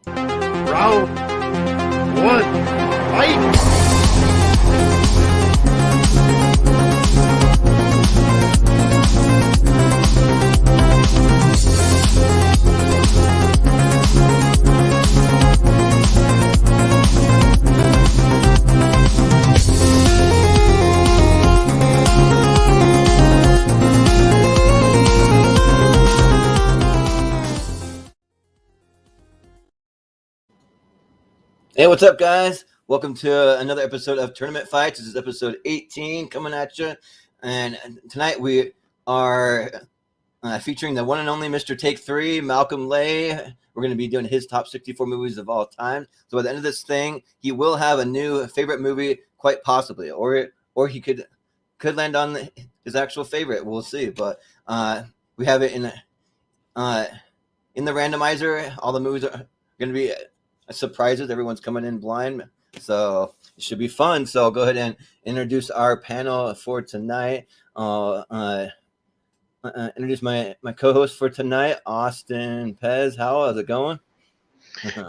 Round one, fight! Hey, what's up, guys? Welcome to another episode of Tournament Fights. This is episode 18 coming at you. And tonight we are featuring the one and only Mr. Take 3, Malcolm Lay. We're going to be doing his top 64 movies of all time. So at the end of this thing, he will have a new favorite movie, quite possibly. Or he could land on his actual favorite. We'll see. But we have it in the randomizer. All the movies are going to be surprises. Everyone's coming in blind, so it should be fun. So I'll go ahead and introduce our panel for tonight. Introduce my co-host for tonight, Austin Pez Howell. How's it going?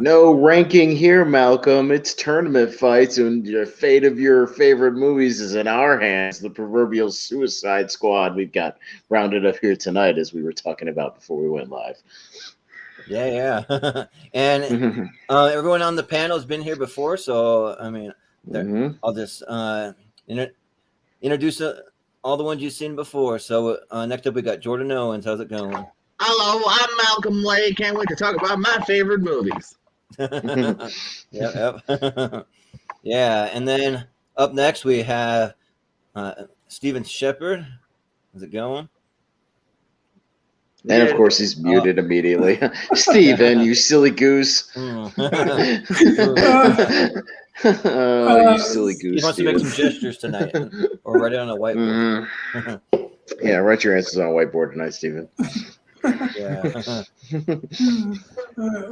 No ranking here, Malcolm. It's tournament fights, and the fate of your favorite movies is in our hands. The proverbial Suicide Squad we've got rounded up here tonight, as we were talking about before we went live. Yeah. And everyone on the panel has been here before, so I mean, I'll just introduce all the ones you've seen before. So next up, we got Jordan Owens. How's it going? Hello, I'm Malcolm Lay. Can't wait to talk about my favorite movies. Yep. Yeah, and then up next we have Steven Shepard. How's it going? And of course, he's muted immediately. Steven, you silly goose. You silly goose. He wants to make some gestures tonight, or write it on a whiteboard. Yeah, write your answers on a whiteboard tonight, Steven.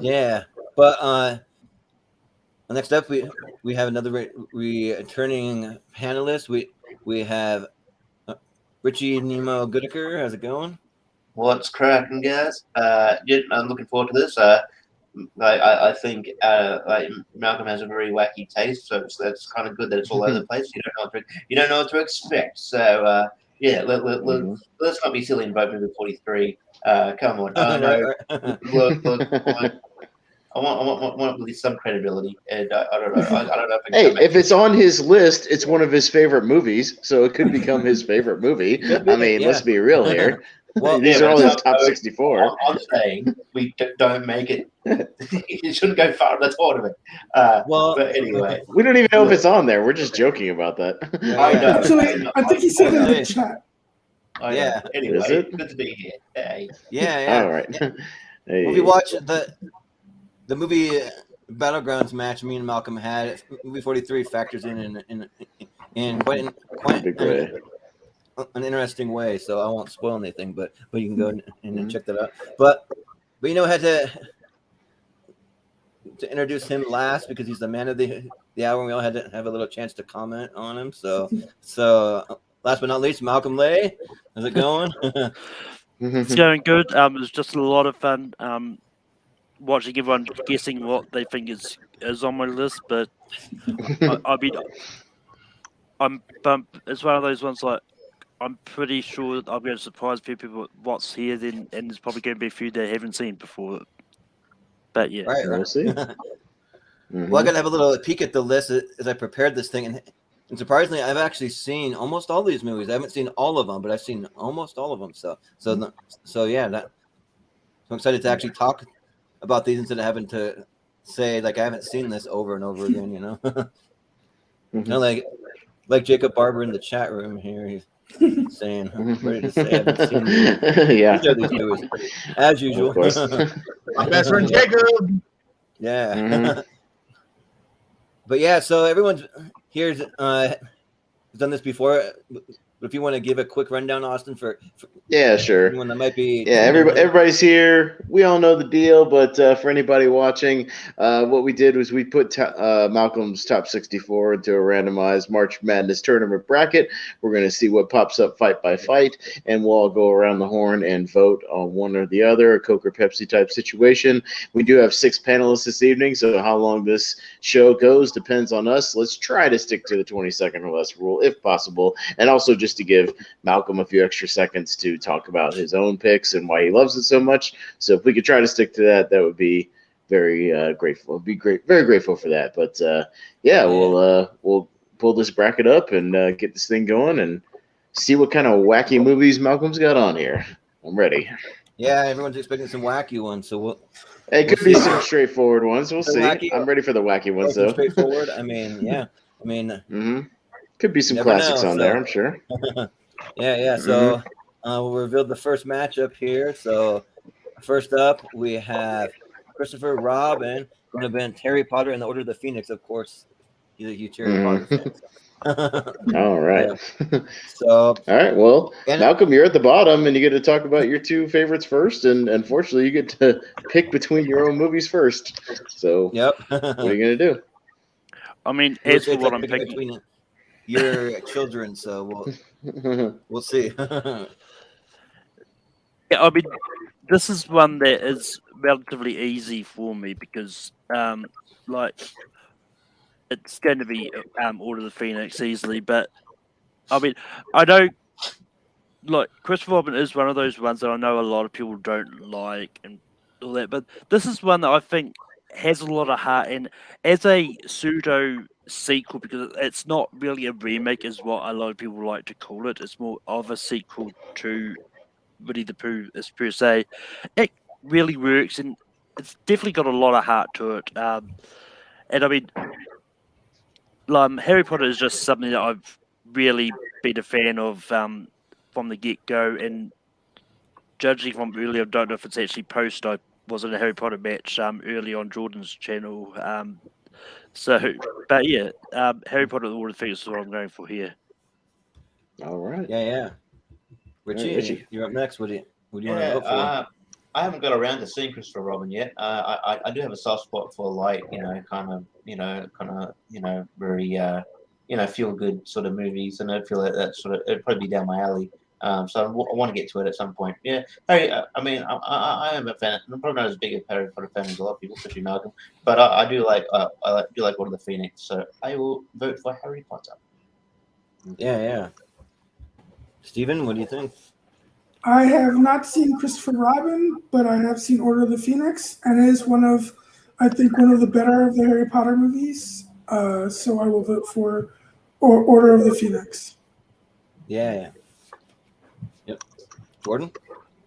Yeah. But next up, we have another returning panelist. We have Richie Nemo Goodcare. How's it going? What's cracking, guys? I'm looking forward to this. I think Malcolm has a very wacky taste, so that's kind of good that it's all over the place. You don't know what to expect. So let's not be silly and vote movie 43. Come on, no. Look, I want at least some credibility, and I don't know. I don't know if it's on his list, it's one of his favorite movies, so it could become his favorite movie. I mean, let's be real here. Well, these are all his top 64. I'm saying we don't make it. It shouldn't go far in the tournament. But anyway, we don't even know if it's on there. We're just joking about that. I know. Actually, I think he said it in the chat. Yeah. Anyway, is it? Good to be here. Hey. Yeah. All right. Hey. Well, we watched the movie Battlegrounds match me and Malcolm had. Movie 43 factors in quite an interesting way, so I won't spoil anything, but you can go and check that out. But you know, I had to introduce him last because he's the man of the hour, and we all had to have a little chance to comment on him. So last but not least, Malcolm Lay. How's it going? It's going good. It was just a lot of fun watching everyone guessing what they think is on my list, but it's one of those ones like I'm pretty sure that I'm going to surprise people with what's here, and there's probably going to be a few they haven't seen before. But yeah, right. We'll see. Well, I got to have a little peek at the list as I prepared this thing, and surprisingly, I've actually seen almost all these movies. I haven't seen all of them, but I've seen almost all of them. So yeah, I'm excited to actually talk about these instead of having to say like I haven't seen this over and over again. You know, like Jacob Barber in the chat room here. He's saying, I'm ready to say I haven't seen these movies. As usual. My best friend Jacob. Yeah. But yeah, so everyone's here has done this before. But if you want to give a quick rundown, Austin, for Yeah, sure. anyone that might be, Yeah, everybody's here. We all know the deal, but for anybody watching, what we did was we put Malcolm's top 64 into a randomized March Madness tournament bracket. We're going to see what pops up fight by fight, and we'll all go around the horn and vote on one or the other, a Coke or Pepsi type situation. We do have 6 panelists this evening, so how long this show goes depends on us. Let's try to stick to the 20-second or less rule if possible, and also just to give Malcolm a few extra seconds to talk about his own picks and why he loves it so much. So if we could try to stick to that, that would be very grateful. Be great, very grateful for that. But we'll pull this bracket up and get this thing going and see what kind of wacky movies Malcolm's got on here. I'm ready. Yeah, everyone's expecting some wacky ones, so it could be some straightforward ones. We'll see. Wacky, I'm ready for the wacky ones, though. Straightforward. I mean, could be some classics on there, I'm sure. Yeah. So we'll reveal the first matchup here. So first up, we have Christopher Robin going against Harry Potter and the Order of the Phoenix. Of course, he's a huge Harry Potter fan. All right. Yeah. So, all right. Well, Malcolm, you're at the bottom, and you get to talk about your 2 favorites first. And unfortunately, you get to pick between your own movies first. So, yep. What are you gonna do? I mean, as for what I'm picking between your children, so we'll see. Yeah, I mean, this is one that is relatively easy for me because, it's going to be Order of the Phoenix easily. But I mean, I know, Christopher Robin is one of those ones that I know a lot of people don't like and all that. But this is one that I think has a lot of heart, and as a pseudo sequel, because it's not really a remake, is what a lot of people like to call it. It's more of a sequel to Winnie the Pooh, as per se. It really works, and it's definitely got a lot of heart to it. And I mean, Harry Potter is just something that I've really been a fan of from the get-go, and judging from earlier, I don't know if it's actually post, I was in a Harry Potter match early on Jordan's channel. But yeah, Harry Potter and the Order of the Phoenix is what I'm going for here. All right. Yeah. Richie, you're up next. What do you want to vote for? I haven't got around to seeing Christopher Robin yet. I do have a soft spot for very feel good sort of movies, and I feel like that it'd probably be down my alley. So I want to get to it at some point. Yeah, Harry. I am a fan. I'm probably not as big a Harry Potter fan as a lot of people, especially Malcolm. But I do like Order of the Phoenix. So I will vote for Harry Potter. Yeah. Steven, what do you think? I have not seen Christopher Robin, but I have seen Order of the Phoenix, and it is one of the better of the Harry Potter movies. So I will vote for Order of the Phoenix. Yeah. Yep. Jordan?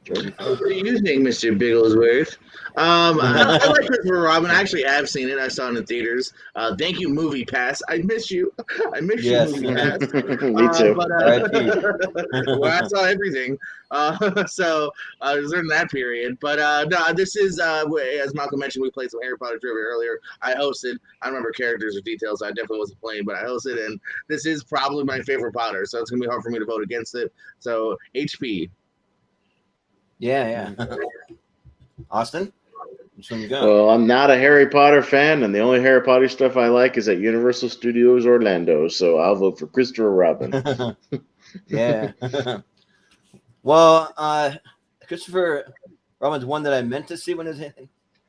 Good evening, Mr. Bigglesworth. I like Christopher Robin. I actually have seen it. I saw it in theaters. Thank you, Movie Pass. I miss you. I miss you, Movie Pass. Me too. Well, I saw everything. So I was in that period. But no, this is, as Malcolm mentioned, we played some Harry Potter trivia earlier. I hosted. I don't remember characters or details. I definitely wasn't playing, but I hosted. And this is probably my favorite Potter. So it's going to be hard for me to vote against it. So HP. Yeah. Austin, which one you got? Well, I'm not a Harry Potter fan, and the only Harry Potter stuff I like is at Universal Studios Orlando, so I'll vote for Christopher Robin. Yeah. Well, Christopher Robin's one that I meant to see when it was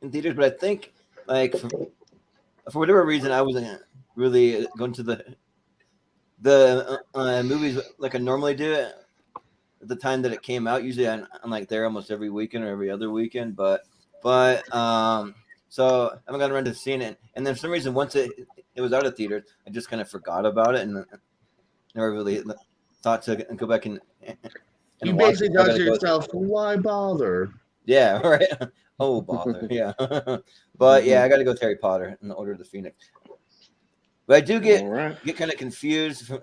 in theaters, but I think, for whatever reason, I wasn't really going to the movies like I normally do it. At the time that it came out, usually I'm like there almost every weekend or every other weekend, but so I haven't gotten around to seeing it. And then for some reason, once it was out of theaters, I just kind of forgot about it and never really thought to go back and you basically thought to yourself, why bother? Yeah, right. Oh, bother. Yeah, but yeah, I got to go with Harry Potter and the Order of the Phoenix. But I do get kind of confused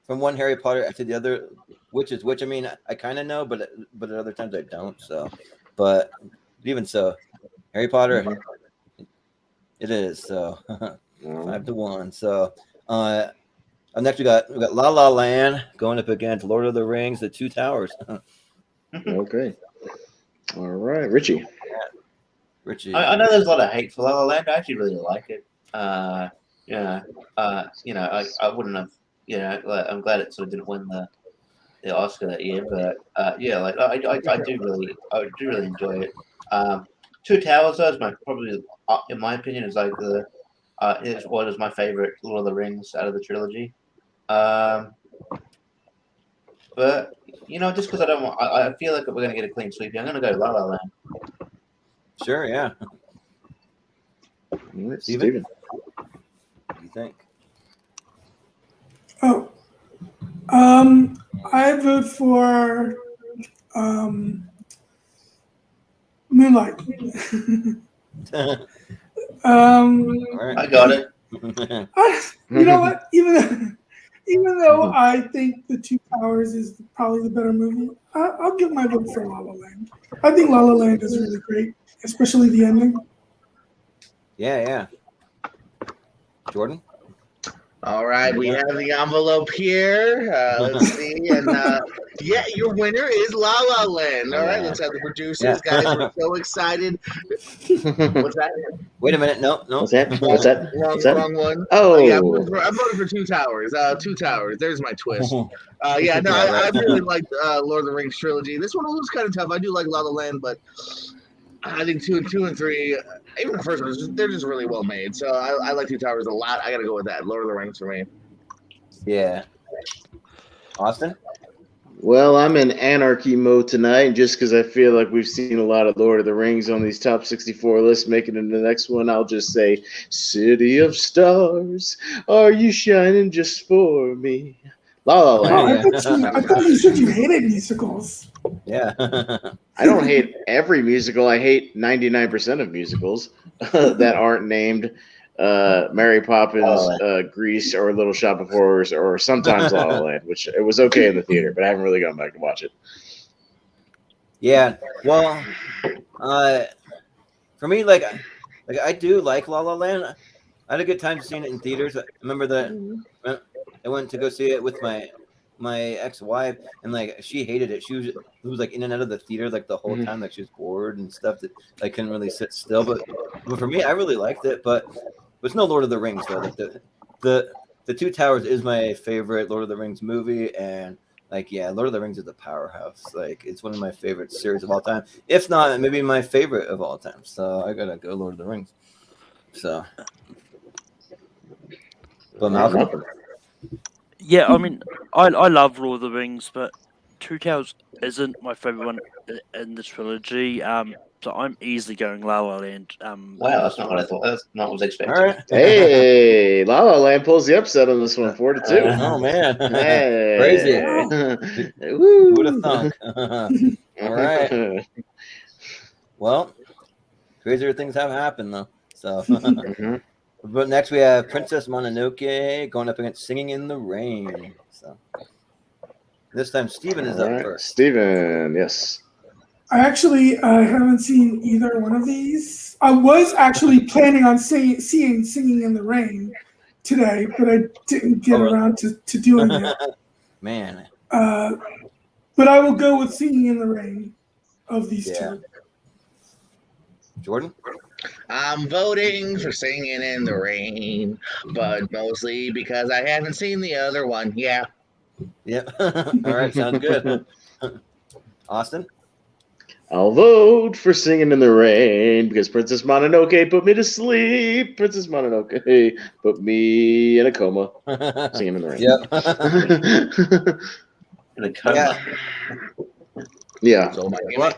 from one Harry Potter to the other, which is which. I mean, I kind of know, but at other times I don't. So, but even so, Harry Potter, it is. So 5-1. So, all Next we got La La Land going up against Lord of the Rings, The Two Towers. Okay. All right, Richie. Richie. I know there's a lot of hate for La La Land. I actually really like it. I wouldn't have. I'm glad it sort of didn't win the Oscar that year, but I do really enjoy it. Two Towers though is probably in my opinion is like is my favorite Lord of the Rings out of the trilogy. But just because I feel like we're gonna get a clean sweep, I'm gonna go La La Land. Sure, yeah. Steven. What do you think? Oh, I vote for Moonlight. Right. I got it. You know what? Even though I think The Two Towers is probably the better movie, I'll give my vote for La La Land. I think La La Land is really great, especially the ending. Yeah. Jordan? All right, we have the envelope here. Let's see, and your winner is La La Land. All right, let's have the producers, guys. We're so excited. What's that? Wait a minute. No. What's that? Wrong one. Oh, yeah, I'm voting for Two Towers. Two Towers. There's my twist. I really like Lord of the Rings trilogy. This one was kind of tough. I do like La La Land, but I think 2 and 3, even the first one, they're just really well made. So I like Two Towers a lot. I got to go with that. Lord of the Rings for me. Yeah. Austin? well, I'm in anarchy mode tonight, just because I feel like we've seen a lot of Lord of the Rings on these top 64 lists. Making it into the next one, I'll just say, City of Stars, are you shining just for me? La La Land. I thought you said you hated musicals. Yeah. I don't hate every musical. I hate 99% of musicals that aren't named Mary Poppins, Grease, or Little Shop of Horrors, or sometimes La La Land, which it was okay in the theater, but I haven't really gone back to watch it. Yeah. Well, for me, like I do like La La Land. I had a good time seeing it in theaters. I remember that I went to go see it with my ex-wife, and like she hated it. She was like in and out of the theater like the whole time, like she was bored and stuff that I couldn't really sit still. But for me, I really liked it. But it's no Lord of the Rings though. Like the Two Towers is my favorite Lord of the Rings movie, and like Lord of the Rings is a powerhouse. Like it's one of my favorite series of all time, if not maybe my favorite of all time. So I gotta go Lord of the Rings. So, but Malcolm. Yeah, I mean, I love Lord of the Rings, but Two Towers isn't my favorite one in this trilogy. So I'm easily going La La Land. Wow, that's not what I thought. That's not what I was expecting. All right. Hey, La La Land pulls the upset on this one, 4-2. Oh man, Hey. crazy! Woo. Who would have thunk? All right. Well, crazier things have happened though. So, but next we have Princess Mononoke going up against Singing in the Rain. So this time Steven is up first. Steven, yes. I actually haven't seen either one of these. I was actually planning on seeing Singing in the Rain today, but I didn't get around to doing it. Man. But I will go with Singing in the Rain of these two. Jordan? I'm voting for Singing in the Rain, but mostly because I haven't seen the other one. Yeah. Yep. All right, sounds good. Austin? I'll vote for Singing in the Rain because Princess Mononoke put me to sleep. Princess Mononoke put me in a coma. Singing in the Rain. Yep. In a coma. Yeah. So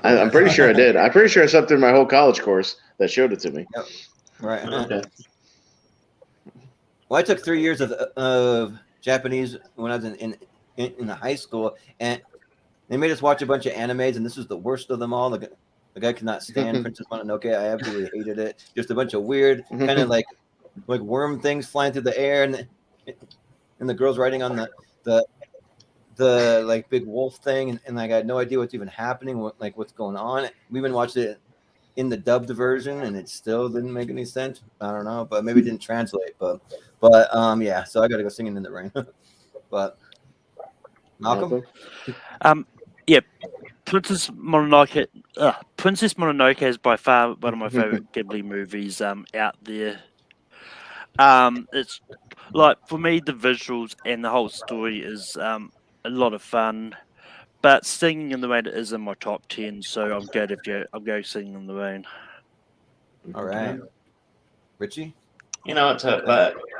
I'm pretty sure I did. I'm pretty sure I slept through my whole college course that showed it to me. Yep. Right. Okay. Well, I took 3 years of Japanese when I was in high school, and they made us watch a bunch of animes, and this was the worst of them all. The guy could not stand Princess Mononoke. I absolutely hated it. Just a bunch of weird kind of like worm things flying through the air, and the girls riding on the like big wolf thing, and like I had no idea what's even happening, what's going on. We even watched it in the dubbed version, and it still didn't make any sense. I don't know, but maybe it didn't translate. But yeah. So I got to go Singing in the Rain. But Malcolm. Yeah, Princess Mononoke. Princess Mononoke is by far one of my favorite Ghibli movies out there. It's like, for me, the visuals and the whole story is a lot of fun. But Singing in the Rain is in my top 10, so I'm good if I'm going Singing in the Rain. All right, Richie. You know, it's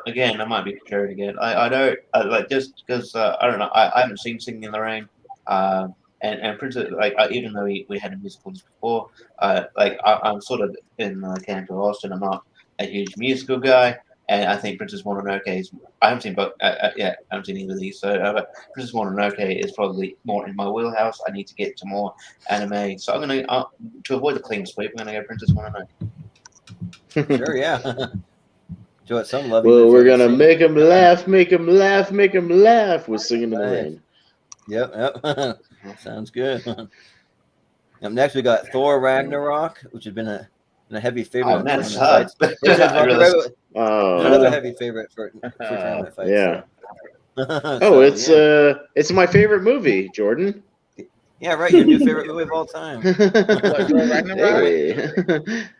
again, I might be contrarian again. I don't like, just because I don't know. I haven't seen Singing in the Rain, and Princess, even though we had a musical just before, I'm sort of in the camp of Austin. I'm not a huge musical guy, and I think Princess Mononoke is. I haven't seen both. I haven't seen either of these. So, but Princess Mononoke is probably more in my wheelhouse. I need to get to more anime, so I'm gonna to avoid the clean sweep. I'm gonna go Princess Mononoke. Sure, yeah. Joe, some love. Well, we're gonna make him laugh, make him laugh, make him laugh with Singing in the Rain. Yep. Sounds good. Up next, we got Thor Ragnarok, which has been a heavy favorite. Oh, man, sucks. Another heavy favorite for tournament fights. Yeah. So. It's my favorite movie, Jordan. Yeah, right. Your new favorite movie of all time. Hey.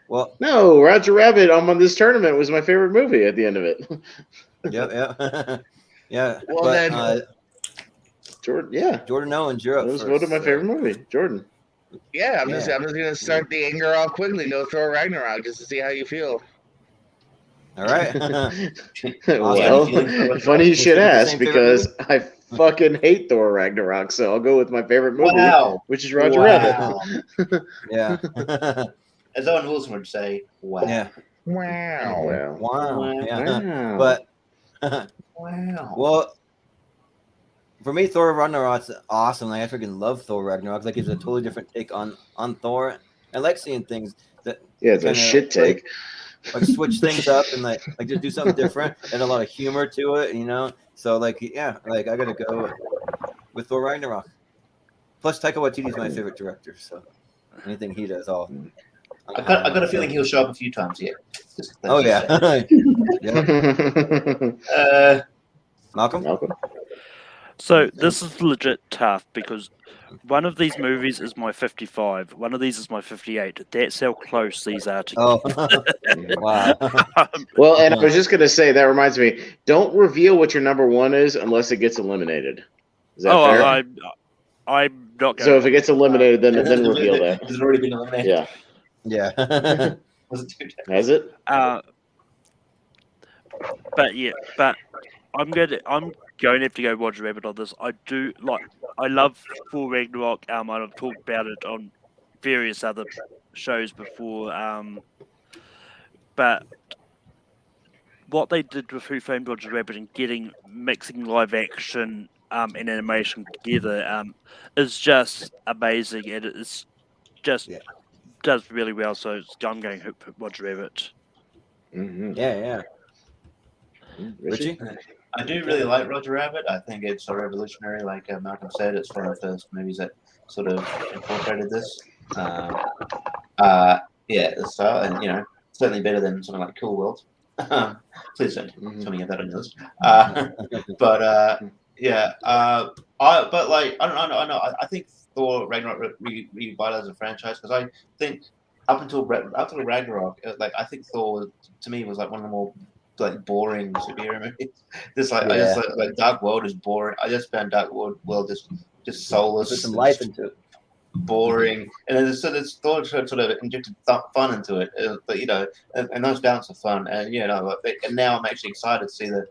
Well, no, Roger Rabbit on this tournament was my favorite movie at the end of it. Yep. Yeah. Well, but, then, Jordan, yeah. Jordan Owens, you're up. That was voted my favorite movie, Jordan. Yeah, I'm just gonna start the anger off quickly. No Thor Ragnarok, just to see how you feel. All right. Well, funny you should ask, because I fucking hate Thor Ragnarok, so I'll go with my favorite movie, which is Roger Rabbit. Yeah. As Owen Wilson would say, wow. Yeah. Wow. Yeah. But wow. Well, for me, Thor Ragnarok's awesome. Like, I freaking love Thor Ragnarok. Like, it's a totally different take on Thor. I like seeing things that it's a shit take. Like switch things up and like just do something different and a lot of humor to it, So I gotta go with Thor Ragnarok. Plus, Taika Waititi's my favorite director, so anything he does, I got a feeling he'll show up a few times here. Malcolm. So this is legit tough, because one of these movies is my 55. One of these is my 58. That's how close these are together. Oh, wow. Well, and I was just going to say, that reminds me, don't reveal what your number one is unless it gets eliminated. Is that fair? I'm not going. So if it gets eliminated, then reveal that. Has it already been eliminated? Yeah. Has it? But I'm going to have to go Roger Rabbit on this. I love Thor Ragnarok. I've talked about it on various other shows before. But what they did with Who Framed Roger Rabbit and mixing live action and animation together is just amazing, and it's just does really well. So I'm going Roger Rabbit. Mm-hmm. Yeah. Richie? I do really like Roger Rabbit. I think it's so revolutionary. Like Malcolm said, it's one of the first movies that sort of incorporated this. The style, and certainly better than something like Cool World. Please don't tell me that on your list. I don't know. I think Thor Ragnarok revitalized the franchise, because I think up until Ragnarok, I think Thor to me was like one of the more boring superhero movies. I just like Dark World is boring. I just found Dark World just soulless. Put some life into it. Boring, and then this Thor sort of injected fun into it. A nice balance of fun, and and now I'm actually excited to see the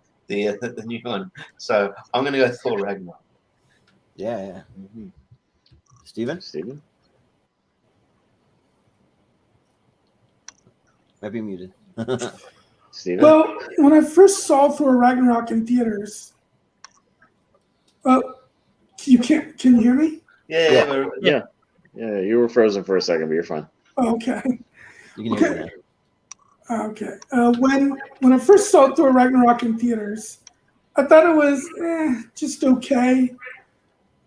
new one. So I'm gonna go Thor Ragnarok. Yeah. Mm-hmm. Steven? Might be muted. Steven? Well, when I first saw Thor Ragnarok in theaters, can you hear me? Yeah, you were frozen for a second, but you're fine. Oh, okay. You can hear me. Okay. When I first saw Thor Ragnarok in theaters, I thought it was just okay.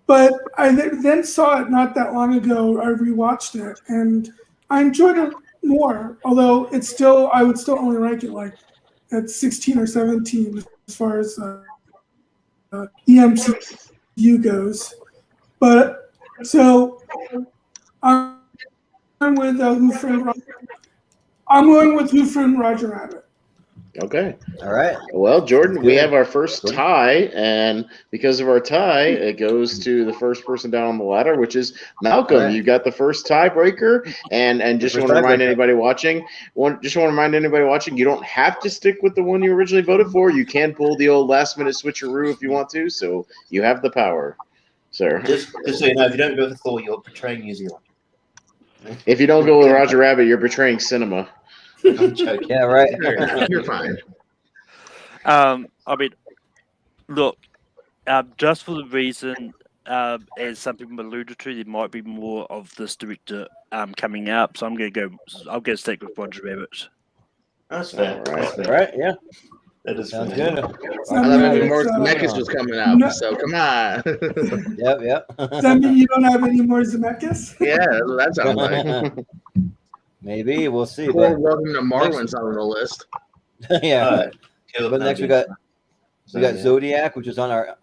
But I then saw it not that long ago. I rewatched it, and I enjoyed it more, although I would still only rank it like at 16 or 17 as far as EMCU goes. But so I'm with Who Framed Roger. I'm going with Who Framed Roger Rabbit. Okay. All right. Well, Jordan, we good. have our first tie, and because of our tie, it goes to the first person down on the ladder, which is Malcolm. All right. You got the first tiebreaker, and just First want to remind tiebreaker. anybody watching. You don't have to stick with the one you originally voted for. You can pull the old last minute switcheroo if you want to. So you have the power, sir. Just so you know, if you don't go for Thor, you're betraying New Zealand. If you don't go with Roger Rabbit, you're betraying cinema. I'm joking. Yeah, right. You're fine. I mean, look, just for the reason, as some people alluded to, there might be more of this director coming up. So I'm going to stick with Roger Rabbit. That's fair. All That's right. fair. Right. Yeah. That is Sounds fair. good. I thought maybe more Zemeckis was coming up, No. so come on. Yep. Does that mean you don't have any more Zemeckis? Yeah, that's what that sounds like. Maybe we'll see. Or But welcome to Marwin's on the list. yeah. All right. Caleb, But next we got Zodiac, which is on our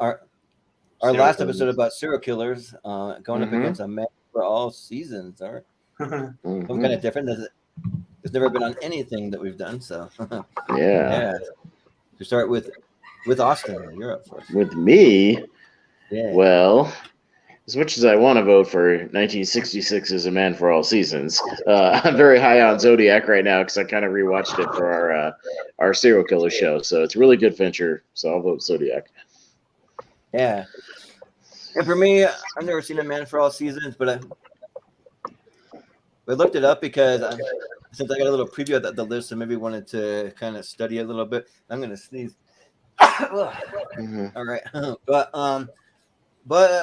Serial last killers. episode about serial killers, going up against a man for all seasons. All right. Mhm. Some kind of different. It's never been on anything that we've done. So Yeah. To start with Austin, you're up first. With me, Yeah. well, as much as I want to vote for 1966 as a man for all seasons, I'm very high on Zodiac right now because I kind of rewatched it for our serial killer show. So it's a really good venture. So I'll vote Zodiac. Yeah. And for me, I've never seen a man for all seasons, but I looked it up because since I got a little preview of the list, I maybe wanted to kind of study it a little bit. I'm gonna sneeze. Mhm. All right, but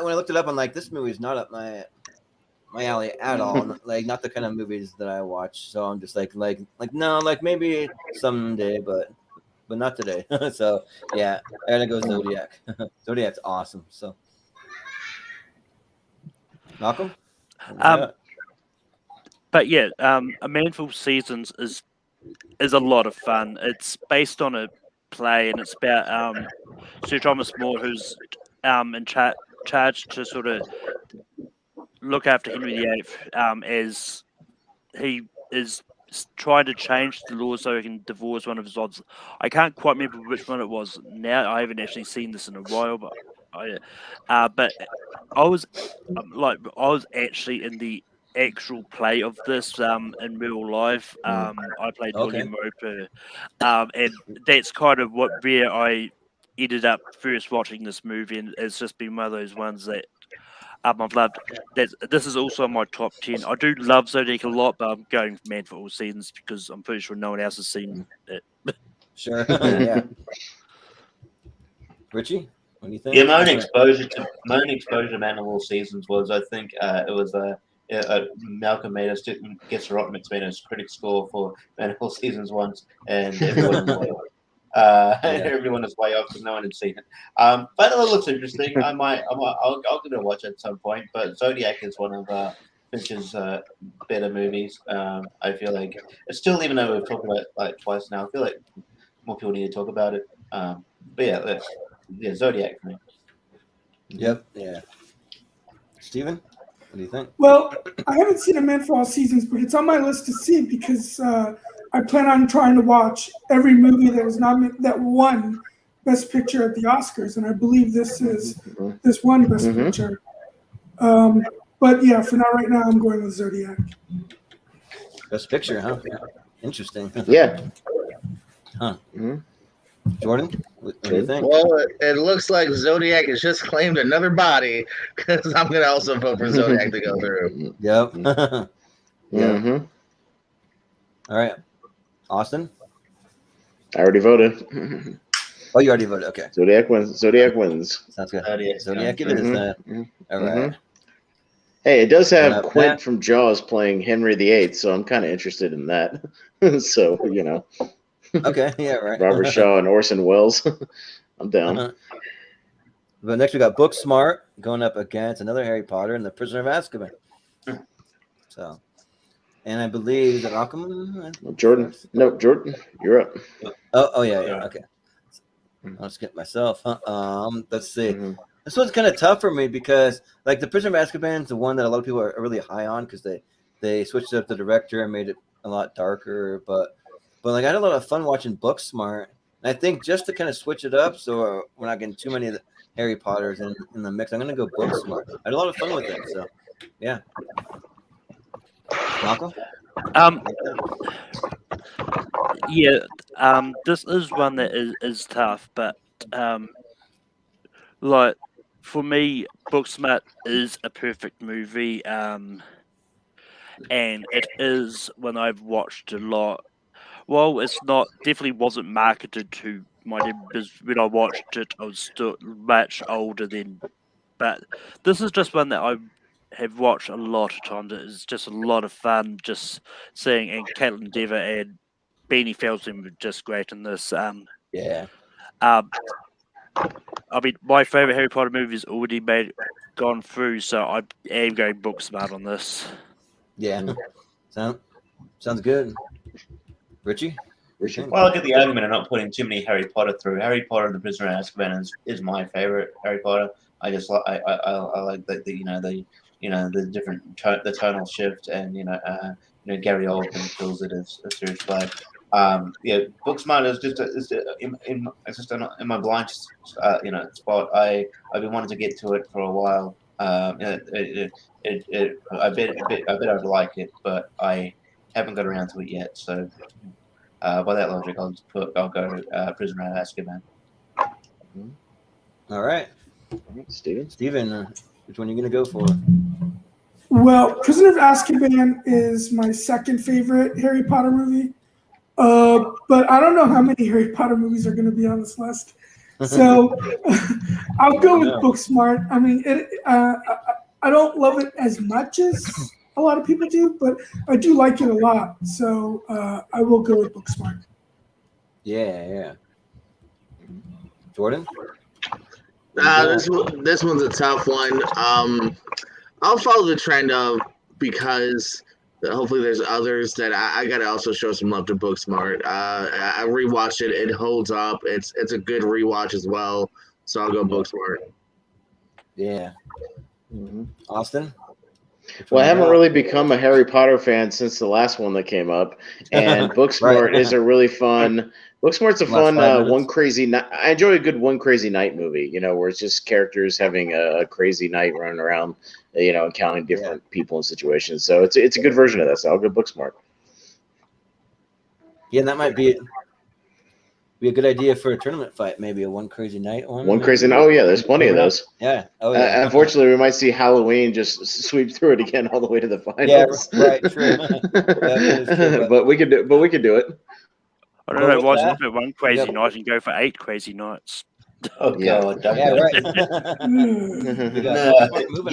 when I looked it up, I'm like, this movie is not up my alley at all. Like, not the kind of movies that I watch. So I'm just like no, like maybe someday, but not today. So yeah, I gotta go Zodiac. Zodiac's awesome. So Malcolm. But yeah, A Man for All Seasons is a lot of fun. It's based on a play, and it's about Sir Thomas More, who's in charge to sort of look after Henry VIII, as he is trying to change the law so he can divorce one of his odds. I can't quite remember which one it was now. I haven't actually seen this in a while, but I was actually in the actual play of this in real life. I played William Roper, and that's kind of where I ended up first watching this movie, and it's just been one of those ones that I've loved. This is also my top 10. I do love Zodiac a lot, but I'm going for Man for All Seasons because I'm pretty sure no one else has seen it. Sure. Yeah. Richie, what do you think? Yeah, my own exposure to Man of All Seasons was, I think, it was Malcolm made us get Rotten Tomatoes critic score for Man of All Seasons once, and everyone was way off. Everyone was way off because no one had seen it. But it looks interesting. I'll give it a watch at some point. But Zodiac is one of Finch's better movies. I feel like it's still, even though we've talked about it like twice now, I feel like more people need to talk about it. But yeah, Zodiac for me. Yep. Yeah. Steven, what do you think? Well, I haven't seen A Man for All Seasons, but it's on my list to see because I plan on trying to watch every movie that won Best Picture at the Oscars, and I believe this won Best Picture. But yeah, for right now, I'm going with Zodiac. Best Picture, huh? Interesting. Yeah. Huh. Jordan, what do you think? Well, it looks like Zodiac has just claimed another body because I'm going to also vote for Zodiac to go through. Yep. Yeah. Mm-hmm. All right. Austin? I already voted. Oh, you already voted. Okay. Zodiac wins. Zodiac wins. Sounds good. Zodiac it is then. All right. Hey, it does have Not Quint bad. from Jaws playing Henry VIII, so I'm kind of interested in that. So, Okay. Yeah, right. Robert Shaw and Orson Welles. I'm down. But next we got Booksmart going up against another Harry Potter and the Prisoner of Azkaban. So And I believe that Malcolm. Jordan. No, Jordan, you're up. Oh yeah. Okay. I'll skip myself. Let's see. Mm-hmm. This one's kind of tough for me because, like, The Prisoner of Azkaban is the one that a lot of people are really high on because they switched up the director and made it a lot darker. But like, I had a lot of fun watching Booksmart. And I think just to kind of switch it up, so we're not getting too many of the Harry Potters in the mix, I'm gonna go Booksmart. I had a lot of fun with it. So, yeah. Malcolm. Yeah, this is one that is tough, but like for me, Booksmart is a perfect movie, and it is one I've watched a lot. Well, it's not definitely wasn't marketed to my neighbors when I watched it. I was still much older then, but this is just one that I have watched a lot of times. It's just a lot of fun just seeing, and Caitlin Dever and Beanie Feldstein were just great in this. Yeah. I mean, my favorite Harry Potter movie is already gone through, so I am going Booksmart on this. Yeah. Sounds good. Richie? Well, I get the argument of not putting too many Harry Potter through. Harry Potter and the Prisoner of Azkaban is my favorite Harry Potter. I just like I like the different the tonal shift, and Gary Oldman kills it as a serious play. Booksmart is just in my blind spot. I've been wanting to get to it for a while. I bet I'd like it, but I haven't got around to it yet. So by that logic, I'll go Prisoner of Azkaban. All right. Steven, which one are you going to go for? Well, Prisoner of Azkaban is my second favorite Harry Potter movie. But I don't know how many Harry Potter movies are going to be on this list. So I'll go with Booksmart. I mean, I don't love it as much as a lot of people do, but I do like it a lot. So I will go with Booksmart. Yeah. Jordan? This one's a tough one. I'll follow the trend of, because hopefully there's others that I gotta also show some love to Booksmart. I rewatched it; it holds up. It's a good rewatch as well. So I'll go Booksmart. Yeah. Austin? Well, I haven't really become a Harry Potter fan since the last one that came up, and Booksmart Right. is a really fun. Booksmart's a fun one crazy night. I enjoy a good one crazy night movie, where it's just characters having a crazy night running around, encountering different people and situations. So it's a good version of that. So I'll go Booksmart. Yeah, and that might be a good idea for a tournament fight, maybe a one crazy night one. One crazy night. Oh yeah, there's plenty of those. Yeah. Oh yeah. Unfortunately, we might see Halloween just sweep through it again all the way to the finals. Yeah, right. True. But we could do it. I don't know why it's not one crazy night and go for 8 crazy nights. Oh Yeah. God! Yeah, right. Moving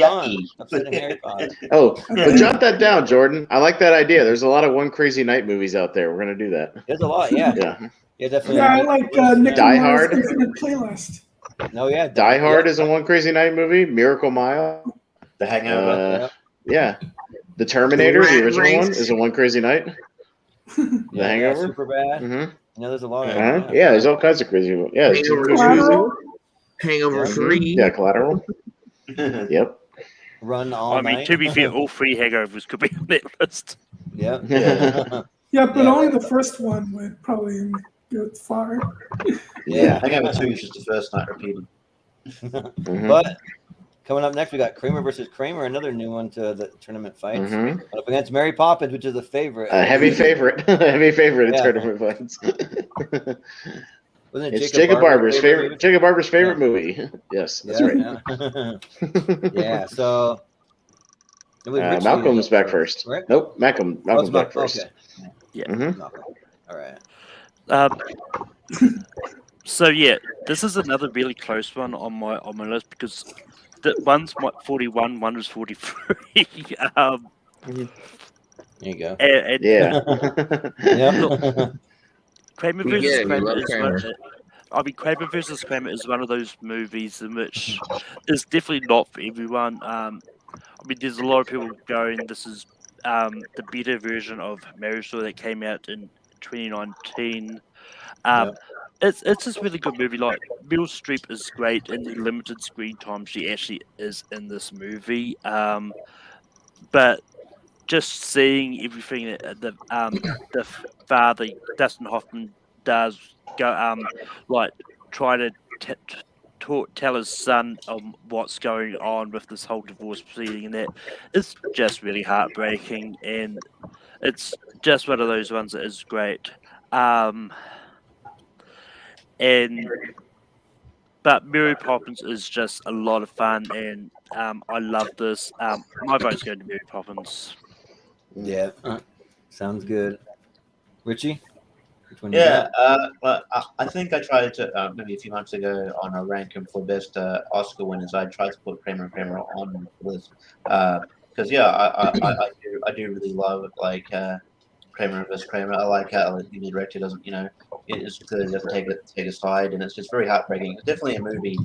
on. Upsetting Harry Potter. Oh, but jot that down, Jordan. I like that idea. There's a lot of one crazy night movies out there. We're gonna do that. There's a lot. Yeah. Yeah, definitely. Yeah, I like Nick Die and Hard. Infinite Playlist. No, yeah. Die Hard is a one crazy night movie. Miracle Mile. The Hangover. Yeah. The Terminator, the original one, is a one crazy night. The Hangover. Super bad. Mm-hmm. There's a lot of Yeah, there's all kinds of crazy ones. Yeah, Hangover 3. Yeah, Collateral. Yep. Run all night. To be fair, all 3 hangovers could be on that list. Yeah. Yeah, but only the first one would probably go far. Yeah. Hangover 2 is just the first night repeated. But coming up next, we got Kramer versus Kramer, another new one to the tournament fights. Up against Mary Poppins, which is a favorite. A heavy favorite. In tournament fights. Wasn't it It's Jacob Barber's favorite. Jacob Barber's favorite movie. Yes, that's right. Yeah. So Malcolm's back first. Right? Nope, Malcolm's back first. Okay. Yeah. Malcolm. All right. So yeah, this is another really close one on my list because one's 41, one is 43. There you go. And Yeah. Kramer versus Kramer Kramer versus Kramer is one of those movies in which is definitely not for everyone. There's a lot of people going, this is the better version of Marriage Story that came out in 2019. Yeah. It's just a really good movie. Like Meryl Streep is great in the limited screen time she actually is in this movie. But just seeing everything that the father Dustin Hoffman does go like try to tell his son what's going on with this whole divorce proceeding, and that it's just really heartbreaking, and it's just one of those ones that is great. But Mary Poppins is just a lot of fun, and I love this. My vote's going to Mary Poppins. Yeah. Sounds good. Richie, which one you Yeah, got? well, I think I tried to maybe a few months ago on a ranking for best Oscar winners. I tried to put Kramer and Kramer on the list because I do really love like Kramer vs. Kramer. I like how the director doesn't it's clearly doesn't take a side, and it's just very heartbreaking. It's definitely a movie.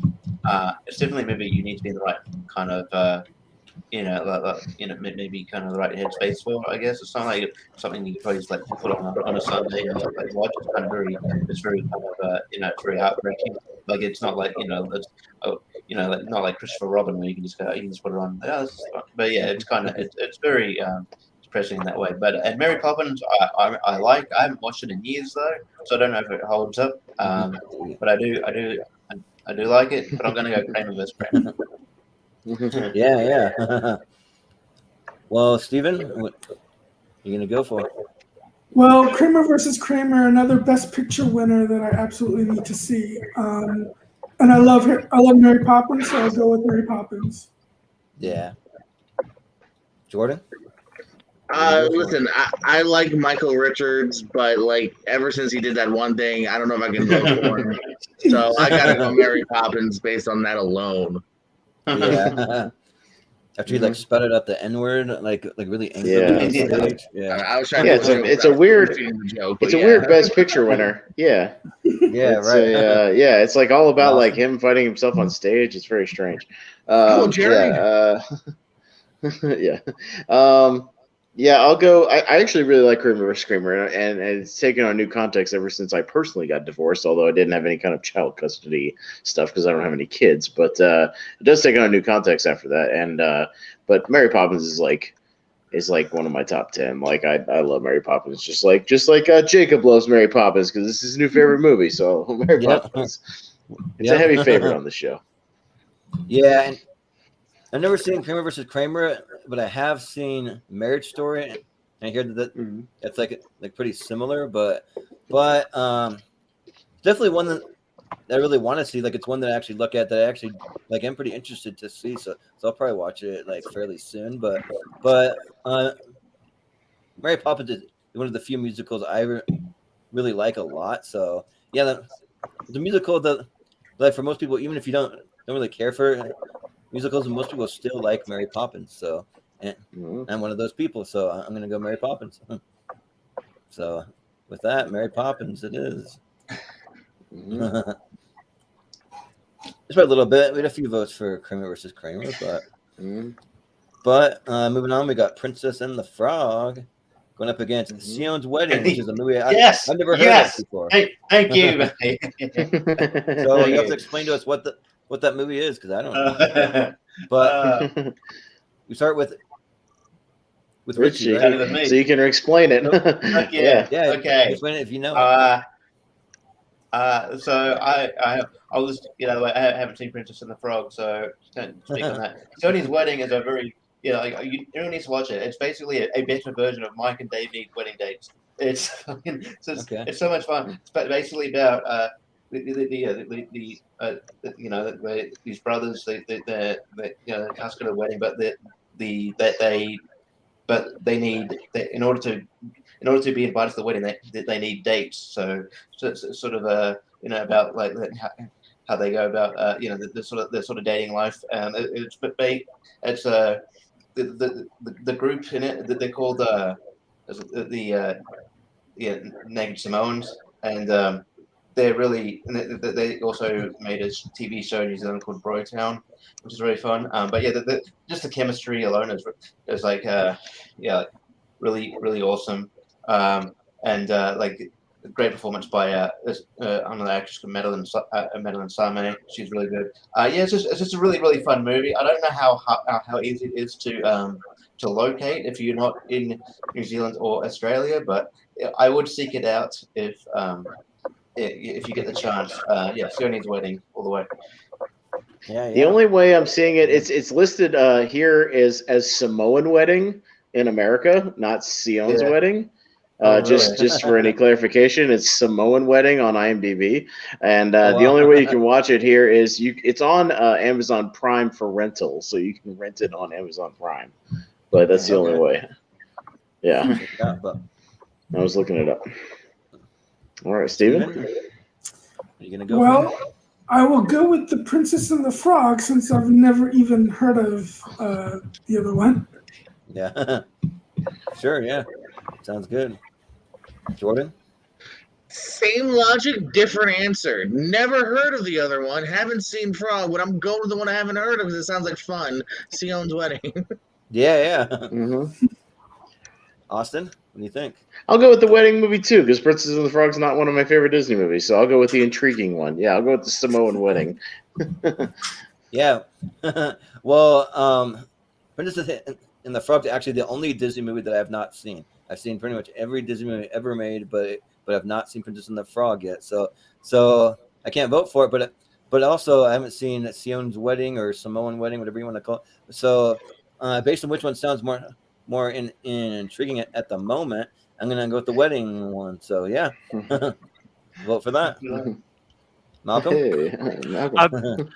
It's definitely a movie you need to be in the right kind of. Maybe kind of the right headspace for. I guess it's not like something you could probably just like put on a Sunday and just like watch. It's kind of it's very kind of it's very heartbreaking. Like it's not like like, not like Christopher Robin where you can just put it on. But yeah, it's kind of it's very depressing in that way. But and Mary Poppins, I like. I haven't watched it in years though, so I don't know if it holds up. But I do like it. But I'm gonna go Kramer vs. Kramer. Yeah. Well, Steven, what are you gonna go for? Well, Kramer versus Kramer, another Best Picture winner that I absolutely need to see. And I love Mary Poppins, so I'll go with Mary Poppins. Yeah. Jordan? Listen, I like Michael Richards, but like ever since he did that one thing, I don't know if I can vote for him. So I gotta go Mary Poppins based on that alone. Yeah. After he like sputtered out the N-word, like really angry. Yeah. I was trying to. It's a weird. It's a weird Best Picture winner. Yeah. Yeah. It's right. It's like all about like him fighting himself on stage. It's very strange. Jerry. Yeah. Yeah, I'll go. I actually really like Kramer vs. Kramer, and it's taken on a new context ever since I personally got divorced, although I didn't have any kind of child custody stuff because I don't have any kids. But it does take on a new context after that. And but Mary Poppins is like one of my top 10. Like I love Mary Poppins, just like Jacob loves Mary Poppins because this is his new favorite movie. So Mary Poppins, it's a heavy favorite on the show. Yeah, and I've never seen Kramer versus Kramer, but I have seen Marriage Story, and I hear that it's like pretty similar, but definitely one that I really want to see. Like it's one that I actually look at that I actually like. I'm pretty interested to see, so I'll probably watch it like fairly soon. But Mary Poppins is one of the few musicals I really like a lot. So yeah, the musical that like for most people, even if you don't really care for musicals, and most people still like Mary Poppins. So and I'm one of those people. So I'm gonna go Mary Poppins. So with that, Mary Poppins it is. Just by a little bit. We had a few votes for Kramer versus Kramer, but moving on, we got Princess and the Frog going up against Sion's Wedding, which is a movie I've never heard of before. Thank you. So you have to explain to us what that movie is because I don't know. But we start with Richie, right? So you can explain it. Yeah. Okay. Explain it if you know it. So I was I haven't seen Princess and the Frog, so can't speak on that. Tony's Wedding is a very everyone needs to watch it. It's basically a better version of Mike and David Wedding Dates. It's it's so much fun. It's basically about these brothers they're asked at a wedding, but they need in order to be invited to the wedding they need dates. So it's sort of about like how they go about the sort of dating life. It's the group in it that they're called the Naked Samoans, and they also made a TV show in New Zealand called Brotown, which is really fun. But yeah, just the chemistry alone is like really really awesome. And like great performance by another actress, Madeline Salme. She's really good. Yeah, it's just a really really fun movie. I don't know how easy it is to locate if you're not in New Zealand or Australia, but I would seek it out if you get the chance. Yeah, Sione's Wedding all the way. Yeah, The only way I'm seeing it, it's listed here as Samoan Wedding in America, not Sion's Yeah. Wedding. Oh, just really? just for any clarification, it's Samoan Wedding on IMDb, and Oh, the wow. only way you can watch it here is it's on Amazon Prime for rental, so you can rent it on Amazon Prime. But that's the only Okay. way. Yeah, Yeah, but I was looking it up. All right, Steven. Steven, are you gonna go? Well, I will go with The Princess and the Frog since I've never even heard of the other one. Yeah. Sure. Yeah. Sounds good. Jordan. Same logic, different answer. Never heard of the other one. Haven't seen Frog, but I'm going with the one I haven't heard of because it sounds like fun. Sion's Wedding. Yeah. Mm-hmm. Austin, what do you think? I'll go with the wedding movie too, because Princess and the Frog's not one of my favorite Disney movies, so I'll go with the intriguing one. Yeah, I'll go with the Samoan Wedding. Yeah. Well, Princess and the Frog is actually the only Disney movie that I have not seen. I've seen pretty much every Disney movie ever made, but I've not seen Princess and the Frog yet. So I can't vote for it, but also I haven't seen Sion's Wedding or Samoan Wedding, whatever you want to call it. So based on which one sounds more intriguing at the moment, I'm gonna go with the wedding one. So yeah, vote for that. Malcolm. Hey, Malcolm.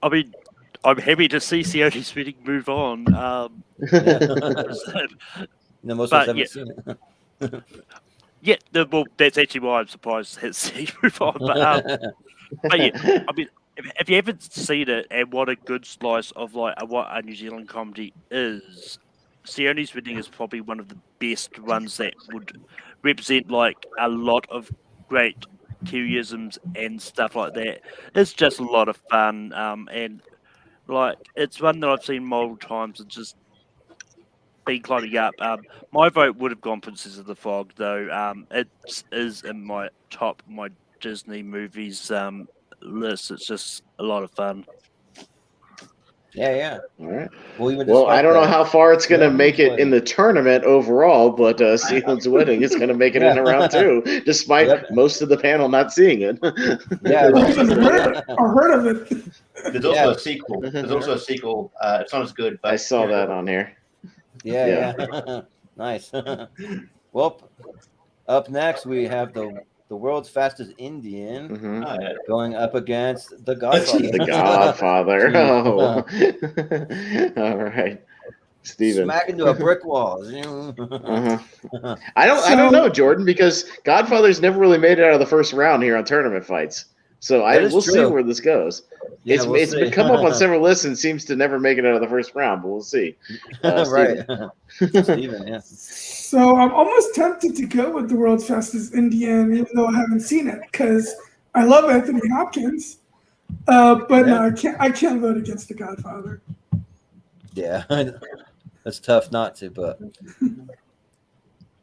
I mean, I'm happy to see Sione's Wedding move on. No, most of us haven't yeah. seen it. Yeah, well, that's actually why I'm surprised it's seen move on. But yeah, I mean, if you haven't seen it and what a good slice of what a New Zealand comedy is, Sione's Wedding is probably one of the best ones that would represent like a lot of great Kiwiisms and stuff like that. It's just a lot of fun, and like it's one that I've seen multiple times and just been climbing up. My vote would have gone Princess of the Frog, though. It is in my Disney movies list. It's just a lot of fun. Yeah. All right. Well, I don't know how far it's going to Yeah, make it in the tournament overall, but Sion's Wedding is going to make it in around two, despite most of the panel not seeing it. Yeah. Or heard of it. There's also a sequel. It's not as good, but I saw that on here. Yeah. Nice. Well, up next we have the world's fastest Indian Mm-hmm. going up against the Godfather. The Godfather. Oh. All right. Steven. Smack into a brick wall. Uh-huh. I don't know, Jordan, because Godfather's never really made it out of the first round here on tournament fights. So we'll see where this goes. Yeah, it's been come up on several lists and seems to never make it out of the first round, but we'll see. Right. Steven, yeah. So I'm almost tempted to go with the world's fastest Indian, even though I haven't seen it, because I love Anthony Hopkins. But no, I can't vote against The Godfather. Yeah, that's tough not to. But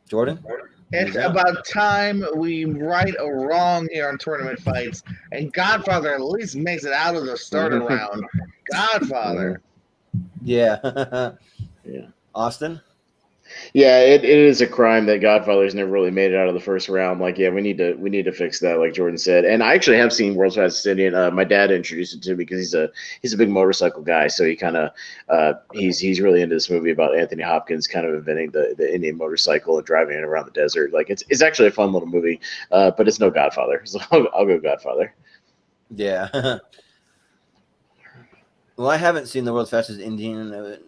Jordan, It's about time we right a wrong here on tournament fights, and Godfather at least makes it out of the starter round. Godfather. Yeah. Yeah. Austin. Yeah, it is a crime that Godfather's never really made it out of the first round. Like, yeah, we need to fix that, like Jordan said. And I actually have seen World's Fastest Indian. My dad introduced it to me because he's a big motorcycle guy, so he kind of he's really into this movie about Anthony Hopkins kind of inventing the Indian motorcycle and driving it around the desert. Like, it's actually a fun little movie, but it's no Godfather, so I'll go Godfather. Yeah. Well, I haven't seen the World's Fastest Indian.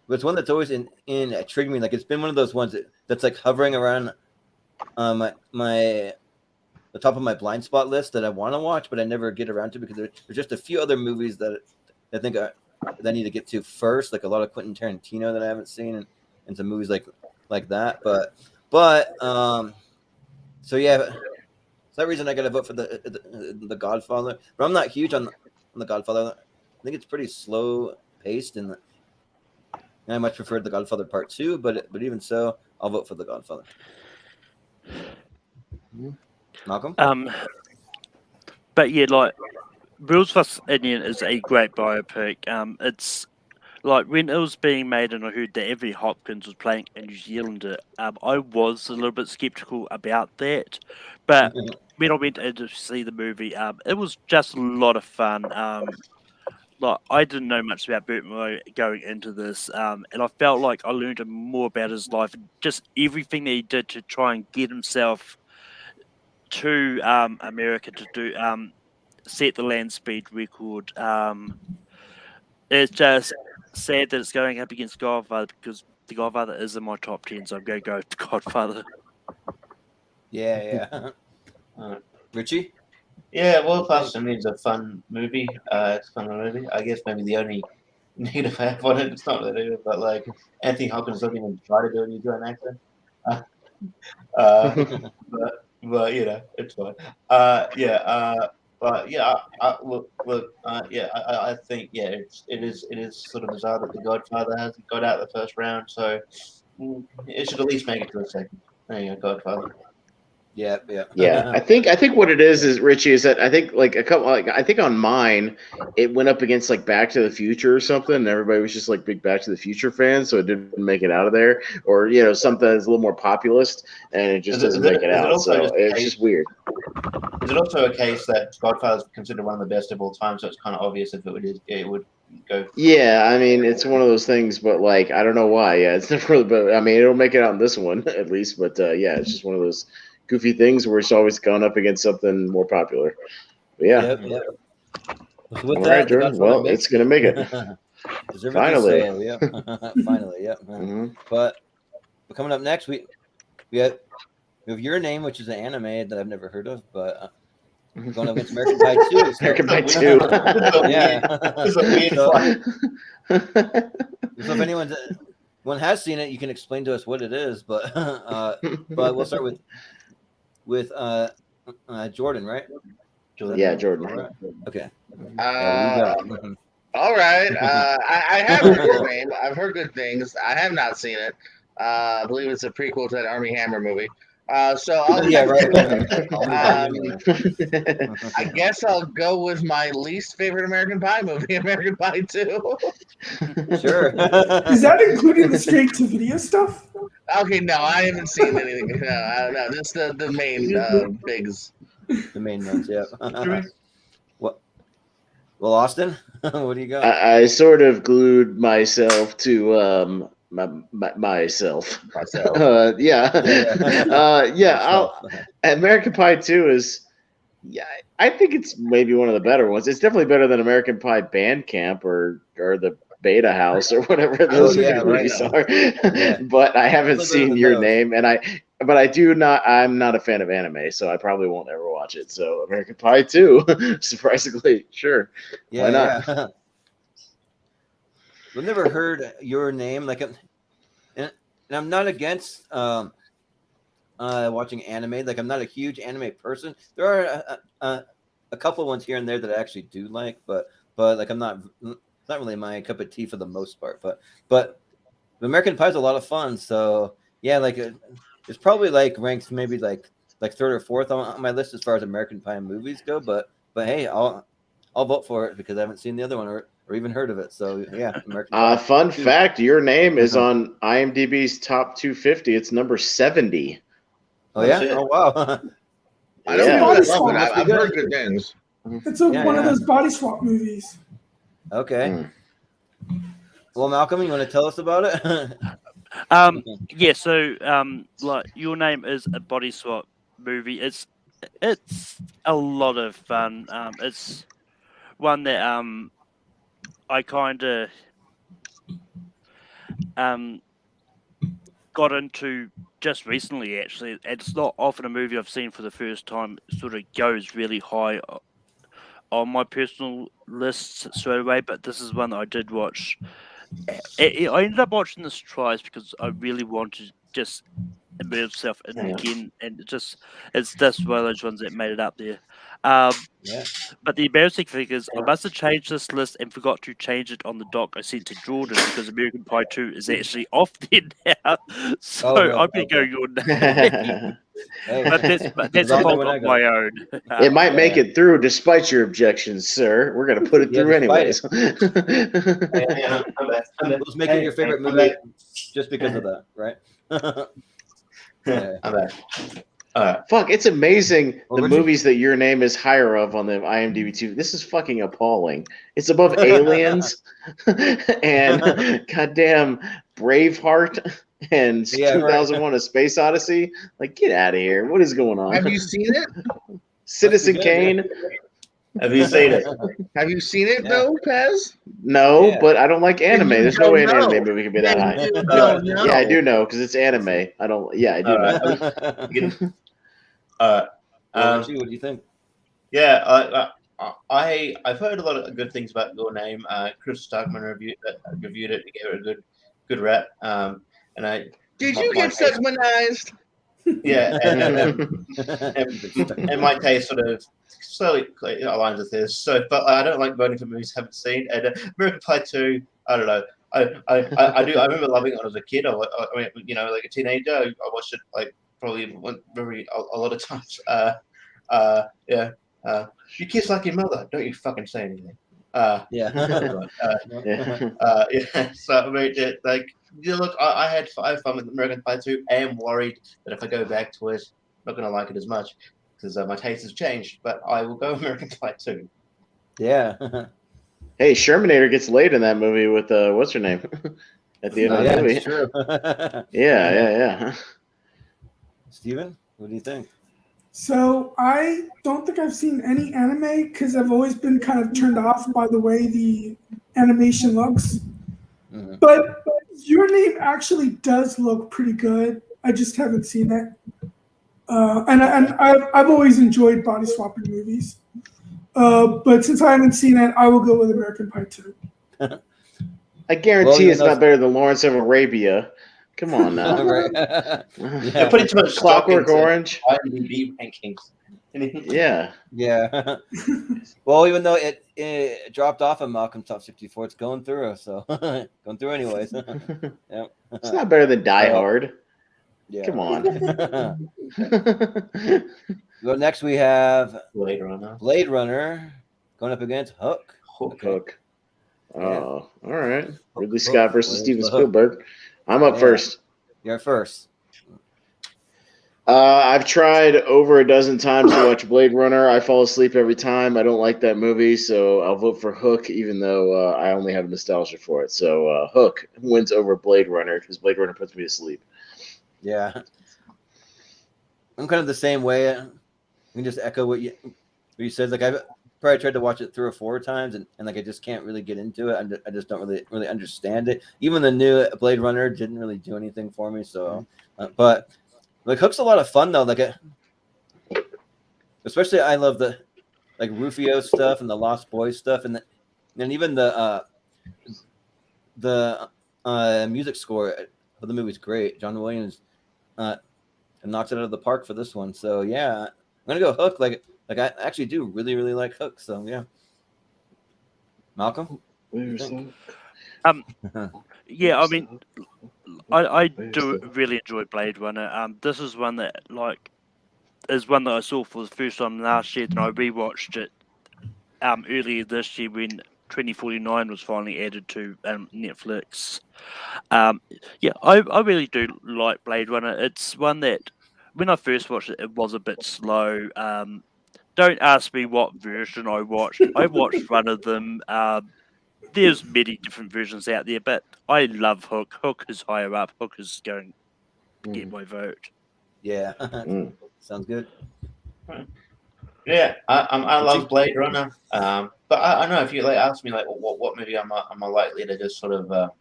But it's one that's always intriguing me. Like, it's been one of those ones that's like hovering around the top of my blind spot list that I want to watch, but I never get around to because there's just a few other movies that I think that I need to get to first, like a lot of Quentin Tarantino that I haven't seen, and some movies like that. But so yeah, for that reason I got to vote for the Godfather. But I'm not huge on the Godfather. I think it's pretty slow paced and I much preferred The Godfather Part 2, but even so, I'll vote for The Godfather. Malcolm? But yeah, like Rules vs. Indian is a great biopic. It's like when it was being made and I heard that Anthony Hopkins was playing a New Zealander, I was a little bit skeptical about that. But when I went in to see the movie, it was just a lot of fun. Like I didn't know much about Burt Moore going into this, and I felt like I learned more about his life and just everything that he did to try and get himself to America to do set the land speed record. It's just sad that it's going up against Godfather because The Godfather is in my top 10, so I'm going to go with The Godfather. Yeah. Richie? Yeah, World Class to me is a fun movie. It's a fun movie. I guess maybe the only negative I have on it, it's not that negative, but like Anthony Hopkins doesn't even try to do a New Zealand accent. But you know, it's fine. But yeah, I think it is sort of bizarre that The Godfather hasn't got out the first round, so it should at least make it to the second. There you go, Godfather. Yeah. I think what it is Richie is that I think like I think on mine it went up against like Back to the Future or something, and everybody was just like big Back to the Future fans, so it didn't make it out of there, or something that's a little more populist, and it just doesn't make it out. So it's just weird. Is it also a case that Godfather is considered one of the best of all time? So it's kind of obvious if it would go. Yeah, I mean it's one of those things, but like I don't know why. Yeah, it's never really. But I mean it'll make it out in this one at least. But yeah, it's just one of those goofy things where it's always gone up against something more popular. But yeah. Yep. All right, Jordan. Well, it's gonna make it. Finally. So, yeah. Finally, yeah. Mm-hmm. But coming up next, we have Your Name, which is an anime that I've never heard of, but going up against American Pie 2. American Pie 2. Yeah. It's a weird So if anyone has seen it, you can explain to us what it is. But we'll start with Jordan, right? Yeah, Jordan. Right. Okay. All right. I have heard Your Name. I've heard good things. I have not seen it. I believe it's a prequel to that Armie Hammer movie. So I'll I guess I'll go with my least favorite American Pie movie, American Pie 2. Sure. Is that including the straight-to-video stuff? Okay, no, I haven't seen anything. No, just the main bigs. The main ones, yeah. What? Well, Austin, what do you got? I sort of glued myself to myself. American Pie 2 is, I think it's maybe one of the better ones. It's definitely better than American Pie Bandcamp or the Beta House or whatever those movies are. But I haven't seen Your Name, and I'm not a fan of anime, so I probably won't ever watch it. So American Pie 2, surprisingly, sure. Why not? Yeah. I've never heard Your Name, and I'm not against watching anime. Like I'm not a huge anime person. There are a couple ones here and there that I actually do like, but like I'm not really my cup of tea for the most part. But American Pie is a lot of fun. So yeah, like it's probably like ranked maybe like third or fourth on my list as far as American Pie movies go. But hey, I'll vote for it because I haven't seen the other one or even heard of it. So yeah, American Pie. Fun fact: Your Name is on IMDb's top 250. It's number 70. Oh yeah! Oh wow! I don't know what I love it. I've heard good things. It's one of those body swap movies. Okay. Well, Malcolm, you want to tell us about it? Yeah. So, like, Your Name is a body swap movie. It's a lot of fun. It's one that I kind of got into just recently, actually. It's not often a movie I've seen for the first time sort of goes really high on my personal lists straight away, but this is one that I did watch. I ended up watching this twice because I really wanted to just immerse himself in Yeah. again, and it's just one of those ones that made it up there. Yeah. But the embarrassing thing is, I must have changed this list and forgot to change it on the doc I sent to Jordan because American Pie 2 is actually off there now. So Oh, really? I'm going to go your name. Hey, But that's It's a on there fault when I of go. my own. It might make Yeah. it through despite your objections, sir. We're gonna put it Yeah, through despite anyways. Yeah, I'm back. Let's make it your favorite I'm movie back. just because of that, right? Yeah. I'm back. All right. Fuck, it's amazing Well, the Richie- movies that your name is higher of on the IMDb too. This is fucking appalling. It's above Aliens and goddamn Braveheart and Yeah, right. 2001: A Space Odyssey. Like, get out of here! What is going on? Have you seen it? Citizen Must be good, Kane? Have you seen it? Have you seen it Yeah. though, Pez? No, Yeah. but I don't like anime. you There's no way an don't know. anime movie can be that Then high. you Yeah. don't know. Yeah, I do know because it's anime. I don't. Yeah, I do All right. know. All right. Richie, what do you think? Yeah, I've heard a lot of good things about your name. Chris Starkman reviewed it. He gave it a good rep. And I Did my- you my get taste- segmentized? Yeah, and my taste sort of slowly aligns with this. So, but I don't like voting for movies I haven't seen. And American Pie 2, I don't know. I do. I remember loving it when I was a kid. I mean, you know, like a teenager. I watched it like probably a lot of times. Yeah. You kiss like your mother. Don't you fucking say anything. Yeah. Yeah. So I mean, like, you look, I had fun with American Pie 2. I am worried that if I go back to it, I'm not going to like it as much because my taste has changed. But I will go American Pie 2. Yeah. Hey, Shermanator gets laid in that movie with what's her name at the end of the Yeah, movie. it's true. Yeah. Steven, what do you think? So I don't think I've seen any anime because I've always been kind of turned off by the way the animation looks. Mhm. But your name actually does look pretty good. I just haven't seen it. And I've always enjoyed body swapping movies. But since I haven't seen it, I will go with American Pie 2. I guarantee Well, you it's know- not better than Lawrence of Arabia. Come on now. Right. You're Yeah. putting too much stock Clockwork into Orange. IMDb rankings. Yeah. Yeah. Well, even though it dropped off of Malcolm Top 64, it's going through. So going through anyways. Yeah. It's not better than Die Hard. Yeah. Come on. Well, next we have Blade Runner. Blade Runner going up against Hook. Hook. Oh, Yeah. all right. Ridley Hook. Scott versus Where's Steven the Hook? Spielberg. I'm up Yeah. first. You're first. I've tried over a dozen times to watch Blade Runner. I fall asleep every time. I don't like that movie, so I'll vote for Hook, even though I only have nostalgia for it. So Hook wins over Blade Runner because Blade Runner puts me to sleep. Yeah. I'm kind of the same way. I can just echo what you said. Like I've probably tried to watch it 3 or 4 times, and like I just can't really get into it. I just don't really understand it. Even the new Blade Runner didn't really do anything for me. So, but like Hook's a lot of fun though. Like, especially I love the like Rufio stuff and the Lost Boys stuff, and even the music score of the movie's great. John Williams knocks it out of the park for this one. So yeah, I'm gonna go Hook. Like I actually do really like Hook. So yeah, Malcolm. Yeah, I mean, I do really enjoy Blade Runner. This is one that is one that I saw for the first time last year, and I rewatched it earlier this year when 2049 was finally added to Netflix. Yeah, I really do like Blade Runner. It's one that when I first watched it, it was a bit slow. Don't ask me what version I watched. I watched one of them. There's many different versions out there, but I love Hook. Hook is higher up. Hook is going to get my vote. Yeah, sounds good. Yeah, I love Blade Runner. But I don't know if you like ask me like what movie am I likely to just sort of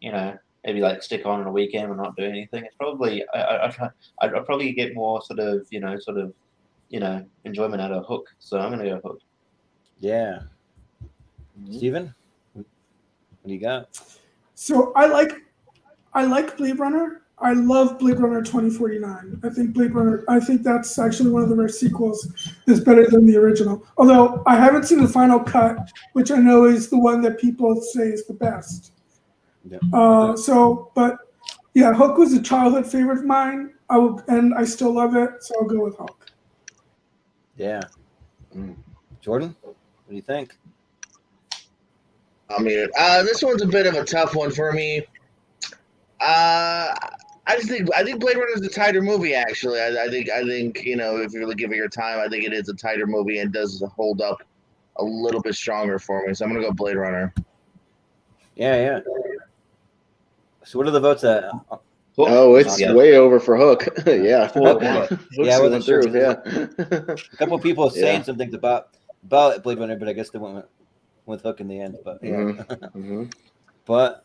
maybe like stick on a weekend and not do anything. It's probably I'd probably get more sort of enjoyment out of Hook. So I'm gonna go Hook. Yeah. Steven, what do you got? So I like Blade Runner. I love Blade Runner 2049. I think that's actually one of the rare sequels that's better than the original. Although I haven't seen the final cut, which I know is the one that people say is the best. Yeah. But yeah, Hook was a childhood favorite of mine. And I still love it, so I'll go with Hook. Yeah. Jordan, what do you think? I mean, this one's a bit of a tough one for me. I think Blade Runner is a tighter movie. Actually, I think if you're really giving your time, I think it is a tighter movie and does hold up a little bit stronger for me. So I'm gonna go Blade Runner. Yeah. So what are the votes at? Oh, it's way over for Hook. Yeah. Yeah, I wasn't sure. Yeah. A couple of people saying some things about Blade Runner, but I guess they went with Hook in the end. But yeah. Mm-hmm. But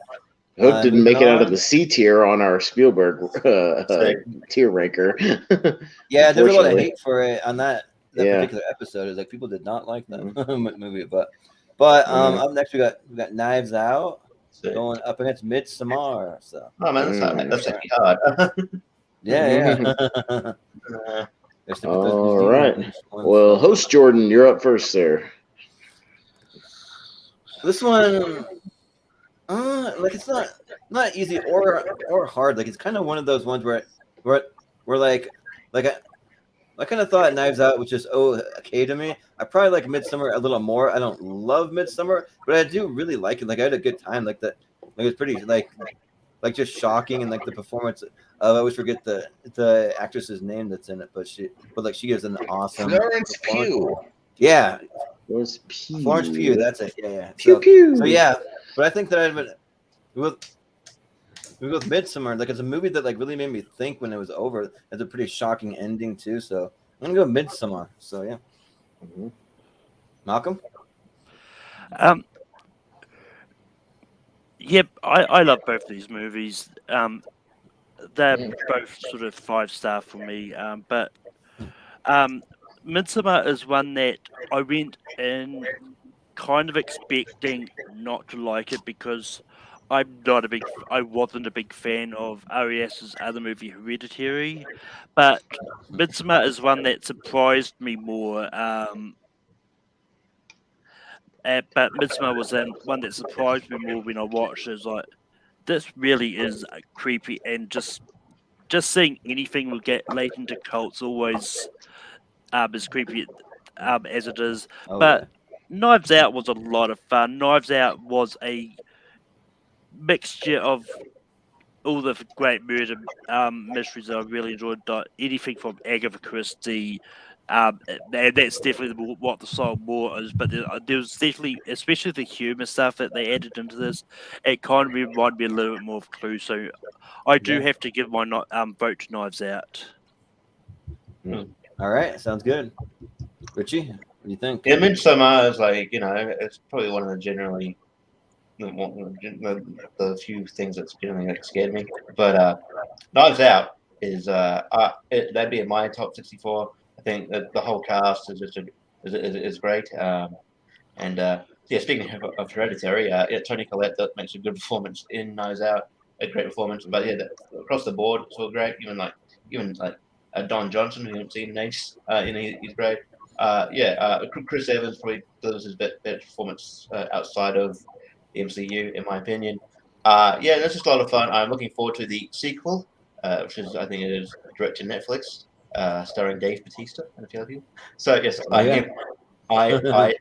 Hook didn't make it out of the C tier on our Spielberg tier ranker. Yeah, there was a lot of hate for it on that Yeah. particular episode. It was like people did not like that movie. But up next we got Knives Out going up against Midsommar. So Oh man, that's actually hard. yeah. All right. Well, host Jordan, you're up first, sir. This one, like it's not easy or hard. Like it's kind of one of those ones where like I kind of thought Knives Out was just okay to me. I probably like Midsommar a little more. I don't love Midsommar, but I do really like it. Like I had a good time. Like it's pretty like just shocking, and like the performance. I always forget the actress's name that's in it, but she gives an awesome Florence Pugh. Yeah. Florence Pugh. Florence Pugh, that's it. Yeah. Pew. So yeah, but I think that I've been with Midsommar. Like it's a movie that like really made me think when it was over. It's a pretty shocking ending too. So I'm gonna go Midsommar. So yeah. Mm-hmm. Malcolm. Yep, I love both these movies. They're both sort of 5-star for me. But Midsommar is one that I went in kind of expecting not to like it because I wasn't a big fan of Arias's other movie Hereditary, but Midsommar is one that surprised me more. But Midsommar was one that surprised me more when I watched it. It's like, this really is creepy, and just seeing anything we get late into cults always as creepy as it is. But Knives Out was a lot of fun. Knives Out was a mixture of all the great murder mysteries that I really enjoyed. Anything from Agatha Christie. And that's definitely what the song more is. But there was definitely, especially the humor stuff that they added into this, it kind of reminded me a little bit more of Clue. So I do have to give my vote to Knives Out. All right, sounds good. Richie, what do you think? Yeah, Midsommar is like, it's probably one of the generally the few things that's generally like scared me. But Knives Out is that'd be in my top 64. I think that the whole cast is great. Speaking of Hereditary, Toni Collette that makes a good performance in Knives Out, a great performance. But yeah, across the board, it's all great. Even like Don Johnson, who you haven't seen in ages, he's great. Chris Evans probably delivers his best performance outside of the MCU, in my opinion. That's just a lot of fun. I'm looking forward to the sequel, which is, I think it is direct to Netflix, starring Dave Bautista and a few other people. So yes, I'm gonna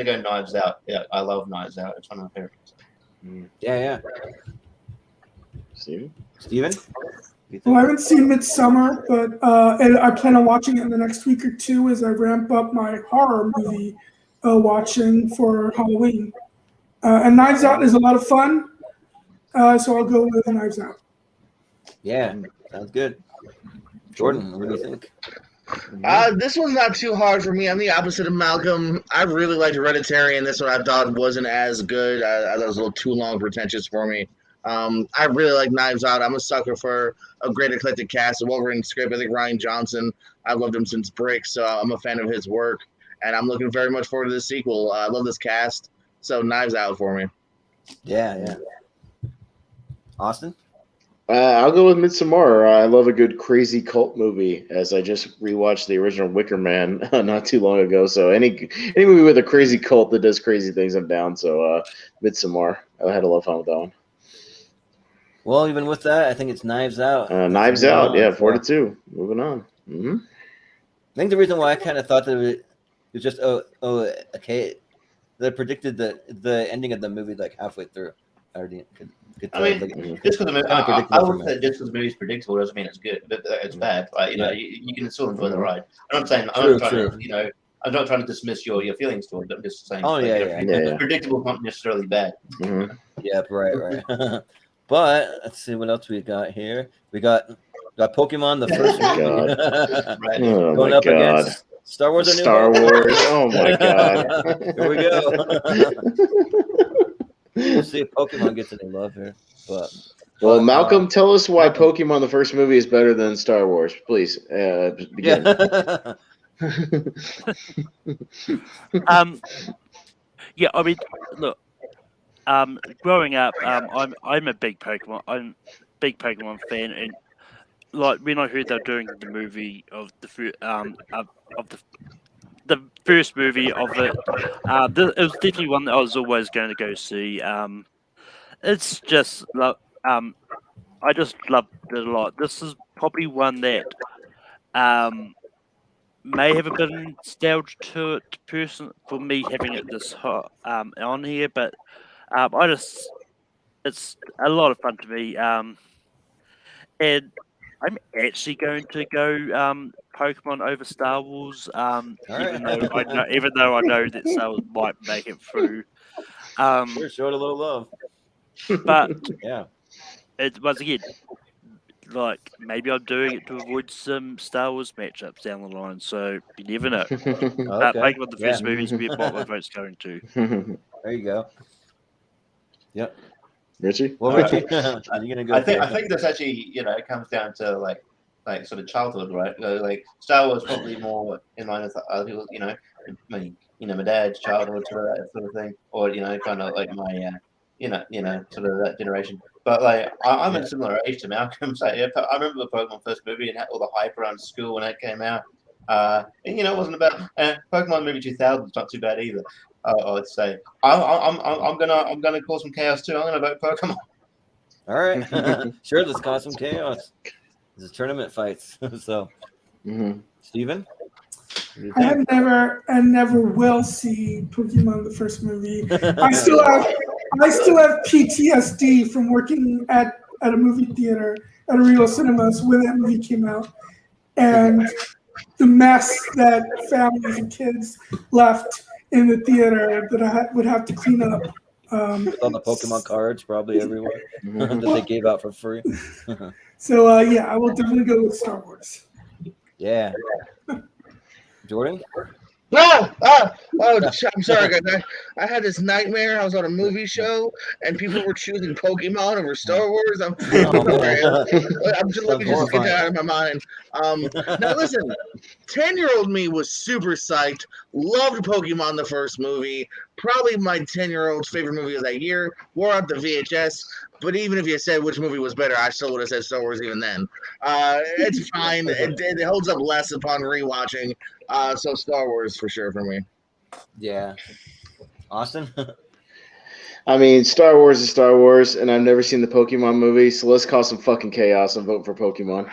go Knives Out. Yeah, I love Knives Out. It's one of my favorites. Yeah. Steven? Well, I haven't seen Midsommar, but and I plan on watching it in the next week or two as I ramp up my horror movie watching for Halloween. And Knives Out is a lot of fun, so I'll go with Knives Out. Yeah, sounds good. Jordan, what do you think? This one's not too hard for me. I'm the opposite of Malcolm. I really liked Hereditary, and this one I thought wasn't as good. I thought it was a little too long, pretentious for me. I really like Knives Out. I'm a sucker for a great eclectic cast, a well-written script. I think Rian Johnson, I've loved him since Brick, so I'm a fan of his work, and I'm looking very much forward to this sequel. I love this cast, so Knives Out for me. Yeah. Austin? I'll go with Midsommar. I love a good crazy cult movie, as I just rewatched the original Wicker Man not too long ago. So any movie with a crazy cult that does crazy things, I'm down. So Midsommar. I had a lot of fun with that one. Well, even with that, I think it's Knives Out. Knives Out, yeah, 4-2. Moving on. Mm-hmm. I think the reason why I kind of thought that it was just okay. They predicted the ending of the movie like halfway through. I already could I mean, like, just because the movie, I would say just because the movie's predictable doesn't mean it's good, but it's bad. Like you can still enjoy the ride. I'm not saying I'm not trying to I'm not trying to dismiss your feelings towards it. I'm just saying. Oh yeah. Predictable is not necessarily bad. Mm-hmm. Yeah, right. But let's see what else we got here. We got Pokemon the first movie. Right. Oh Going my up God. against Star Wars. Star Wars. Oh my God. Here we go. We'll see if Pokemon gets any love here. Well, Malcolm, tell us why Pokemon the first movie is better than Star Wars, please. Begin. Yeah, I mean, look. Growing up, I'm a big Pokemon fan, and like when I heard they're doing the movie of the first movie of it, it was definitely one that I was always going to go see. It's just I just loved it a lot. This is probably one that may have a bit of nostalgia to it for me having it this on here, but it's a lot of fun to me. And I'm actually going to go Pokemon over Star Wars, even though I know that Star Wars might make it through. Sure, show it a little love. But yeah, it once again, like maybe I'm doing it to avoid some Star Wars matchups down the line. So you never know. Pokemon the first movie is what my vote's going to. There you go. Yep. Richie? Well, Richie, are you gonna go? I think this actually, it comes down to like sort of childhood, right? Like Star Wars probably more in line with other people, my dad's childhood sort of thing, or kind of like my, sort of that generation. But like I'm a similar age to Malcolm. So I remember the Pokemon first movie and had all the hype around school when it came out. And it wasn't about Pokemon movie 2000. It's not too bad either. I'd say I'm gonna cause some chaos too. I'm gonna vote Pokemon. All right, sure. Let's cause some chaos. This is tournament fights. So, Steven? I have never and never will see Pokemon the first movie. I still have PTSD from working at a movie theater at Real Cinemas when that movie came out, and the mess that families and kids left in the theater that I would have to clean up. With all the Pokemon cards probably everywhere that they gave out for free. So I will definitely go with Star Wars. Yeah. Jordan? I'm sorry, guys. I had this nightmare. I was on a movie show, and people were choosing Pokemon over Star Wars. I'm just looking to get that out of my mind. Now, listen, 10-year-old me was super psyched. Loved Pokemon the first movie. Probably my 10-year-old's favorite movie of that year. Wore out the VHS. But even if you said which movie was better, I still would have said Star Wars even then. It's fine. It holds up less upon rewatching. So Star Wars for sure for me. Yeah. Austin? I mean, Star Wars is Star Wars, and I've never seen the Pokemon movie, so let's cause some fucking chaos and vote for Pokemon.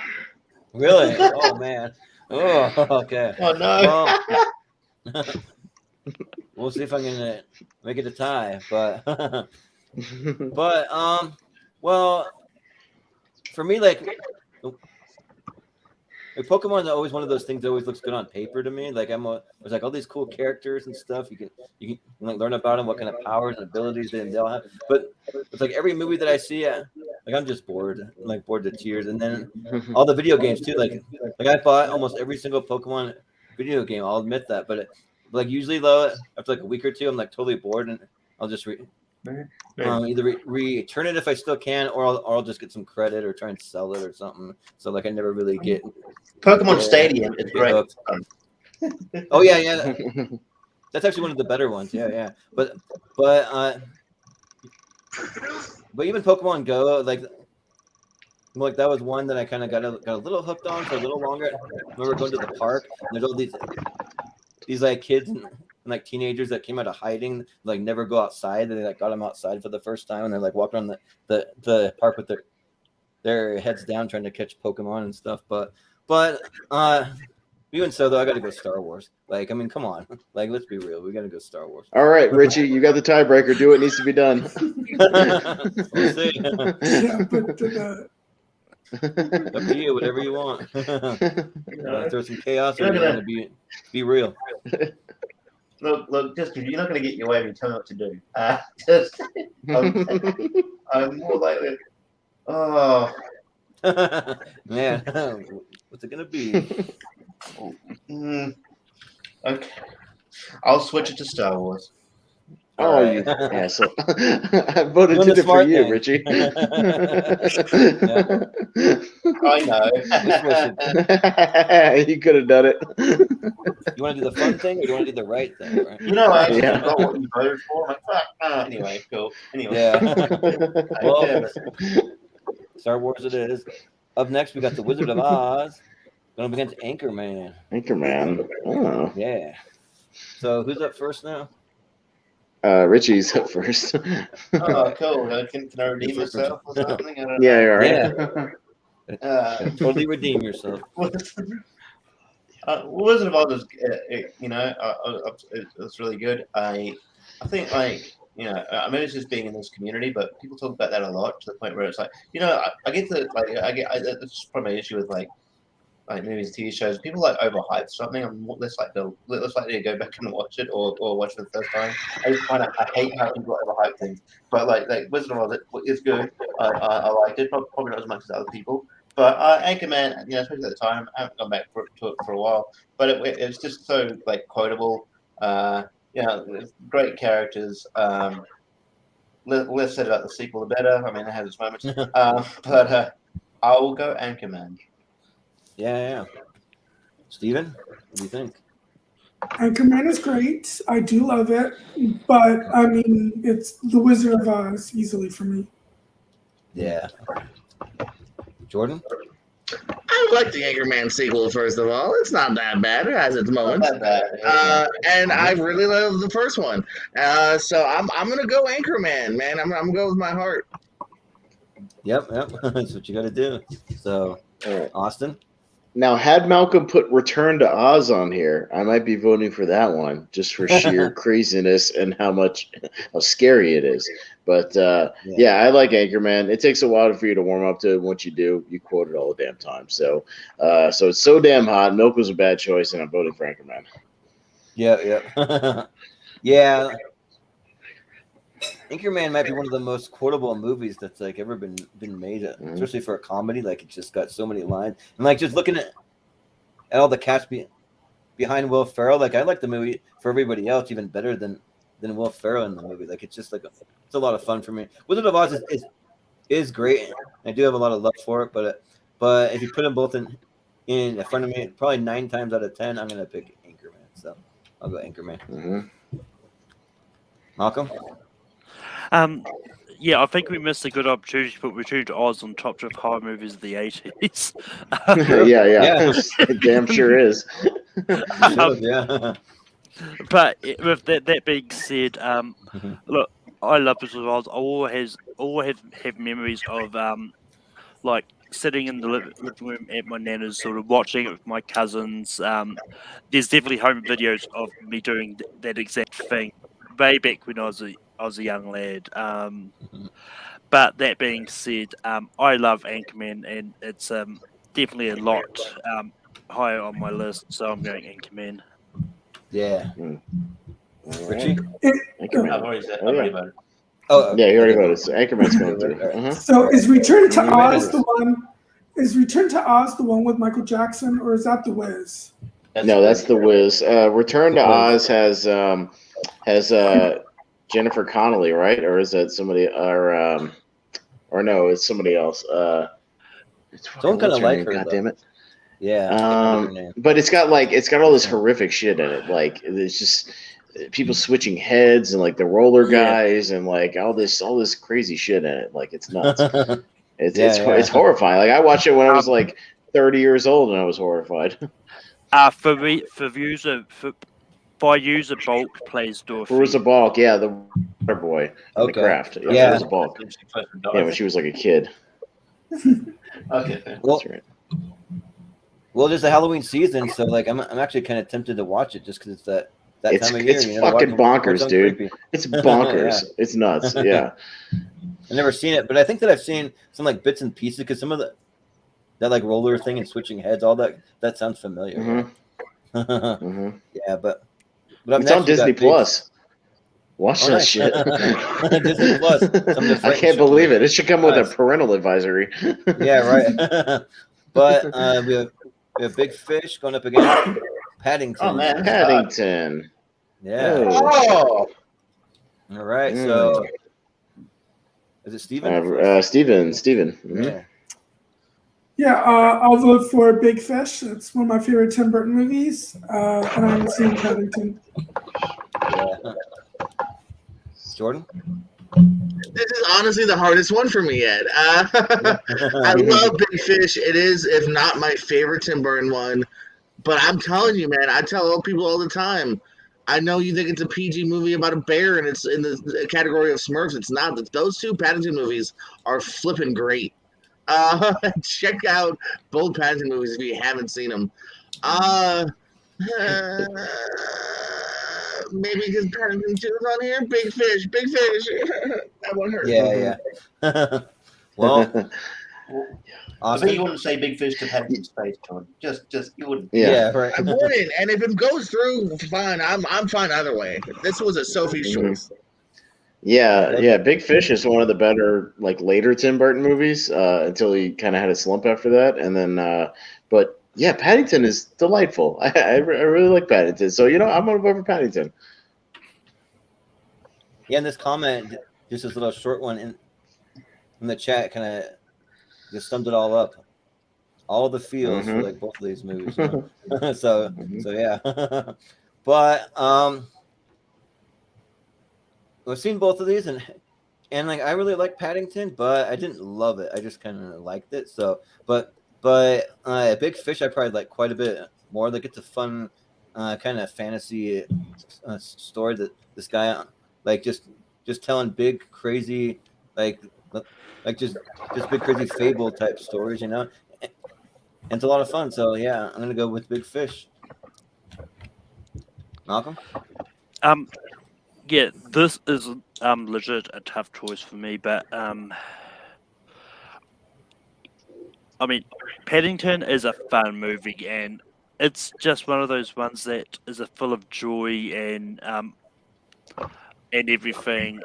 Really? Oh, man. Oh, okay. Oh, no. Well, we'll see if I can make it a tie, but well, for me, like Pokemon is always one of those things that always looks good on paper to me. Like there's like all these cool characters and stuff. You can like learn about them, what kind of powers and abilities they'll have. But it's like every movie that I see, like I'm just bored to tears. And then all the video games too. Like I bought almost every single Pokemon video game. I'll admit that. But like usually though, after like a week or two, I'm like totally bored and I'll just either return it if I still can, or I'll just get some credit or try and sell it or something. So like I never really get Pokemon Stadium is great. Oh yeah. That's actually one of the better ones. Yeah. But even Pokemon Go, like Like that was one that I kind of got a little hooked on for a little longer. I remember going to the park, and there's all these like kids and like teenagers that came out of hiding, like never go outside. And they like got them outside for the first time, and they're like walking around the park with their heads down trying to catch Pokemon and stuff. But even so, though, I got to go Star Wars. Like, I mean, come on. Like, let's be real. We got to go Star Wars. All right, Richie, you got the tiebreaker. Do what needs to be done. We'll see. Yeah, but Up to you, whatever you want. Throw some chaos or you want to be real. Look, just you're not going to get your way if you tell me what to do. I'm more likely. Oh. Man, what's it going to be? Okay. I'll switch it to Star Wars. Oh, you asshole. I voted Doing the for smart you, thing. Richie. I know. You could have done it. You want to do the fun thing or do you want to do the right thing? Right? You know, I actually Yeah. forgot what you voted for. I'm like, fuck. Anyway, cool. Anyway. Yeah. Well, Okay. Star Wars it is. Up next, we got the Wizard of Oz going up against Anchorman. Anchorman. Oh. Yeah. So who's up first now? Richie's up first. Oh, cool. Can I redeem myself or something? I don't know. Yeah, you're right. Totally redeem yourself. Wizard of Oz is, it's really good. I think like I mean it's just being in this community, but people talk about that a lot to the point where it's like I get to like that's probably my issue with like movies, TV shows. People like overhype something. I'm less likely to go back and watch it or watch it for the first time. I hate how people overhype things. But like Wizard of Oz, it's good. I liked it, probably not as much as other people. But Anchorman, especially at the time, I haven't gone back to it for a while. But it's just so like quotable. Great characters. Less said about the sequel, the better. I mean, it has its moments. But I will go Anchorman. Yeah. Steven, what do you think? Anchorman is great. I do love it, but I mean, it's The Wizard of Oz easily for me. Yeah. Jordan? I like the Anchorman sequel, first of all. It's not that bad. It has its moments. Not that bad. And I really love the first one. So I'm going to go Anchorman, man. I'm going to go with my heart. Yep. That's what you got to do. So, All right. Austin? Now, had Malcolm put Return to Oz on here, I might be voting for that one just for sheer craziness and how scary it is. But yeah, I like Anchorman. It takes a while for you to warm up to it. Once you do, you quote it all the damn time. So it's so damn hot. Milk was a bad choice, and I'm voting for Anchorman. Yeah. Yeah. Anchorman might be one of the most quotable movies that's like ever been made, especially for a comedy. Like it's just got so many lines, and like just looking at all the cast behind Will Ferrell. Like I like the movie for everybody else even better than Will Ferrell in the movie. Like it's just like it's a lot of fun for me. Wizard of Oz is great. I do have a lot of love for it, but if you put them both in front of me, probably 9 times out of 10, I'm gonna pick Anchorman. So I'll go Anchorman. Mm-hmm. Malcolm. Yeah, I think we missed a good opportunity to put Return to Oz on top of horror movies of the 80s. Yeah. Damn sure is. Yeah. But with that being said, look, I love Wizard of Oz. I always have memories of like sitting in the living room at my nana's, sort of watching it with my cousins. There's definitely home videos of me doing that exact thing way back when I was a young lad. But that being said, I love Anchorman, and it's definitely a lot higher on my list. So I'm going Anchorman. Yeah. Richie? Anchorman. I've already voted. Oh, yeah, you already voted. So Anchorman's going through. So is Return to Oz the one? Is Return to Oz the one with Michael Jackson, or is that The Wiz? No, that's The Wiz. Return to Oz has Jennifer Connelly, right? Or is that somebody? Or no, it's somebody else. Don't kind of like her. God damn it. Yeah. But it's got all this horrific shit in it. Like it's just people switching heads and like the roller guys and like all this crazy shit in it. Like it's nuts. It's horrifying. Like I watched it when I was like 30 years old, and I was horrified. For user bulk plays Dorothy. Rosa Balk, yeah, the water boy in the craft. Yeah, Rosa Balk. Yeah, when she was like a kid. Okay. Well, That's right. Well, there's the Halloween season, so like I'm actually kind of tempted to watch it just because it's that time of year. It's fucking bonkers, dude. Creepy. It's bonkers. It's nuts. Yeah. I've never seen it, but I think that I've seen some like bits and pieces because some of that like roller thing and switching heads, all that sounds familiar. Mm-hmm. Mm-hmm. Yeah, but it's on Disney Plus. Watch that nice. shit. Disney Plus. I can't believe it. It should come with a parental advisory. Yeah, right. But we have Big Fish going up against Paddington. Oh man, Paddington. Yeah. Oh, All right. So is it Steven? Steven. Mm-hmm. Yeah. Yeah, I'll vote for Big Fish. It's one of my favorite Tim Burton movies, and I haven't seen Paddington. Yeah. Jordan? this is honestly the hardest one for me yet. I love Big Fish. It is, if not my favorite Tim Burton one. But I'm telling you, man, I tell old people all the time, I know you think it's a PG movie about a bear and it's in the category of Smurfs. It's not. Those two Paddington movies are flipping great. Check out both Paddington movies if you haven't seen them. Maybe because Paddington 2 is on here. Big Fish. That one hurt. Yeah. Well, I think you wouldn't say Big Fish to Paddington's face, John. Just you wouldn't. Yeah, right. I wouldn't, and if it goes through, fine. I'm fine either way. This was a Sophie's choice. Yeah. Big Fish is one of the better like later Tim Burton movies until he kind of had a slump after that, and then but yeah, Paddington is delightful. I really like Paddington, so I'm gonna vote for Paddington. Yeah, and this comment, just this little short one in the chat, kind of just summed it all up. All the feels for like both of these movies. So yeah, but I've seen both of these, and like I really like Paddington, but I didn't love it. I just kind of liked it. So, but Big Fish I probably like quite a bit more. Like it's a fun kind of fantasy story that this guy like just telling big crazy like just big crazy fable type stories, and it's a lot of fun. So yeah, I'm gonna go with Big Fish. Malcolm? Yeah, this is legit a tough choice for me, but I mean, Paddington is a fun movie, and it's just one of those ones that is full of joy and everything.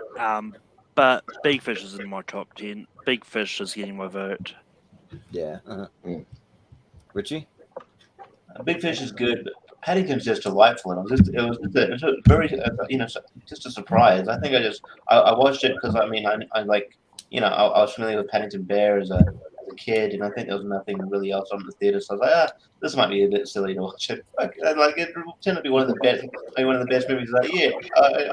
But Big Fish is in my top 10. Big Fish is getting my vote. Yeah. Richie? Big Fish is good, but Paddington's just delightful, and it was a very just a surprise. I think I watched it because I like I was familiar with Paddington Bear as a kid, and I think there was nothing really else on the theater, so I was like, this might be a bit silly to watch it. Like it tended to be one of the best movies of that year.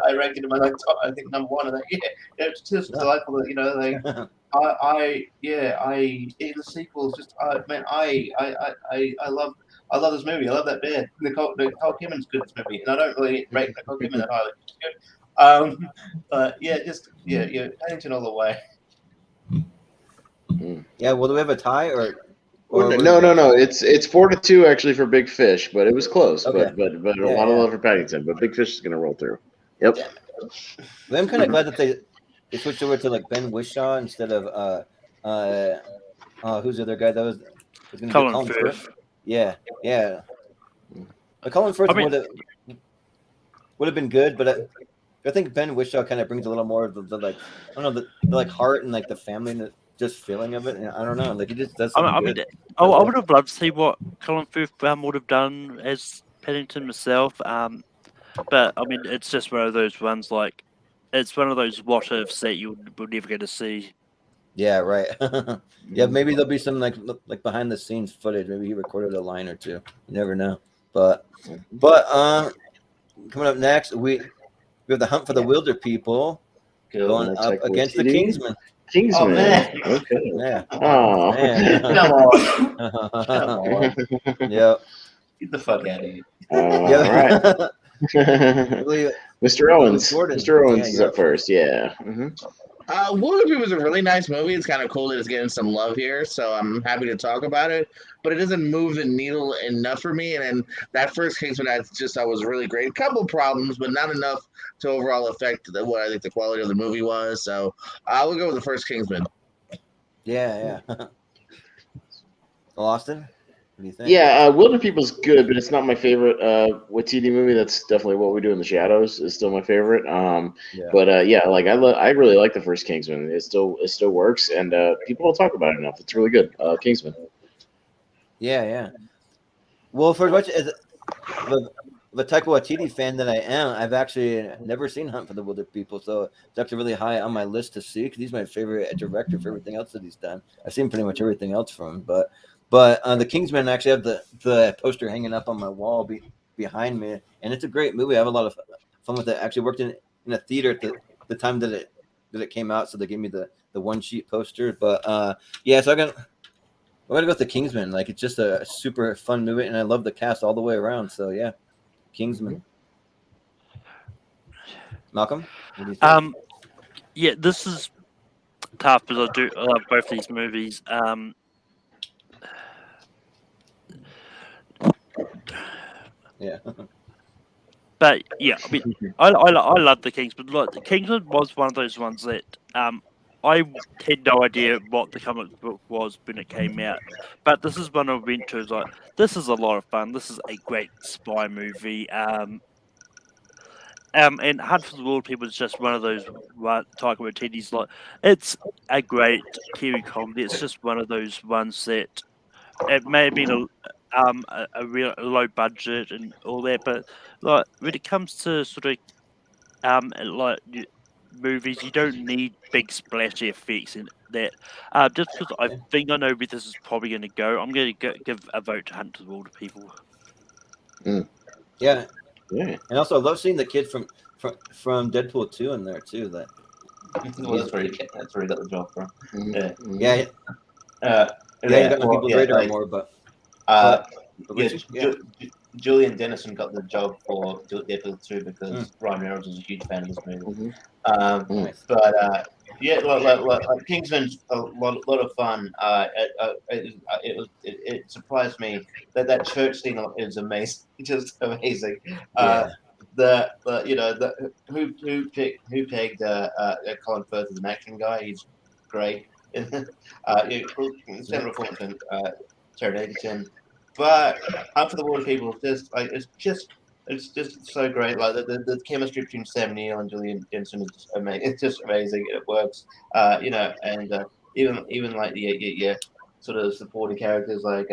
I ranked it in my top, I think number one of that year. It's just delightful that the sequels just I love this movie. I love that bear. Nicole Kidman's good in this movie, and I don't really rate Nicole Kidman that highly. She's good. But Paddington all the way. Yeah, well, do we have a tie or no? It's 4-2 actually for Big Fish, but it was close. Okay. But a lot of love for Paddington. But Big Fish is gonna roll through. Yep. I'm kind of glad that they switched over to like Ben Whishaw instead of who's the other guy that was going to be Colin Firth. Yeah. Colin Firth would have been good, but I think Ben Whishaw kind of brings a little more of the like I don't know the like heart and like the family and just feeling of it. And I don't know, like he just does. I would have loved to see what Colin Firth would have done as Paddington himself. But I mean, it's just one of those ones like it's one of those what ifs that you will never get to see. Yeah, right. Yeah, maybe there'll be some like behind the scenes footage. Maybe he recorded a line or two. You never know. But coming up next, we have the Hunt for the Wilder People going up against the Kingsmen. Kingsman. Oh, man. Okay. Yeah. Oh. Man. Come on. Come on. Yep. Get the fuck out of here. All Yep. right. Mr. Owens. Jordan. Mr. Owens Yeah, is you're up first. Yeah. Mm-hmm. Wolverine was a really nice movie. It's kind of cool that it's getting some love here, so I'm happy to talk about it. But it doesn't move the needle enough for me. And then that first Kingsman, I thought was really great. A couple problems, but not enough to overall affect what I think the quality of the movie was. So I will go with the first Kingsman. Yeah. Austin, what do you think? Yeah, Wilder People's good, but it's not my favorite Watiti movie. That's definitely What We Do in the Shadows is still my favorite. Yeah. But yeah, like I really like the first Kingsman. It still works, and people don't talk about it enough. It's really good. Kingsman. Yeah. Well, for as much as the Taika Waititi fan that I am, I've actually never seen Hunt for the Wilder People, so it's actually really high on my list to see because he's my favorite director for everything else that he's done. I've seen pretty much everything else from him, but the Kingsman, I actually have the poster hanging up on my wall behind me, and it's a great movie. I have a lot of fun with it. I actually worked in a theater at the time that it came out, so they gave me the one sheet poster. But yeah, so I'm gonna go with the Kingsman. Like, it's just a super fun movie, and I love the cast all the way around. So yeah, Kingsman. Malcolm, what do you think? Yeah, this is tough because I love both these movies. Yeah. But yeah, I mean, I love the Kingsman. Look, the Kingsman was one of those ones that I had no idea what the comic book was when it came out. But this is one I went to. Like, this is a lot of fun. This is a great spy movie. And Hunt for the Wilder People is just one of those Taika Waititi's. Like, it's a great Kiwi comedy. It's just one of those ones that it may have been a real low budget and all that, but like when it comes to sort of like movies, you don't need big splashy effects in that. Just because I think I know where this is probably going to go, I'm going to give a vote to Hunt for the Wilder People. Yeah. Yeah. And also, I love seeing the kid from Deadpool 2 in there too. That Well, that's where he got the job from. Mm-hmm. yeah. He got on people's radar more, but Julian Dennison got the job for Deadpool 2 because Ryan Reynolds was a huge fan of this movie. Nice. But yeah, like Kingsman's a lot of fun. It surprised me that church scene is amazing, just amazing. Who pegged Colin Firth as an action guy? He's great. Senator Fulton, Terry Egerton. But Hunt for the Wilder People is just it's just so great. Like the chemistry between Sam Neill and Julian Jensen is just amazing. It's just amazing. It works. And even like the sort of supporting characters like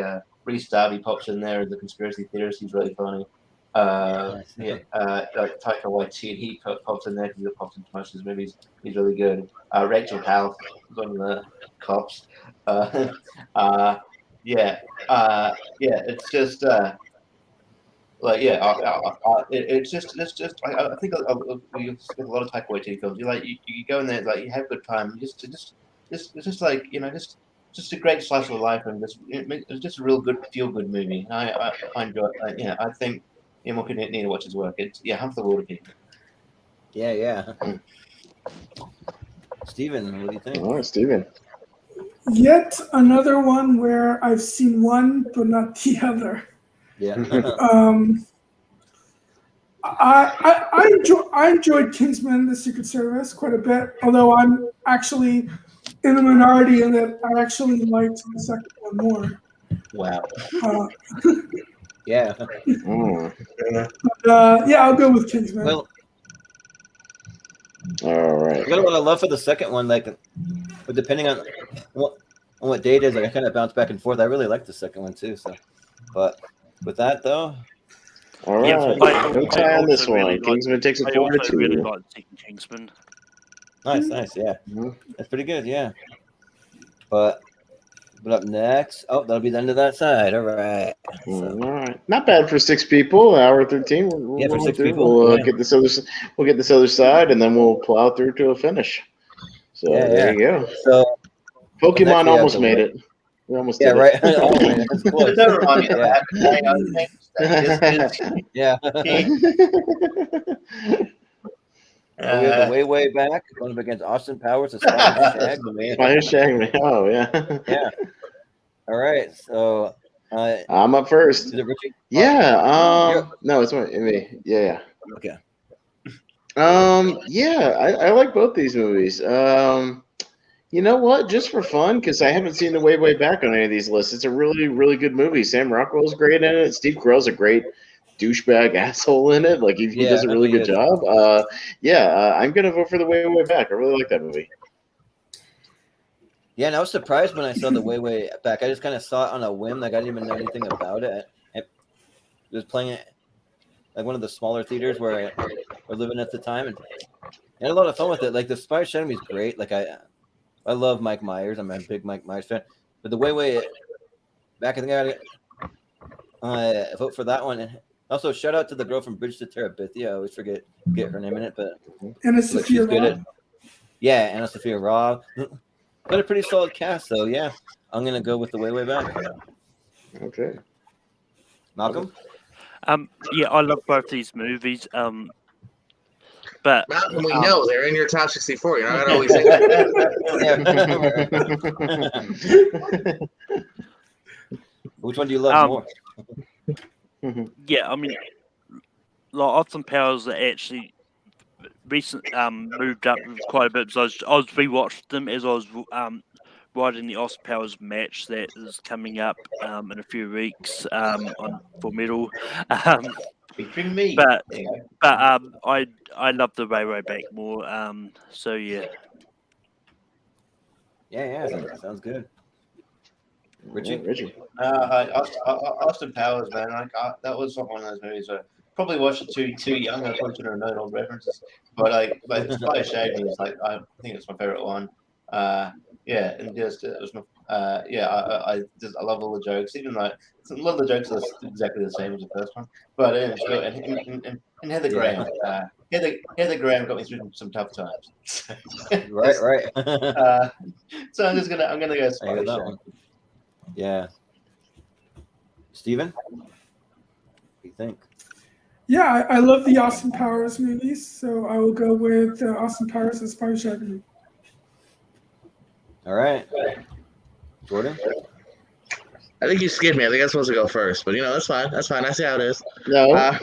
Rhys Darby pops in there as the conspiracy theorist. He's really funny. Like Taika Waititi pops in there because he pops into most of his movies. He's really good. Rachel House is one of the cops. It's just it's just I think we spend a lot of Taika Waititi films. You go in there, like, you have a good time. It's just like, just a great slice of life, and it's just a real good feel good movie. I enjoy it. I think more people need to watch his work. It's Hunt for the Wilder People. Yeah. Steven, what do you think? All right, Steven. Yet another one where I've seen one but not the other. Yeah. I enjoyed Kingsman: The Secret Service quite a bit, although I'm actually in the minority in that I actually liked the second one more. Wow. Yeah. I'll go with Kingsman. Well, all right. What I love for the second one, like, but depending on what day it is, like, I kind of bounce back and forth. I really like the second one too. So, but with that though, all right. No tie on this one. Really Kingsman takes it 4-2. Really like taking Kingsman. Nice, yeah. That's pretty good, yeah. But up next, that'll be the end of that side. All right. All right. Not bad for 6 people. Hour 13. For 6 people. We'll get this other side, and then we'll plow through to a finish. So there you go. So Pokemon we have almost the made way- it. We almost yeah, did right. Oh, man, that's But close. don't remind me of Yeah. that. Yeah. So we have the way back going up against Austin Powers, the Spy Shag. Fire Shag. Oh yeah. Yeah. All right. So I'm up first. is it Richie? Yeah. No, it's me. Yeah. Okay. Yeah. I like both these movies. You know what? Just for fun, because I haven't seen the way back on any of these lists. It's a really, really good movie. Sam Rockwell's great in it. Steve Carell's a great douchebag asshole in it. Like he does a really good job. I'm gonna vote for the way back. I really like that movie. Yeah, and I was surprised when I saw the way back. I just kind of saw it on a whim. Like I didn't even know anything about it. It was playing it like one of the smaller theaters where I was living at the time, and I had a lot of fun with it. Like the Spy Academy is great. Like I love Mike Myers. I'm a big Mike Myers fan. But the way back, I think I gotta vote for that one. And also, shout out to the girl from Bridge to Terabithia. I always forget her name in it, but Anna Sophia Robb. Yeah, Anna Sophia Robb. Got a pretty solid cast, so yeah, I'm gonna go with the way back. Okay. Malcolm. Yeah, I love both these movies. But Malcolm, we know they're in your top 64. You're not always saying Which one do you love more? Yeah, I mean, like Austin Powers are actually moved up quite a bit. So I was rewatched them as I was writing the Austin Powers match that is coming up in a few weeks for medal. Featuring me. But I love the way back more. So yeah. Yeah, sounds good. Richie. Austin Powers, man. Like that was one of those movies where I probably watched it too young. I probably should have known all the references. But like the Spy Shag is like I think it's my favorite one. Yeah, and just it was my I love all the jokes. Even like a lot of the jokes are exactly the same as the first one. But it's good. And Heather Graham. Heather Graham got me through some tough times. Right. So I'm gonna go Spy Shag. That one. Yeah. Steven? What do you think? Yeah, I love the Austin Powers movies, so I will go with Austin Powers and Spy Shag. All right. Jordan? I think you skipped me. I think I'm supposed to go first, but that's fine. That's fine. I see how it is. No, I've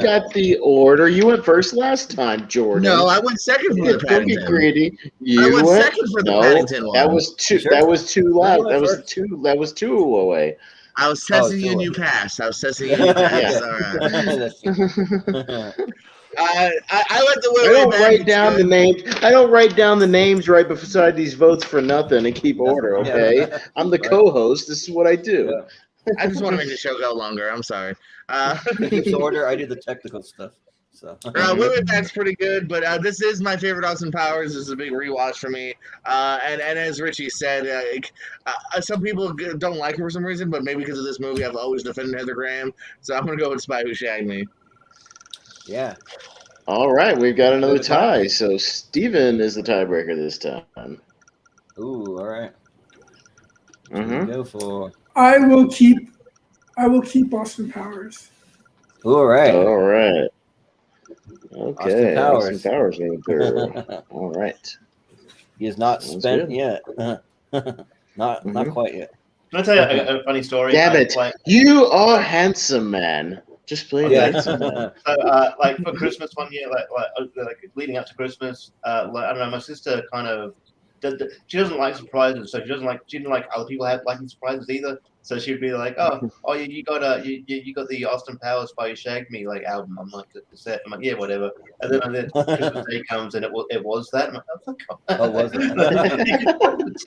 got the order. You went first last time, Jordan. No, I went second for the Paddington. Don't get greedy. I went second for the Paddington one. That was two. Sure? That was two left. That was two away. I was testing you and you passed. All right. I let the way I don't back. write down the names. I don't write down the names right beside these votes for nothing and keep order. Okay, I'm the co-host. This is what I do. I just want to make the show go longer. I'm sorry. He keeps order. I do the technical stuff. So Way Back's pretty good, but this is my favorite Austin Powers. This is a big rewatch for me. And as Richie said, some people don't like her for some reason, but maybe because of this movie, I've always defended Heather Graham. So I'm gonna go with Spy Who Shagged Me. Yeah. All right, we've got another tie. So Steven is the tiebreaker this time. Ooh, all right. Mm-hmm. Go for. I will keep Austin Powers. Ooh, all right. All right. Okay. Austin Powers. All right. He is not Sounds spent good. yet. Not quite yet. Can I tell you a funny story? Damn it! You are handsome, man. Just play handsome, man. So, like for Christmas one year, like leading up to Christmas, I don't know, my sister kind of she doesn't like surprises, so she didn't like other people liking surprises either. So she'd be like, oh, you got the Austin Powers by You Shagged Me album. I'm like, the cassette. I'm like, yeah, whatever. And then Christmas Day comes and it was that. I'm like, oh, fuck off. Oh, was it?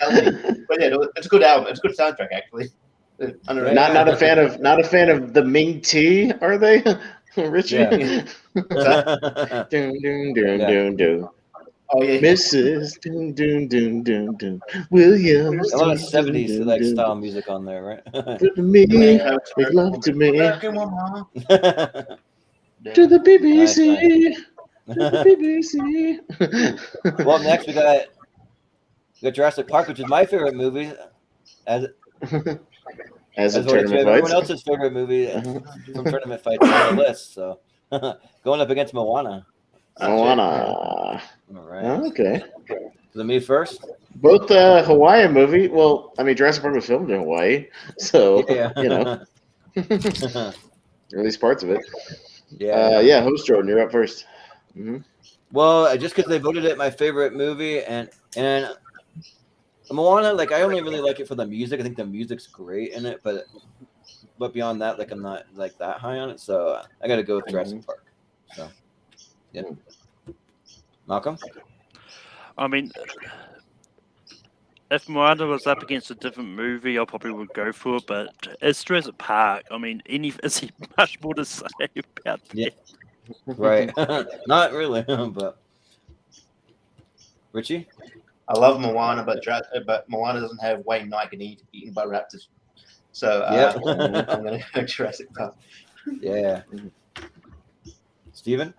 Tell me. But yeah, it's a good album. It's a good soundtrack actually. Not a fan of the Ming Tea, are they? Richie? Yeah. Doom, doom, doom, doom, doom. Oh yeah, Mrs. Doom, doom, doom, doom, doom. Williams. A lot of 70s like style music on there, right? To me, make love to me. To the BBC. Nice. To the BBC. Well, next we got We got Jurassic Park, which is my favorite movie, as As a well as tournament everyone fights. else's favorite movie from tournament fights on the list. So going up against Moana. Moana. All right. Okay. So me first. Both Hawaiian movie. Well, I mean, Jurassic Park was filmed in Hawaii, so Yeah. you know, at least parts of it. Yeah. Host Jordan, you're up 1st. Well, just because they voted it my favorite movie, and Moana, like I only really like it for the music. I think the music's great in it, but beyond that, like I'm not like that high on it. So I got to go with Jurassic Park. So yeah, Malcolm. I mean, if Moana was up against a different movie, I probably would go for it. But it's Jurassic Park. I mean, is he much more to say about that? Yeah. Right. Not really, but Richie. I love Moana, but Moana doesn't have Wayne Knight getting eaten by raptors. So I'm going to go Jurassic Park. Yeah. Steven?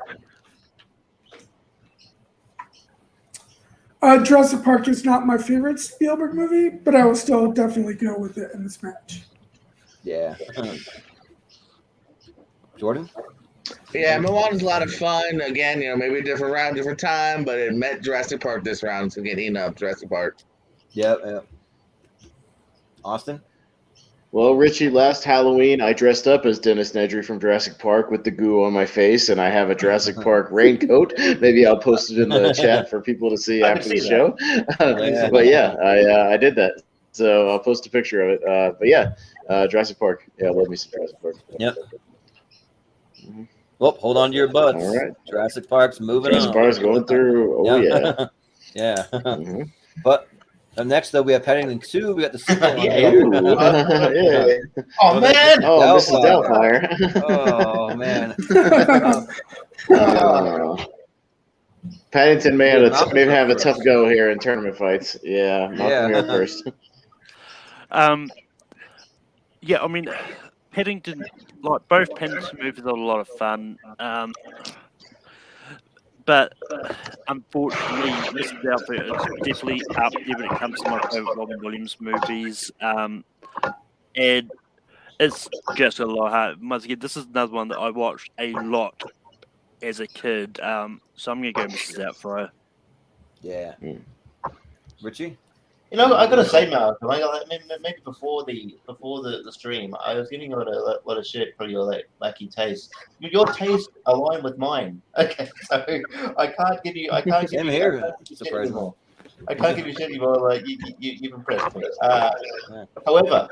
Jurassic Park is not my favorite Spielberg movie, but I will still definitely go with it in this match. Yeah. Jordan? Yeah, Moana's a lot of fun. Again, maybe a different round, different time, but it met Jurassic Park this round, so getting up Jurassic Park. Yep. Austin? Well, Richie, last Halloween, I dressed up as Dennis Nedry from Jurassic Park with the goo on my face, and I have a Jurassic Park raincoat. Maybe I'll post it in the chat for people to see after the show. But yeah, I did that. So I'll post a picture of it. But yeah, Jurassic Park. Yeah, I love me some Jurassic Park. Yep. Well, hold on to your butts. All right. Jurassic Park's moving Jurassic on. Park's going through. Oh, yeah. Yeah. But next, though, we have Paddington 2. We got the sequel on here. Yeah. Oh, man! Oh, Mrs. Doubtfire. Oh, man. Paddington may have a tough go here in tournament fights. Yeah, Malcolm here first. Yeah, I mean, Paddington, like both Paddington movies are a lot of fun. But unfortunately, Mrs. Doubtfire is definitely up there when it comes to my favorite Robin Williams movies. And it's just a lot hard. Once again, this is another one that I watched a lot as a kid. So I'm going to go Mrs. Doubtfire. Yeah. Richie? I gotta say, Malcolm, maybe before the stream, I was giving you a lot of shit for your wacky taste. Your taste aligned with mine. Okay, so I can't give you shit anymore. I can't give you shit anymore. You've impressed me. However,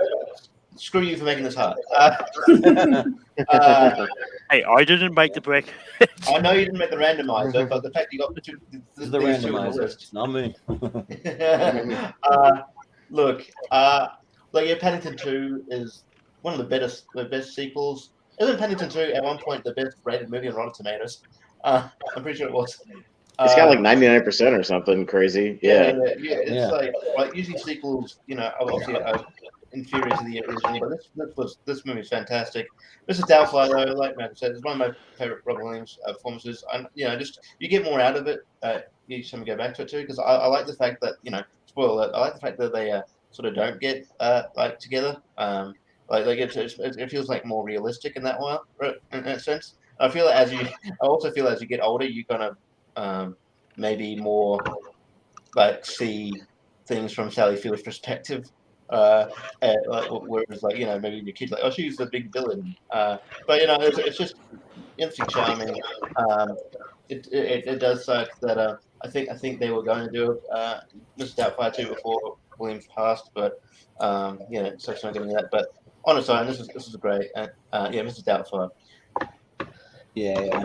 screw you for making this hard. Hey, I didn't make the break. I know you didn't make the randomizer, but the fact you got the randomizer. It's not me. Paddington 2 is one of the best sequels. Isn't Paddington 2 at one point the best rated movie on Rotten Tomatoes? I'm pretty sure it was. It's got like 99% or something crazy. Yeah. It's like usually sequels, obviously inferior to the original, but this movie is fantastic. Mrs. Doubtfire, though, like Matt said, is one of my favorite Robin Williams performances. And you get more out of it each time you go back to it too, because I like the fact that spoiler alert, I like the fact that they sort of don't get together. It feels like more realistic in that way, in that sense. I also feel as you get older, you kind of maybe more see things from Sally Field's perspective. Whereas maybe your kid's like, oh, she's the big villain, but it's just instantly charming. It does suck that I think they were going to do Mrs. Doubtfire 2 before Williams passed, but so it's not getting that. But on its own, this is great. Mrs. Doubtfire. Yeah.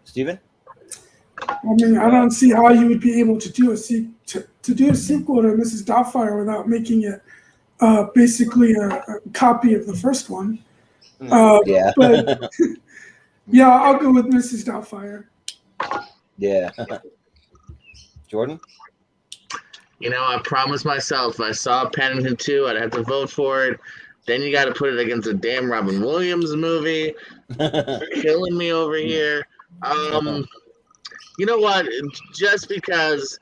Steven? I mean, I don't see how you would be able to do a sequel to Mrs. Doubtfire without making it basically a copy of the first one. But yeah, I'll go with Mrs. Doubtfire. Yeah. Jordan? I promised myself if I saw Paddington 2, I'd have to vote for it. Then you got to put it against a damn Robin Williams movie. You're killing me over here. You know what? Just because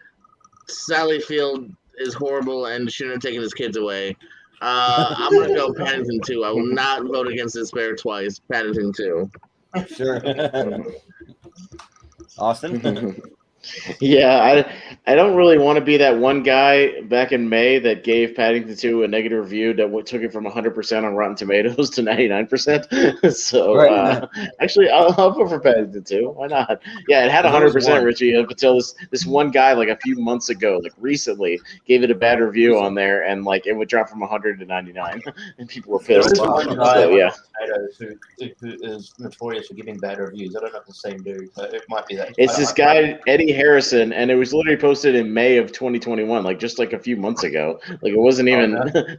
Sally Field is horrible and shouldn't have taken his kids away, I'm gonna go Paddington 2. I will not vote against Despair twice. Paddington 2. Sure. Austin? Yeah, I don't really want to be that one guy back in May that gave Paddington 2 a negative review that took it from 100% on Rotten Tomatoes to 99%. So Right. actually, I'll vote for Paddington 2. Why not? Yeah, it had There was 100%, one. Richie, up until this one guy like a few months ago, like recently, gave it a bad review on there, and like it would drop from 100 to 99, and people were There pissed. is one guy So on yeah. Tomatoes who is notorious for giving bad reviews. I don't know if it's the same dude, but it might be that. It's this guy, Eddie Harrison, and it was literally posted in May of 2021, like just like a few months ago. Like it wasn't even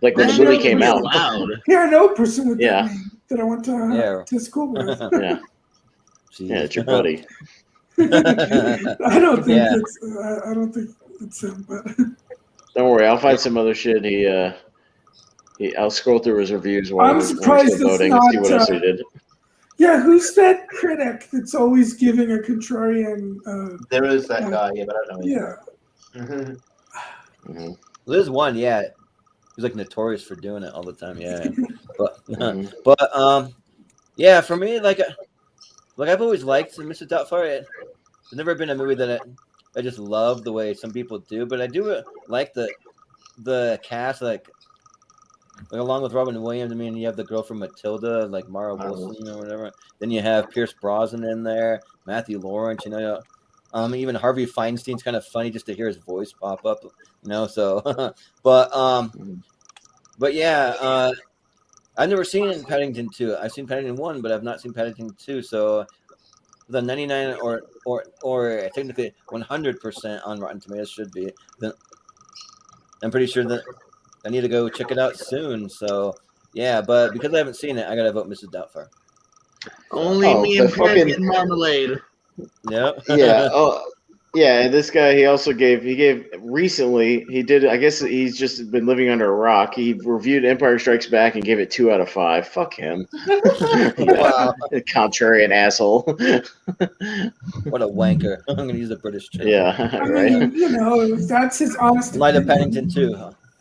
like when the movie came out. Yeah, I know a person with Yeah. that name that I went to school with. Yeah, yeah, it's your buddy. I don't think it's him, but Don't worry, I'll find some other shit. I'll scroll through his reviews while I'm we're surprised still it's voting not, and see what else he did. yeah, who's that critic that's always giving a contrarian? There is that guy, yeah, but I don't know. Yeah. Mhm. There's one, yeah. He's like notorious for doing it all the time, yeah. But Mhm. but yeah, for me, like I've always liked Mr. Doubtfire. It's never been a movie that I just love the way some people do, but I do like the cast, like along with Robin Williams. I mean, you have the girl from Matilda, like Mara Wilson or whatever. Then you have Pierce Brosnan in there, Matthew Lawrence. Even Harvey Feinstein's kind of funny just to hear his voice pop up. So but yeah, I've never seen Paddington 2. I've seen Paddington 1, but I've not seen Paddington 2. So the 99 or technically 100% on Rotten Tomatoes should be. Then I'm pretty sure that I need to go check it out soon. So yeah, but because I haven't seen it, I gotta vote Mrs. Doubtfire. Only me the and Pez fucking- get marmalade. Yep. Yeah. Oh, yeah. And this guy, he gave recently. He did. I guess he's just been living under a rock. He reviewed Empire Strikes Back and gave it 2 out of 5. Fuck him. Wow. Contrarian asshole. What a wanker. I'm gonna use the British term. Yeah. I Right. mean, that's his honest Light of opinion. Paddington 2.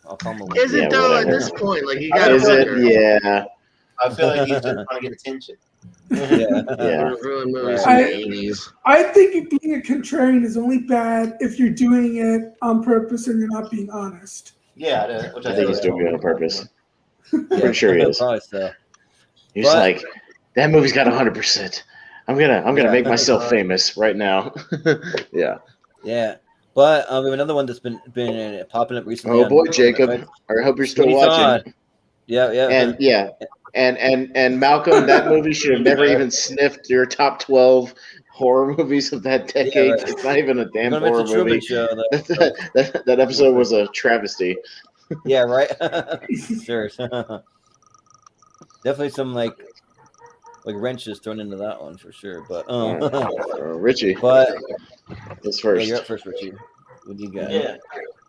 I'll call him a wanker. Is it Yeah, though whatever. at this point? Like he got Is it? better. Yeah. I feel like he's just trying to get attention. Yeah. Yeah. Ruined movies Right. from the 80s. I think being a contrarian is only bad if you're doing it on purpose and you're not being honest. Yeah, which I think he's doing it on purpose. Yeah, Pretty sure he is. Probably so. He's But- like, that movie's got 100%. I'm gonna make myself famous right now. Yeah. Yeah. But we have another one that's been popping up recently. Oh on boy, Tournament Jacob. Fights. I hope you're still Sweeney watching. Todd. Yeah. And yeah, and Malcolm, that movie should have never even sniffed your top 12 horror movies of that decade. Yeah, right. It's not even a damn We're gonna horror miss the Truman movie. Show. Though. That episode was a travesty. Yeah, right. Sure. Definitely some like wrenches thrown into that one for sure. But Richie, but that's yeah, first. you're up first, Richie. What do you got? Yeah.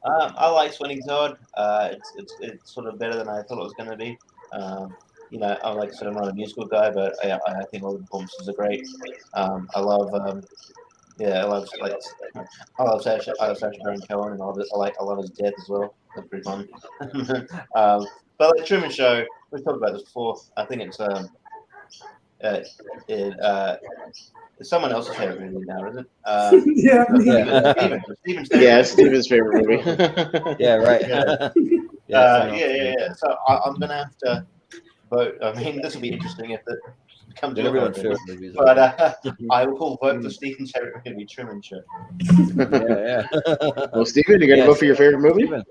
I like Sweeney Todd. It's sort of better than I thought it was going to be. I'm like I said, I'm not a musical guy, but I think all the performances are great. I love Sacha Baron Cohen, and I love his death as well. That's pretty fun. But like Truman Show, we've talked about this before. I think it's it's someone else's favorite movie now, isn't it? Yeah. Steven's Yeah, it's Steven's favorite movie. Yeah, right. Yeah. So I'm gonna have to vote. I mean, this will be interesting if it comes to Everyone's everyone. favorite movies. But I will vote for Stephen's favorite movie, Truman Show. Yeah. Well, Steven, you gonna vote for your favorite movie? Steven.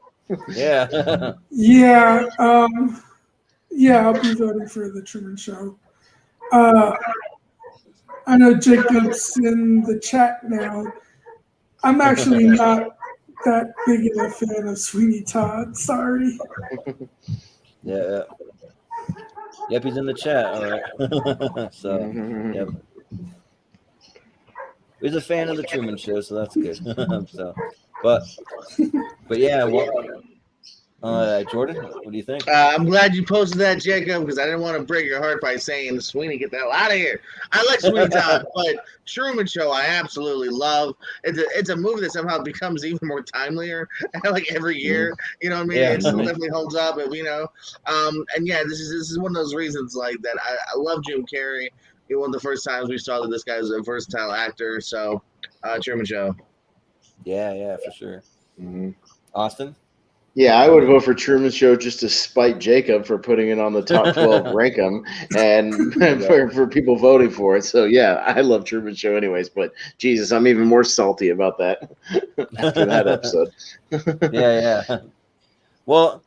Yeah. Yeah. I'll be voting for the Truman Show. I know Jacob's in the chat now. I'm actually not that big of a fan of Sweeney Todd. Sorry. Yeah. Yep, he's in the chat. All right. So, yep. He's a fan of the Truman Show, so that's good. So, but yeah, Jordan, what do you think? I'm glad you posted that, Jacob, because I didn't want to break your heart by saying, Sweeney, get the hell out of here. I like Sweeney Todd, but Truman Show I absolutely love. It's a movie that somehow becomes even more timelier, like every year. You know what I mean? Yeah. It still definitely holds up, and and yeah, this is one of those reasons like that. I love Jim Carrey. One of the first times we saw that this guy was a versatile actor. So, Truman Show. Yeah, for sure. Mhm. Austin? Yeah, I would vote for Truman Show just to spite Jacob for putting it on the top 12 rank 'em and for people voting for it. So yeah, I love Truman Show anyways, but Jesus, I'm even more salty about that after that episode. Yeah. Well,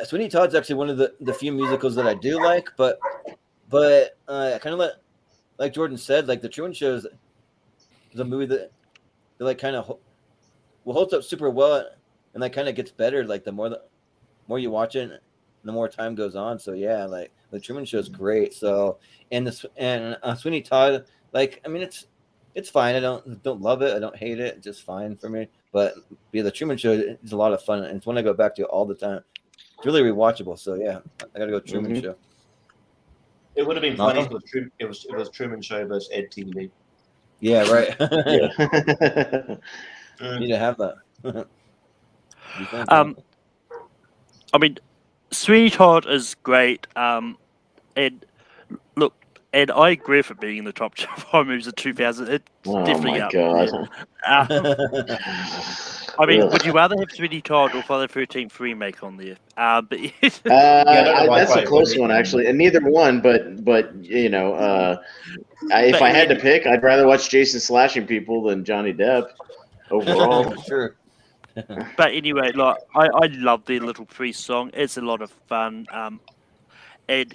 Sweeney Todd's actually one of the few musicals that I do like, but kind of like Jordan said, like the Truman Show is a movie that like kind of holds up super well, and like kind of gets better like the more you watch it, the more time goes on. So yeah, like the Truman Show is great. So and Sweeney Todd, like I mean it's fine. I don't love it. I don't hate it. It's just fine for me. But yeah, the Truman Show is a lot of fun, and it's one I go back to all the time. It's really rewatchable. So yeah, I gotta go Truman Show. It would have been funny if it was Truman Show versus Ed TV. Yeah, right. Yeah. Need to have that. I mean, Sweeney Todd is great. And look, and I agree with it being in the top 5 movies of 2000. It's definitely my up. God. I mean, would you rather have Sweeney Todd or Friday the 13th remake on there? That's a close one, actually, and neither one. But if I had to pick, I'd rather watch Jason slashing people than Johnny Depp overall. Sure. But anyway, like I love the Little Priest song. It's a lot of fun. And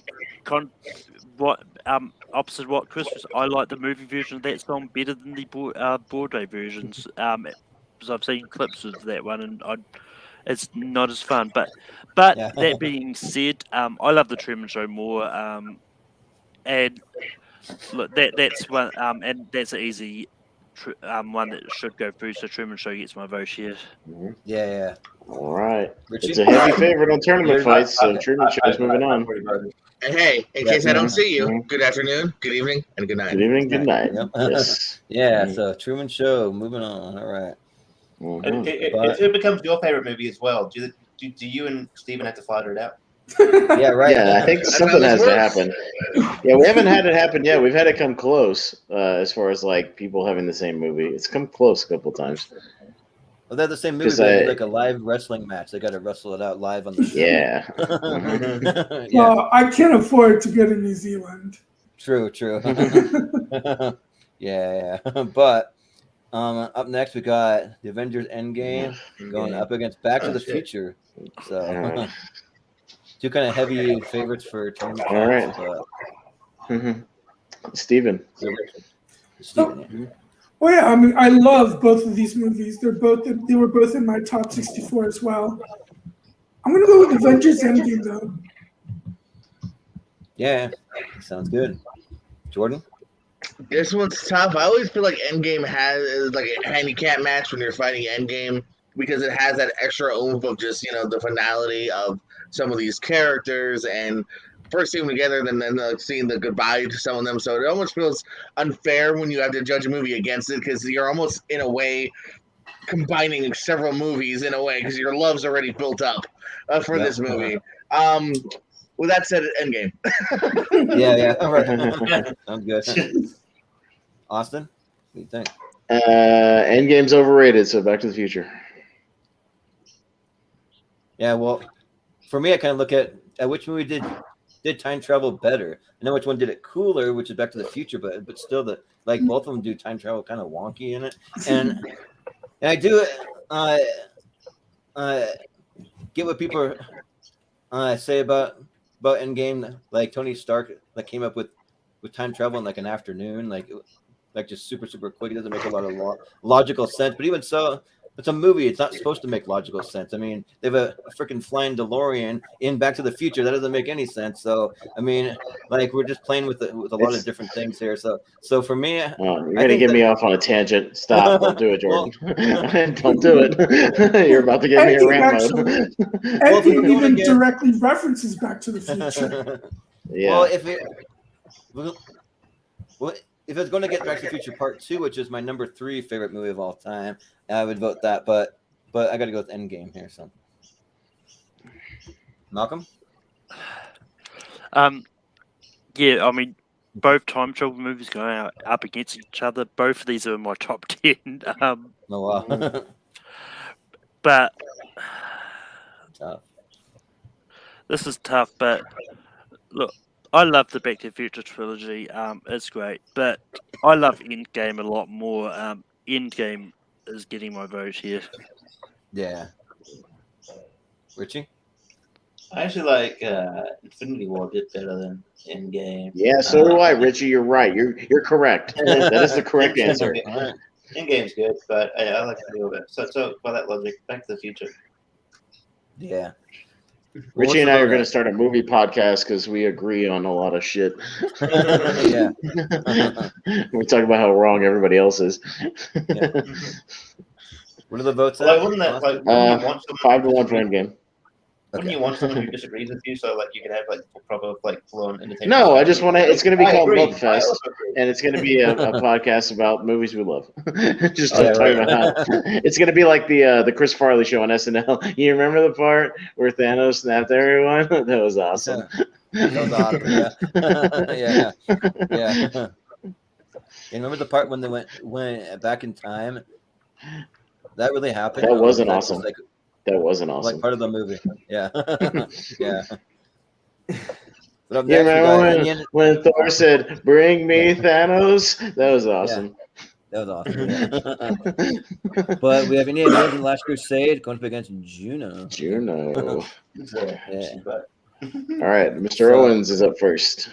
opposite what Chris was, I like the movie version of that song better than the Broadway versions. Because I've seen clips of that one, and it's not as fun. But Yeah. that being said, I love the Truman Show more. And look, that's one. And that's an easy one that should go through. So Truman Show gets my vote here. Yeah. All right. Richie? It's a heavy favorite on tournament fights, so Truman Show's moving on. And hey, in case I don't see you, good afternoon, good evening, and good night. Good evening, good night. Yep. Yes. Yeah, so Truman Show, moving on. All right. If it becomes your favorite movie as well, do you and Steven have to fight it out? Yeah, right. Yeah, I think something has to happen. Yeah, we haven't had it happen yet. We've had it come close as far as like people having the same movie. It's come close a couple times. Well, they're the same movie, but like a live wrestling match. They got to wrestle it out live on the show. Yeah. Well, I can't afford to go to New Zealand. True. Yeah. But up next, we got the Avengers Endgame going up against Back to the Future. So two kind of heavy favorites for tournament. All right. Steven. Oh yeah, I mean, I love both of these movies. They were both in my top 64 as well. I'm gonna go with Avengers Endgame though. Yeah, sounds good. Jordan? This one's tough. I always feel like Endgame is like a handicap match when you're fighting Endgame because it has that extra oomph of just the finality of some of these characters and first seeing them together, and then seeing the goodbye to some of them. So it almost feels unfair when you have to judge a movie against it because you're almost in a way combining several movies in a way because your love's already built up for this movie. With that said, Endgame. Yeah. All right. Sounds good. Austin, what do you think? Endgame's overrated, so Back to the Future. Yeah, well, for me, I kind of look at which movie did time travel better. I know which one did it cooler, which is Back to the Future, but still, both of them do time travel kind of wonky in it, and I do get what people say about Endgame. Like Tony Stark, came up with time travel in like an afternoon, like just super quick. It doesn't make a lot of logical sense, but even so, It's a movie. It's not supposed to make logical sense. I mean, they have a freaking flying DeLorean in Back to the Future. That doesn't make any sense. So, I mean, like we're just playing with a lot of different things here. So for me, you're gonna get me off on a tangent. Stop! Don't do it, Jordan. Don't do it. You're about to get me a rant mode. Endgame even directly references Back to the Future. Yeah. Well, if it's going to get Back to the Future Part 2, which is my number 3 favorite movie of all time, I would vote that. But I got to go with Endgame here. So, Malcolm. Yeah, I mean, both time travel movies going up against each other. Both of these are in my top 10. Oh wow. But Tough. This is tough. But look, I love the Back to the Future trilogy. It's great, but I love Endgame a lot more. Endgame is getting my vote here. Yeah. Richie? I actually like Infinity War a bit better than Endgame. Yeah, so do I, Richie. You're right. You're correct. That is the correct answer. Endgame's good, but I like Infinity War better. So by that logic, Back to the Future. Yeah. Richie and I are going to start a movie podcast because we agree on a lot of shit. Yeah. We talk about how wrong everybody else is. Yeah. What are the votes? Like, wouldn't that like? Wouldn't you want 5-1 for Endgame. Wouldn't you want someone who disagrees with you so like you can have like proper like full-on entertainment? No, I just want to. It's going to be called agree. Love Fest, and it's going to be a podcast about movies we love. Just talking about how it's going to be like the Chris Farley show on SNL. You remember the part where Thanos snapped everyone? That was awesome. That was awesome. Yeah. Yeah. And remember the part when they went back in time? That really happened. That wasn't awesome. That wasn't awesome. Like part of the movie. Yeah. Yeah. But You remember when Thor said, "Bring me Thanos"? That was awesome. Yeah. That was awesome. Yeah. But we have Indiana Jones and the Last Crusade going up against Juno. Juno. Yeah. All right, Mr. Owens is up first.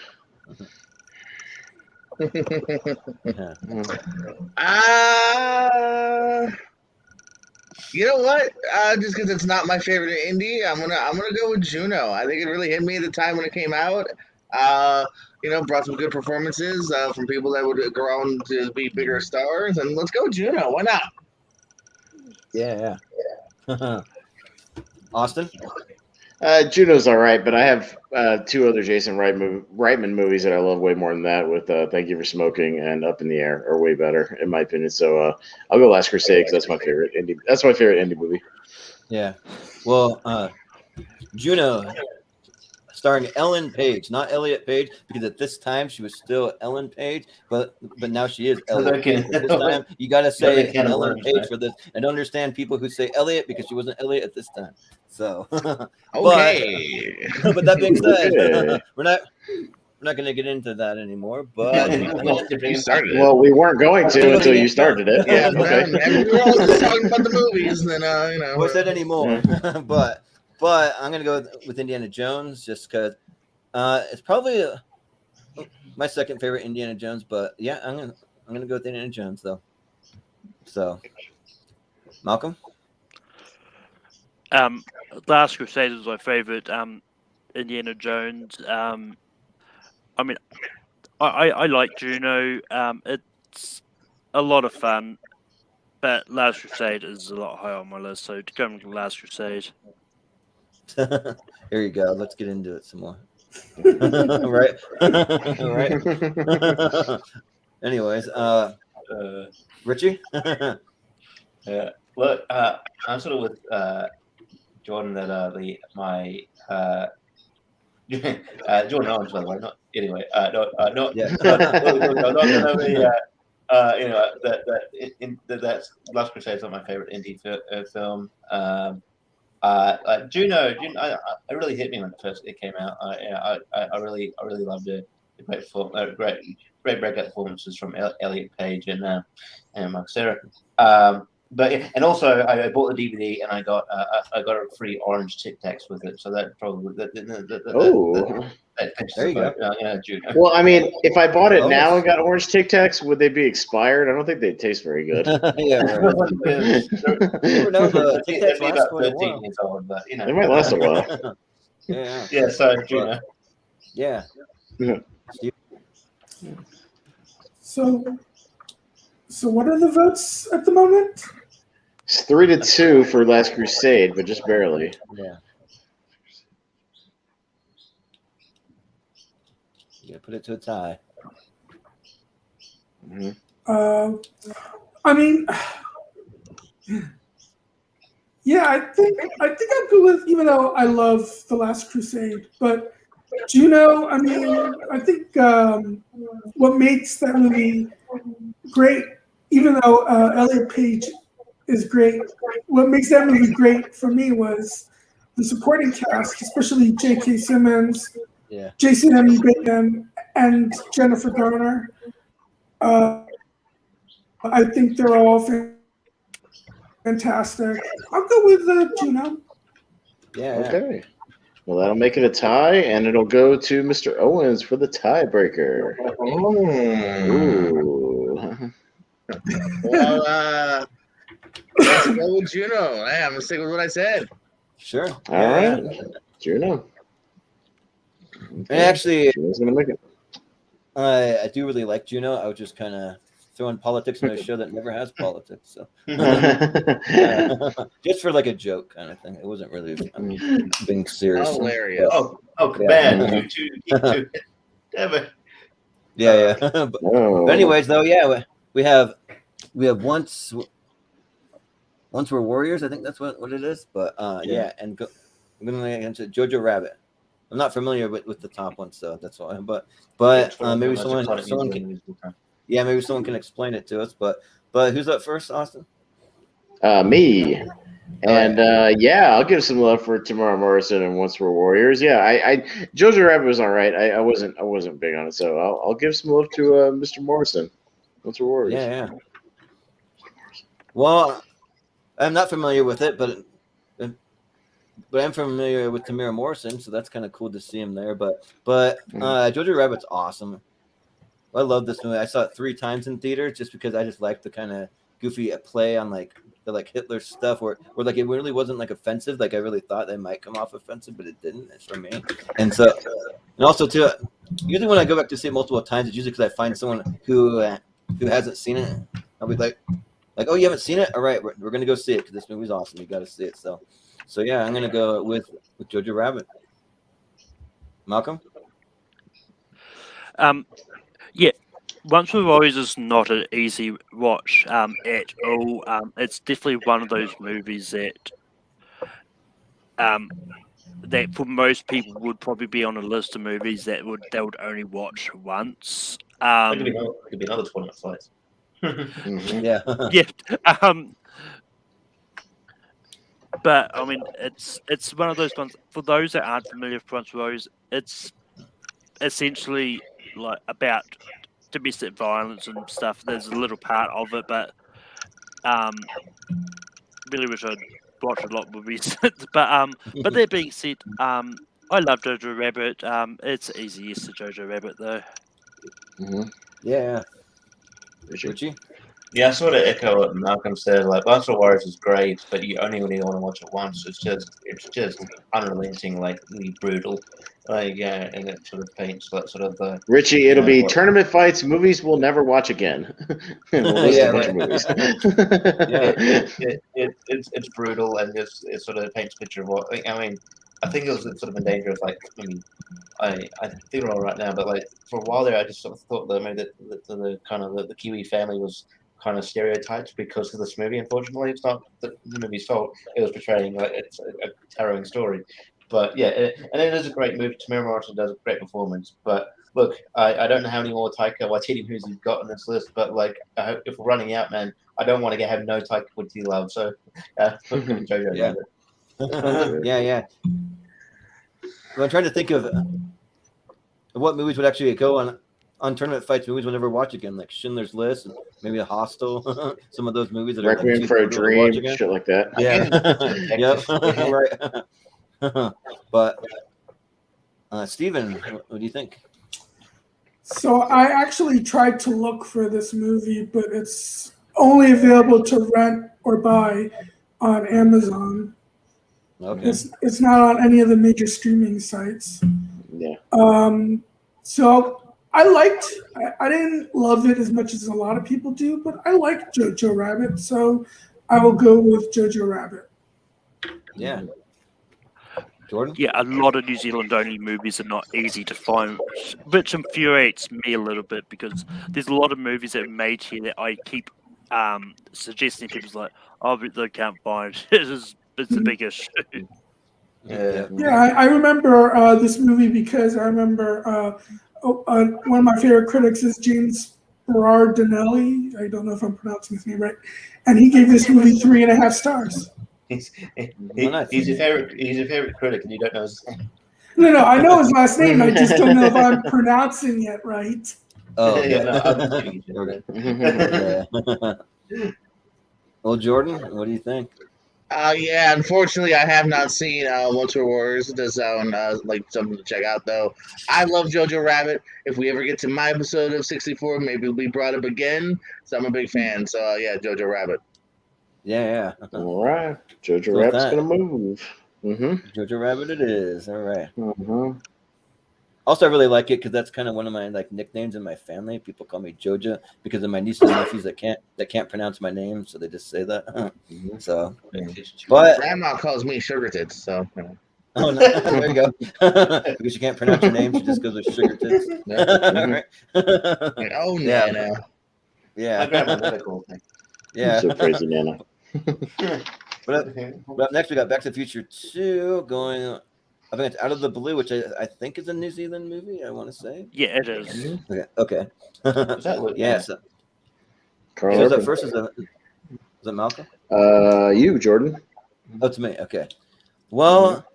You know what? Just because it's not my favorite indie, I'm gonna go with Juno. I think it really hit me at the time when it came out. Brought some good performances from people that would grow on to be bigger stars, and let's go Juno. Why not? Yeah. Austin? Juno's all right, but I have 2 other Jason Reitman movies that I love way more than that. With Thank You for Smoking and Up in the Air are way better in my opinion. So I'll go Last Crusade because that's my favorite indie. That's my favorite indie movie. Yeah. Well, Juno, starring Ellen Page, not Elliot Page, because at this time she was still Ellen Page, but now she is Elliot Page. At this time, you got to say Ellen Page for this. I don't understand people who say Elliot because she wasn't Elliot at this time. So, okay. But that being said, we're not going to get into that anymore. But you started it. Well, we weren't going to until you started it. Yeah, okay. And we were all just talking about the movies, then What's that anymore? But I'm going to go with Indiana Jones just because it's probably my second favorite Indiana Jones. But yeah, I'm gonna go with Indiana Jones though. So, Malcolm. Last Crusade was my favorite Indiana Jones. I mean, I like Juno. It's a lot of fun, but Last Crusade is a lot higher on my list. So to go with Last Crusade. Here you go. Let's get into it some more. Right. Right. Anyways, Richie. Yeah. Look, I'm sort of with Jordan that Jordan Owens, by the way. Not anyway. That's Last Crusade is not my favorite indie film. Juno, it really hit me when it came out. I really loved it. Great breakout performances from Elliot Page and Mark Serra. But and also I bought the DVD and I got a free orange Tic Tacs with it, so that probably There you go. Well, I mean, if I bought it now Bonus. and got orange Tic Tacs, would they be expired? I don't think they taste very good. Yeah, right. You never know, the Tic Tacs They'd be last about quite a 13 while. years old, but They might last a while. Yeah. Yeah, so Juno. Yeah. So what are the votes at the moment? It's 3-2 for Last Crusade, but just barely. Yeah. You gotta put it to a tie. Mm-hmm. I mean, yeah, I think I'd go with, even though I love The Last Crusade, but Juno, I mean, I think what makes that movie great, even though Elliot Page is great, what makes that movie great for me was the supporting cast, especially J.K. Simmons, Yeah. Jason M. Bateman, and Jennifer Garner. I think they're all fantastic. I'll go with Juno. Yeah. Okay. Well, that'll make it a tie, and it'll go to Mr. Owens for the tiebreaker. Ooh. Well, let's go with Juno. Hey, I'm gonna stick with what I said. Sure. All right. Juno. And actually, Juno's gonna make it. I do really like Juno. I was just kind of throwing politics in a show that never has politics, so just for like a joke kind of thing. It wasn't really being serious. Hilarious. Man, two. Damn it. Yeah. But anyways, though, yeah, we have once we're warriors. I think that's what it is. But yeah, and I'm gonna answer Jojo Rabbit. I'm not familiar with the top one, so that's why. But maybe someone can. Yeah, maybe someone can explain it to us. But who's up first, Austin? Me. And yeah, I'll give some love for Tamara Morrison and Once We're Warriors. Yeah, I Jojo Rabbit was all right. I wasn't big on it, so I'll give some love to Mr. Morrison. Once We're Warriors. Yeah. Well, I'm not familiar with it, but I'm familiar with Tamara Morrison, so that's kind of cool to see him there. But Jojo Rabbit's awesome. I love this movie. I saw it 3 times in theater just because I just liked the kind of goofy play on like the Hitler stuff where like it really wasn't like offensive. Like I really thought they might come off offensive, but it didn't. It's for me. And also too, usually when I go back to see it multiple times, it's usually because I find someone who hasn't seen it. I'll be like, oh, you haven't seen it? All right, we're gonna go see it because this movie's awesome. You got to see it. So yeah, I'm gonna go with Jojo Rabbit. Malcolm. Yeah, Once We're Warriors is not an easy watch at all. It's definitely one of those movies that for most people would probably be on a list of movies that they would only watch once. It could be another 20 fights. Yeah. Yeah. But I mean, it's one of those ones. For those that aren't familiar with Once We're Warriors, it's essentially like about domestic violence and stuff. There's a little part of it, but really wish I'd watched a lot of movies. But that being said, I love Jojo Rabbit. It's easy yes to Jojo Rabbit though. Yeah. Richie? Yeah, I sort of echo what Malcolm said. Like, Once We're Warriors is great, but you only really want to watch it once. It's just unrelenting, like really brutal. Like, yeah, and it sort of paints that sort of the Richie, it'll be tournament fights, movies we'll never watch again. We'll list a bunch of movies. It's brutal, and it sort of paints a picture of what I mean. I think it was sort of in danger of like. I mean, I think we're all right now, but like for a while there, I just sort of thought that maybe the kind of the Kiwi family was kind of stereotyped because of this movie. Unfortunately, it's not the movie's fault. It was portraying like it's a harrowing story. But yeah, and it is a great movie. Tamara Morrison does a great performance. But look, I don't know how many more Taika Waititi movies he's got on this list. But like, I hope if we're running out, man, I don't want to have no Taika Waititi love. So, Jojo. Yeah. Well, I'm trying to think of what movies would actually go on Tournament Fights movies we'll never watch again, like Schindler's List and maybe a Hostel, some of those movies that Requiem are like for a too brutal to watch Dream, again. shit like that. Yeah. Yep. Right. But Steven, what do you think? So I actually tried to look for this movie, but it's only available to rent or buy on Amazon. Okay. It's not on any of the major streaming sites. Yeah. So I didn't love it as much as a lot of people do, but I liked Jojo Rabbit, so I will go with Jojo Rabbit. Yeah. Jordan? Yeah, a lot of New Zealand-only movies are not easy to find, which infuriates me a little bit because there's a lot of movies that are made here that I keep suggesting to people like, oh, but they can't find. It's a big issue. Yeah. I remember this movie because I remember one of my favorite critics is James Berardinelli. I don't know if I'm pronouncing his name right, and he gave this movie 3.5 stars. He's your favorite critic, and you don't know his name. No, I know his last name. I just don't know if I'm pronouncing it right. Oh, Yeah, okay. no, I'm just kidding. Yeah. Well, Jordan, what do you think? Yeah, unfortunately, I have not seen Winter Warriors. It does sound like something to check out, though. I love Jojo Rabbit. If we ever get to my episode of 64, maybe it'll be brought up again. So I'm a big fan. So, yeah, Jojo Rabbit. Yeah. All right. Jojo So Rabbit's that- going to move. Mm-hmm. Jojo Rabbit it is. All right. Mm-hmm. Also, I really like it because that's kind of one of my like nicknames in my family. People call me Jojo because of my nieces and nephews that can't pronounce my name, so they just say that. So, but Grandma calls me Sugar Tits, so. oh no, there you go. Because she can't pronounce your name, she just goes with Sugar Tits. Like, oh, Yeah. Nana. My Yeah, grandma never called me. yeah. So crazy, Nana. But up next, we got Back to the Future 2 going. I think it's Out of the Blue, which I think is a New Zealand movie. I want to say. Yeah, it is. Okay. Is that what? Yeah. So, Carl who's up Urban. first? Is it Malcolm? You, Jordan. Oh, it's me. Okay. Well,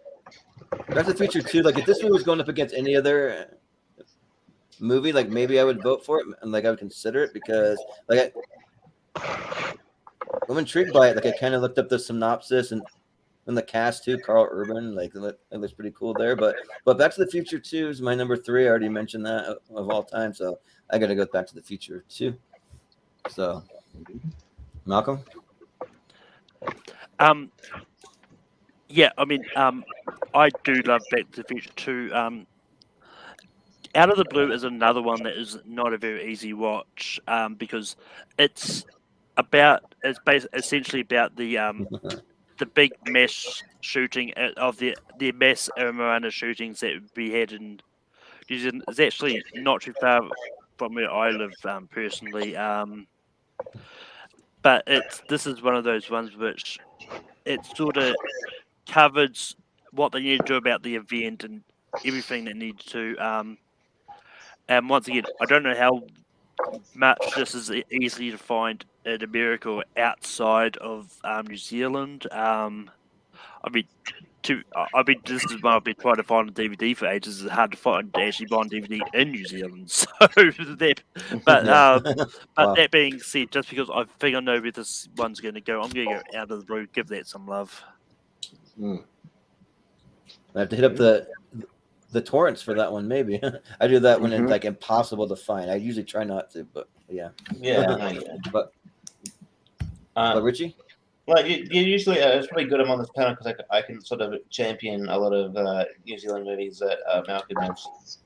Back to the Future 2, like if this movie was going up against any other movie, like maybe I would vote for it and like I would consider it because like I'm intrigued by it. Like I kind of looked up the synopsis and the cast too, Carl Urban, like it looks pretty cool there. But Back to the Future 2 is my number 3. I already mentioned that of all time, so I got to go with Back to the Future 2. So, Malcolm. Yeah, I mean, I do love Back to the Future 2. Out of the Blue is another one that is not a very easy watch because it's essentially about the big mass shooting of the mass Moana shootings that we had in New Zealand. It's actually not too far from where I live personally, but this is one of those ones which it sort of covers what they need to do about the event and everything they need to. And once again, I don't know how much this is easily to find in America or outside of New Zealand. This is one I've been trying to find on DVD for ages. It's hard to find actually buy on DVD in New Zealand. So Wow. that being said, just because I think I know where this one's going to go, I'm going to go Out of the Blue. Give that some love. I have to hit up the torrents for that one. Maybe I do that when it's like impossible to find. I usually try not to, but yeah. Yeah. But Richie. Well, you usually it's probably good I'm on this panel because I can sort of champion a lot of New Zealand movies that Malcolm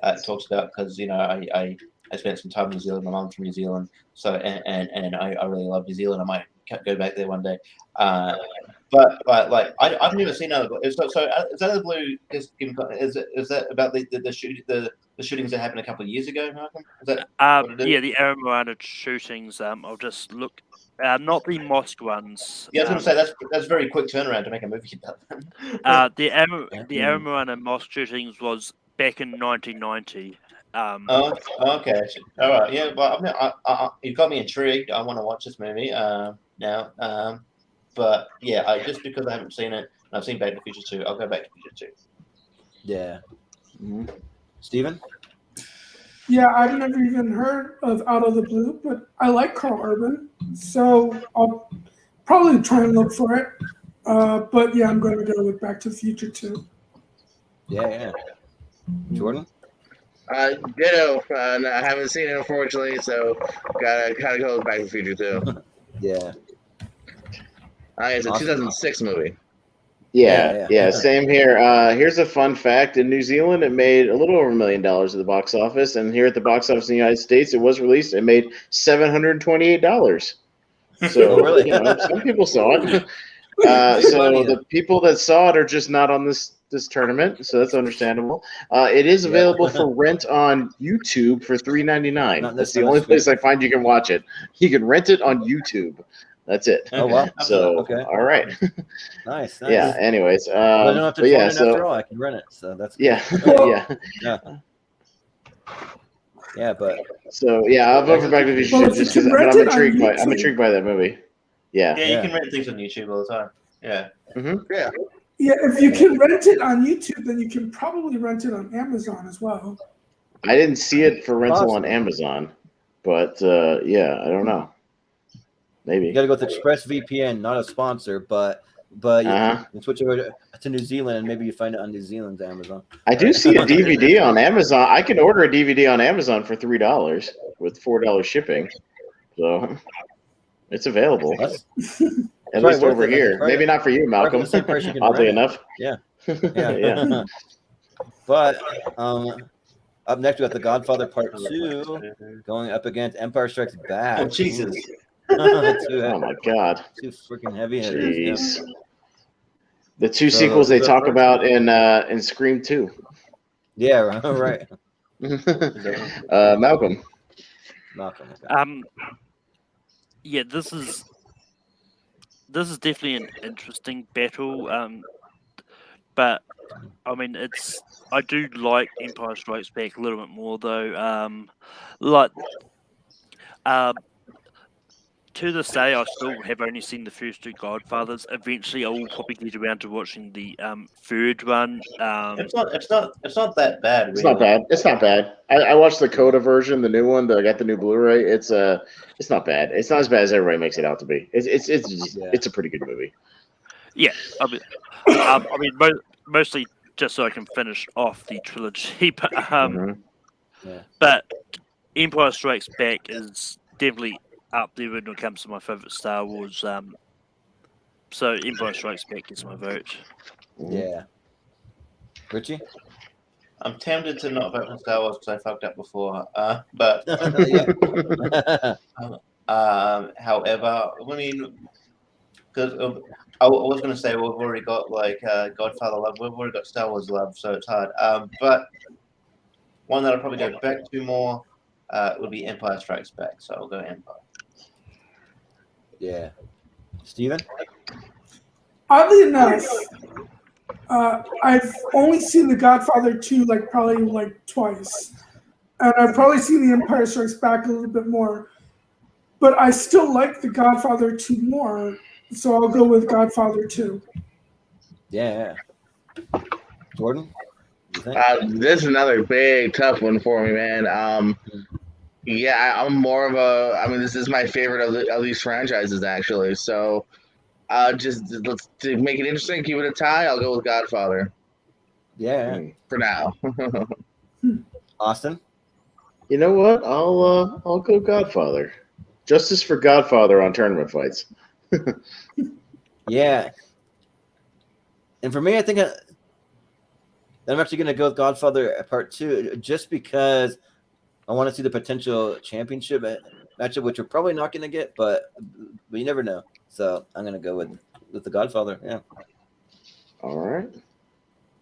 has talks about because I spent some time in New Zealand. My mom's from New Zealand, so and I really love New Zealand. I might go back there one day. But like I've never seen Out of the Blue. So is Out of the Blue is that about the shootings that happened a couple of years ago, Malcolm? Is that what it is? Yeah, the Moana shootings. I'll just look. Not the mosque ones. Yeah, I was going to say that's a very quick turnaround to make a movie about them. The Moana mosque shootings was back in 1990. Okay. All right. Yeah, but you've got me intrigued. I want to watch this movie now. But yeah, just because I haven't seen it, and I've seen Back to the Future 2, I'll go Back to the Future 2. Yeah. Steven? Yeah, I've never even heard of Out of the Blue, but I like Carl Urban, so I'll probably try and look for it. But yeah, I'm going to go with Back to the Future too. Yeah. Jordan? Ditto. No, I haven't seen it unfortunately, so gotta go with Back to the Future too. Yeah. It's a Awesome. 2006 movie. Yeah, same here. Here's a fun fact. In New Zealand, it made a little over $1 million at the box office, and here at the box office in the United States, it was released and made $728. So, Oh, really? some people saw it. Big So money. the people that saw it are just not on this tournament, so that's understandable. It is available for rent on YouTube for $3.99. That's the only place I find you can watch it. You can rent it on YouTube. That's it. Oh, wow. So, Okay. all right. Nice. Yeah. Anyways, I don't have to yeah. it after all. I can rent it. So that's good. Yeah, but so yeah, I'll vote for Back to the Future just because I'm intrigued by that movie. Yeah. Yeah, you can rent things on YouTube all the time. Yeah. Yeah. Yeah, if you can rent it on YouTube, then you can probably rent it on Amazon as well. I didn't see it for rental on Amazon, but yeah, I don't know. Maybe you got to go with ExpressVPN, not a sponsor, but you can switch over to New Zealand and maybe you find it on New Zealand's Amazon. I do see a DVD on Amazon. I can order a DVD on Amazon for $3 with $4 shipping, so it's available. At least over here. Maybe not for you, Malcolm. Oddly enough. Yeah. But up next we got The Godfather Part 2 going up against Empire Strikes Back. Oh Jesus. Oh my God! Too freaking heavy hitters. Jeez. The two sequels they talk about in Scream 2. Yeah, right. Malcolm. Okay. Yeah, this is definitely an interesting battle. But I mean, I do like Empire Strikes Back a little bit more though. To this day, I still have only seen the first two Godfathers. Eventually, I will probably get around to watching the third one. It's not that bad. It's not bad. It's not bad. I watched the Coda version, the new one. I got the new Blu-ray. It's not bad. It's not as bad as everybody makes it out to be. It's a pretty good movie. Yeah, I mean, mostly just so I can finish off the trilogy. But Empire Strikes Back is definitely up there when it comes to my favorite Star Wars. So Empire Strikes Back is my vote. Yeah. Richie? I'm tempted to not vote for Star Wars because I fucked up before. But however, I mean, because I was going to say we've already got Godfather love, we've already got Star Wars love, so it's hard. But one that I'll probably go back to more would be Empire Strikes Back. So I'll go Empire. Yeah. Steven? Oddly enough, I've only seen The Godfather 2 probably twice. And I've probably seen The Empire Strikes Back a little bit more. But I still like The Godfather 2 more, so I'll go with Godfather 2. Yeah. Jordan? This is another big, tough one for me, man. Yeah, I'm more of a. I mean, this is my favorite of these franchises, actually. So, let's to make it interesting, keep it a tie. I'll go with Godfather. Yeah. For now. Austin. You know what? I'll go Godfather. Justice for Godfather on tournament fights. Yeah. And for me, I think I'm actually going to go with Godfather Part 2 just because I want to see the potential championship matchup, which we're probably not going to get, but you never know. So I'm going to go with the Godfather. Yeah. All right.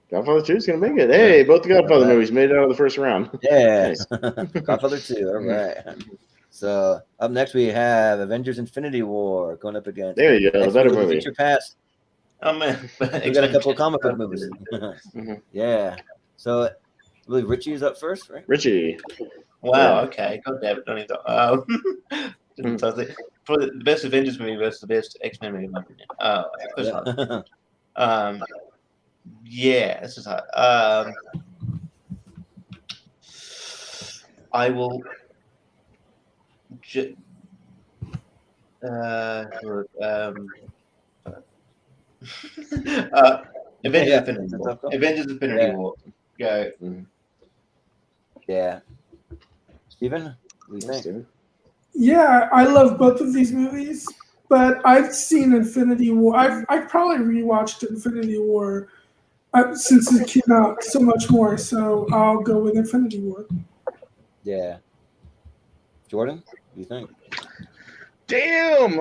Godfather 2 is going to make it. Hey, both the Godfather movies made it out of the first round. Yeah. Nice. Godfather 2. All right. So up next we have Avengers Infinity War going up against. There you go. The better movie. Future Past. Oh man. We got a couple of comic book movies. Yeah. So I believe Richie is up first, right? Richie. Wow. Okay. God damn it. Don't even. So probably the best Avengers movie versus the best X-Men movie, in my opinion. Yeah, this is hard. I will. Avengers Infinity War. Avengers Infinity War. Go. Yeah. Steven, what do you think? Yeah, I love both of these movies, but I've seen Infinity War. I've probably rewatched Infinity War since it came out so much more. So I'll go with Infinity War. Yeah. Jordan, what do you think? Damn.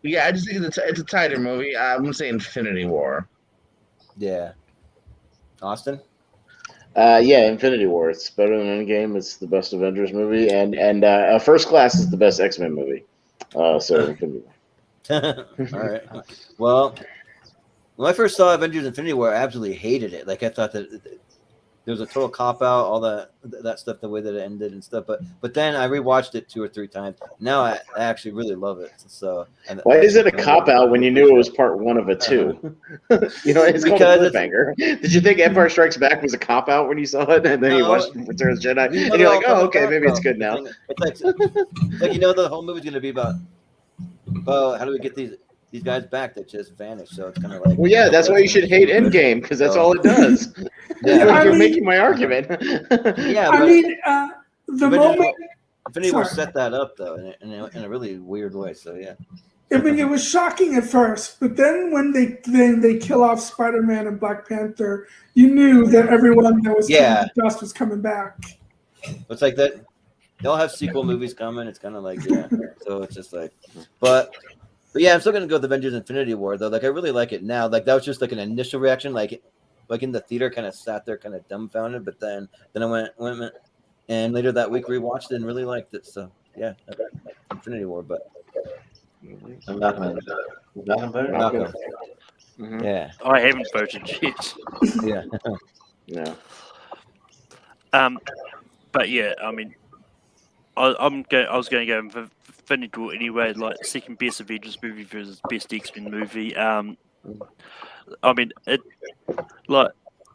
Yeah, I just think it's a tighter movie. I'm gonna say Infinity War. Yeah. Austin? Yeah, Infinity War. It's better than Endgame. It's the best Avengers movie, and First Class is the best X-Men movie. So Infinity War. All right. Well, when I first saw Avengers Infinity War, I absolutely hated it. Like I thought that there was a total cop out, all that stuff, the way that it ended and stuff. But then I rewatched it 2 or 3 times. Now I actually really love it. So why is it a cop out when you knew it was part 1 of a 2? It's called a cliffhanger. Did you think Empire Strikes Back was a cop out when you saw it, and then you watched Return of the Jedi, and you're like, oh, okay, maybe it's good now. It's like the whole movie's gonna be about how do we get these guys back that just vanished? So it's kind of like, well, yeah, that's why you should hate Endgame, because that's all it does. You're making my argument. Yeah, I mean, the moment Infinity War set that up though in a really weird way. So yeah. I mean, it was shocking at first, but then when they kill off Spider-Man and Black Panther, you knew that everyone that was killing dust was coming back. It's like that. They all have sequel movies coming. It's kind of like So it's just like, but yeah, I'm still gonna go with Avengers Infinity War though. Like I really like it now. Like that was just like an initial reaction. Like in the theater, kind of sat there, kind of dumbfounded. But then I went and later that week rewatched it and really liked it. So yeah, Infinity War. But I'm not gonna vote. Yeah, I haven't voted yet. Yeah. No. But yeah, I mean, I was going to go Infinity War anyway. Like second best Avengers movie versus best X-Men movie. I mean,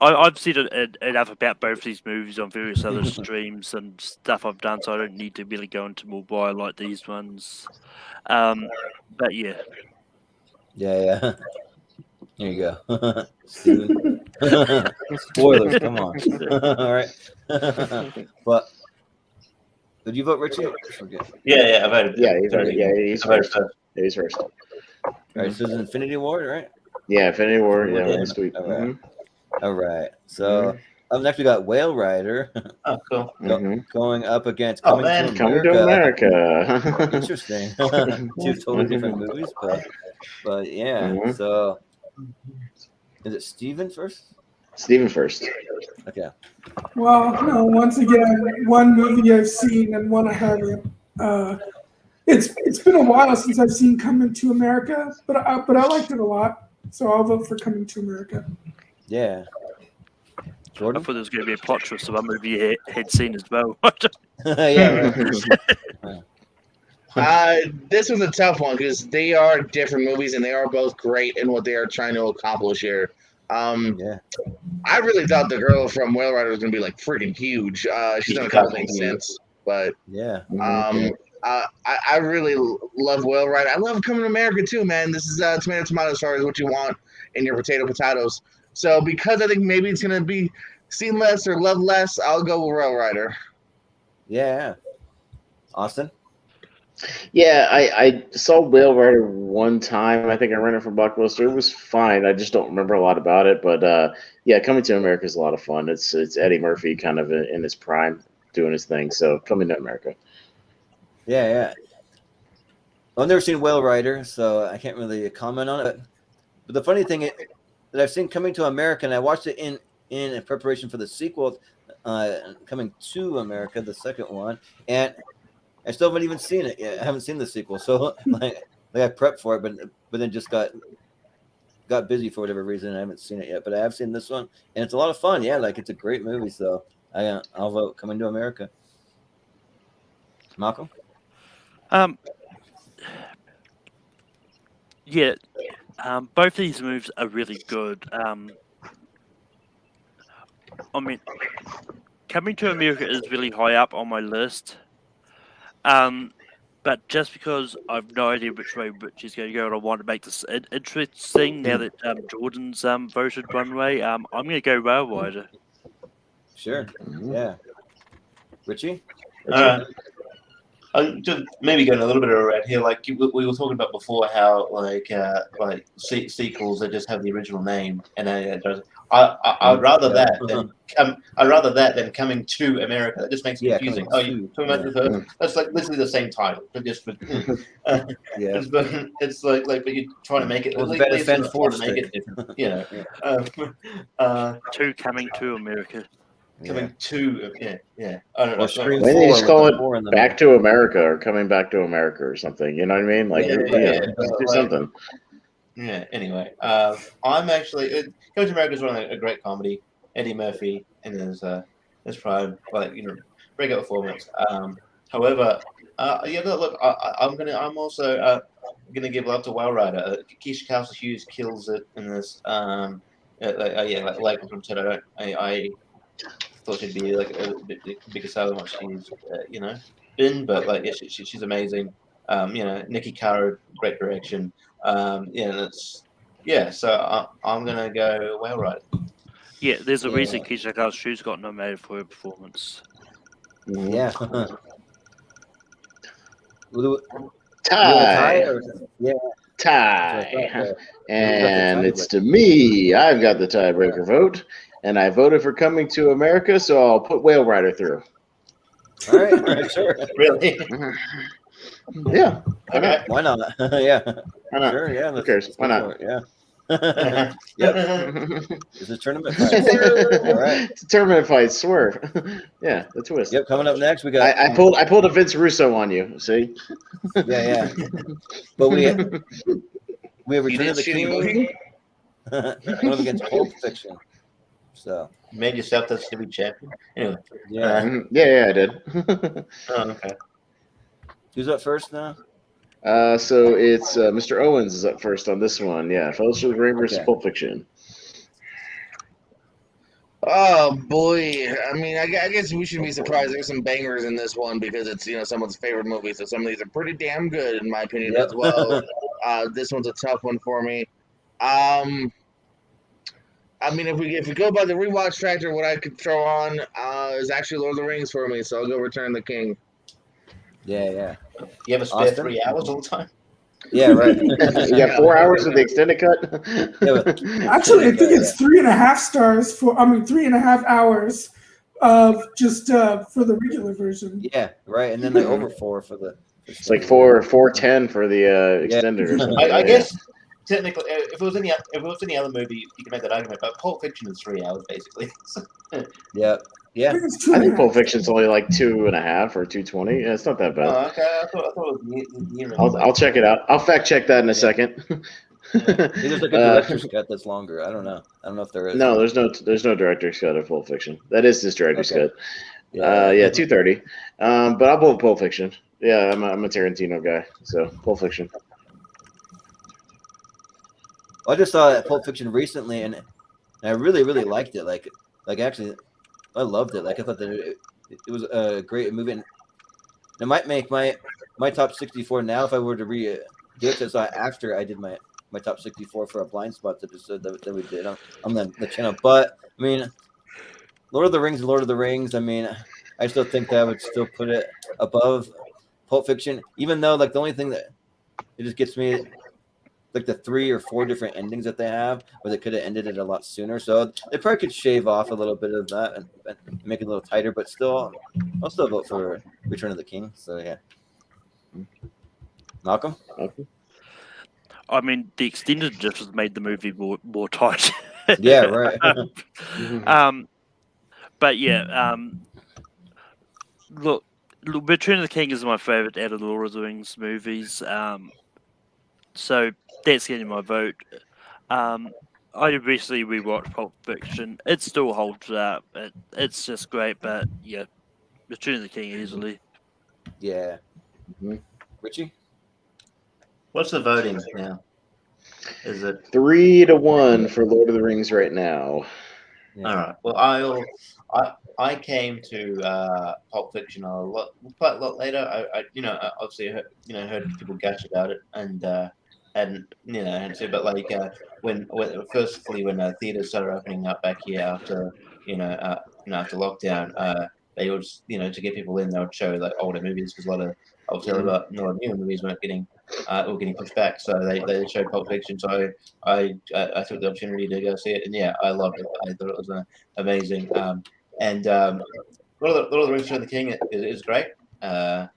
I've said enough about both these movies on various other streams and stuff I've done, so I don't need to really go into more why I like these ones. But yeah. Yeah. Here you go. Steven. Spoilers, come on. All right. But did you vote, Richie? Yeah, I voted. Yeah, he's first. Yeah, he's first. All right, so it's Infinity War, right? Yeah, Infinity War. Yeah, last week. All right. So up next we got Whale Rider. Oh, cool. Going up against Coming to America. Interesting. 2 totally different movies, but yeah. So is it Steven first? Steven first. Okay. Well, no, once again, one movie I've seen and one I haven't. It's been a while since I've seen Coming to America, but I liked it a lot, so I'll vote for Coming to America. Yeah. Jordan? I thought there was going to be a plot twist of a movie you had seen as well. Yeah. This was a tough one because they are different movies and they are both great in what they are trying to accomplish here. I really thought the girl from Whale Rider was going to be like freaking huge. She's done a couple things since, but I really love Whale Rider. I love Coming to America too, man. This is tomato as far as what you want in your potatoes. So because I think maybe it's going to be seen less or loved less, I'll go with Whale Rider. Yeah. Austin? Yeah, I saw Whale Rider one time. I think I rented it from Blockbuster. It was fine. I just don't remember a lot about it. But yeah, Coming to America is a lot of fun. It's Eddie Murphy kind of in his prime doing his thing. So Coming to America. Yeah. I've never seen Whale Rider, so I can't really comment on it. But the funny thing is that I've seen Coming to America, and I watched it in preparation for the sequel, Coming to America, the second one, and I still haven't even seen it yet. I haven't seen the sequel, so like I prepped for it, but then just got busy for whatever reason. I haven't seen it yet, but I have seen this one, and it's a lot of fun. Yeah, like it's a great movie. So I'll vote Coming to America. Malcolm? Yeah, both of these moves are really good. I mean, Coming to America is really high up on my list. But just because I've no idea which way Richie's going to go, and I want to make this interesting now that Jordan's voted one way, I'm going to go Rail Rider. Sure. Yeah. Richie? I'm just maybe going a little bit around here. Like we were talking about before, how like sequels that just have the original name, and I'd rather that than Coming to America. That just makes it confusing. Oh, you talking about the first? That's like literally the same title, but just it's like but you're trying to make it. Well, Trying to make it different. You know. Two Coming to America. Coming to I don't know. When they just call it Back to America or Coming Back to America or something, you know what I mean? Like, do something. Yeah. Anyway, I'm actually Coming to America is one of a great comedy. Eddie Murphy in his prime, breakout performance. However, look, I'm also gonna give love to Whale Rider. Keisha Castle Hughes kills it in this. Like from said, I thought she'd be like a bit bigger star than what she's been, but she's amazing. Nikki Caro, great direction. So I'm gonna go Whale Rider. Yeah, there's a reason Keisha Castle Hughes got nominated for her performance. Yeah. Tie. And it's to me. I've got the tiebreaker vote. And I voted for Coming to America, so I'll put Whale Rider through. All right, sure. Really? Yeah. Okay. Why not? Yeah. Why not? Sure, yeah. Who cares? Why not? Yeah. Yep. It's a tournament fight. All right. It's a tournament fight. Swerve. Yeah, the twist. Yep. Coming up next, we got. I pulled a Vince Russo on you. See? Yeah. But we have Return of the King. Going up against Pulp Fiction. So you made yourself the city champion. Anyway. Yeah, I did. Okay. Who's up first now? So it's Mr. Owens is up first on this one. Yeah, Fellowship of the Ring versus Pulp Fiction. Oh boy! I mean, I guess we should be surprised. There's some bangers in this one because it's someone's favorite movie. So some of these are pretty damn good in my opinion as well. This one's a tough one for me. I mean, if we go by the rewatch factor, what I could throw on is actually Lord of the Rings for me. So I'll go Return of the King. Yeah. You have a spare 3 hours all the time? Yeah, right. You got 4 hours with the extended cut? Actually, I think it's 3.5 stars 3.5 hours of just for the regular version. Yeah, right. And then like over 4 for the. It's like 4:10 for the extended or something. I guess technically, if it was any other movie, you can make that argument. But Pulp Fiction is 3 hours basically. Yeah. I think Pulp Fiction's only like 2.5 or 2:20. Yeah, it's not that bad. Oh, okay. I thought it was I'll check it out. I'll fact check that in a second. There's like a director's cut that's longer. I don't know if there is. No, there's no director's cut of Pulp Fiction. That is his director's cut. Yeah, 2:30. But I'll pull Pulp Fiction. Yeah, I'm a Tarantino guy, so Pulp Fiction. I just saw Pulp Fiction recently, and I really, really liked it. Like actually, I loved it. Like I thought that it was a great movie. And it might make my top 64 now if I were to do it. Because I saw it after I did my top 64 for a blind spots episode that we did on the channel. But I mean, Lord of the Rings is Lord of the Rings. I mean, I still think that I would still put it above Pulp Fiction, even though like the only thing that it just gets me like the 3 or 4 different endings that they have, where they could have ended it a lot sooner. So they probably could shave off a little bit of that and make it a little tighter. But still, I'll still vote for Return of the King. So yeah, Malcolm. I mean, the extended just made the movie more tight. Yeah, right. But yeah, look, Return of the King is my favorite out of the Lord of the Rings movies. So that's getting my vote. I recently rewatched Pulp Fiction. It still holds up. It's just great, but yeah, Return of the King easily. Yeah. Richie? What's the voting now? Is it 3-1 for Lord of the Rings right now? Yeah. All right. Well, I came to Pulp Fiction quite a lot later. I obviously heard people gush about it, and but like when theaters started opening up back here after after lockdown, they would to get people in, they would show like older movies because a lot of newer movies were getting pushed back, so they showed Pulp Fiction. So I took the opportunity to go see it, and yeah, I loved it. I thought it was amazing. And Lord of the Rings: Return of the King is great. It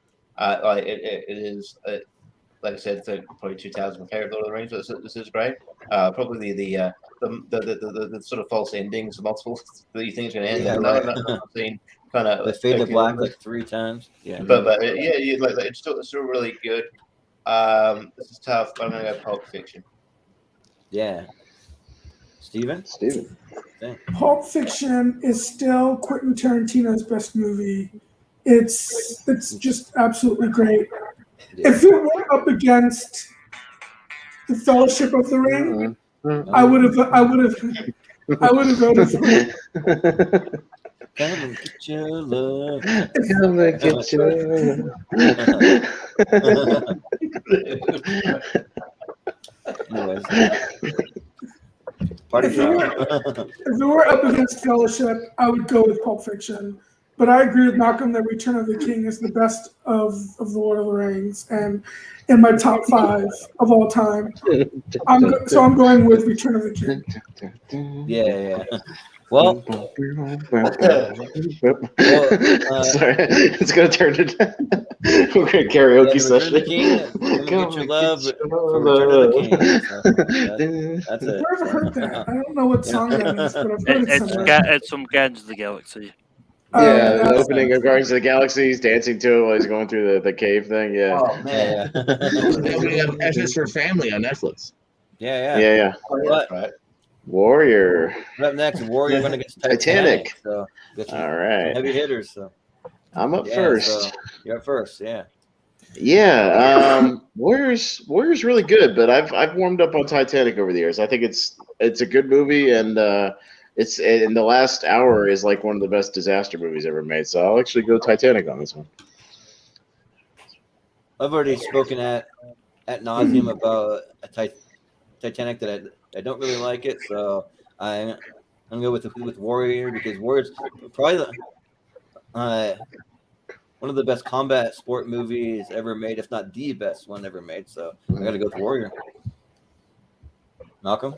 is like I said, it's probably 2000 my favorite Lord of the Rings. But this is great. Probably the sort of false endings, multiple that you think is going to end. Yeah, None right. of them I've seen kind of They fade to black like 3 times. Yeah. But yeah, like it's still really good. This is tough. I'm gonna go Pulp Fiction. Yeah. Steven? Pulp Fiction is still Quentin Tarantino's best movie. It's just absolutely great. Yeah. If it were up against the Fellowship of the Ring, I would have voted for it. Come and get your love. Come and get your Anyways. Party If it were up against Fellowship, I would go with Pulp Fiction. But I agree with Malcolm that Return of the King is the best of the Lord of the Rings and in my top 5 of all time. So I'm going with Return of the King. Yeah. Well, sorry, it's gonna turn into a karaoke session. Come get your love from Return of the King. That's it. I've never heard that. I don't know what song that is, but I've heard it somewhere. It's from Guardians of the Galaxy. Yeah, the opening of Guardians of the Galaxy, he's dancing to it while he's going through the cave thing. Yeah. Oh man. We have F for Family on Netflix. Yeah. That's right. Warrior. Up next, Warrior going against Titanic. So all right. Heavy hitters. So I'm up first. So you're up first. Yeah. Yeah. Warrior's really good, but I've warmed up on Titanic over the years. I think it's a good movie, and it's in the last hour is like one of the best disaster movies ever made. So I'll actually go Titanic on this one. I've already spoken at nauseum about Titanic that I don't really like it, so I'm gonna go with Warrior because Warrior's probably one of the best combat sport movies ever made, if not the best one ever made. So I gotta go with Warrior. Malcolm?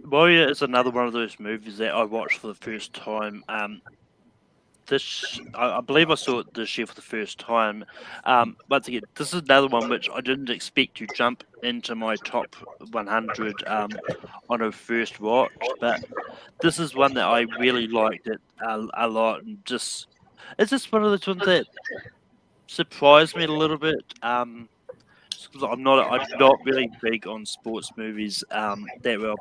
Warrior is another one of those movies that I watched for the first time. I believe I saw it this year for the first time. Once again, this is another one which I didn't expect to jump into my top 100 on a first watch, but this is one that I really liked it a lot, and it's just one of those ones that surprised me a little bit. I'm not really big on sports movies that well,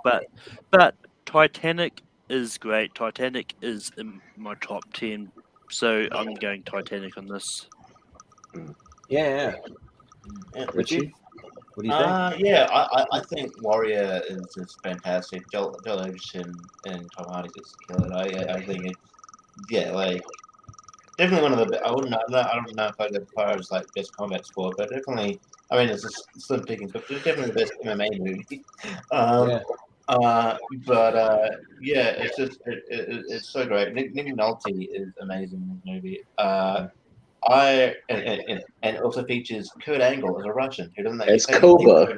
but Titanic is great. Titanic is in my top 10, so I'm going Titanic on this. Yeah. Richie, what do you think? I think Warrior is just fantastic. Joel Edgerton and Tom Hardy just kill it. I think definitely one of the. I don't know if I'd go as far as like best combat sport, but definitely. I mean, it's a slim pickings, but it's definitely the best MMA movie. It's just it's so great. Nick Nolte is amazing in this movie. And it also features Kurt Angle as a Russian who doesn't. It's Koba.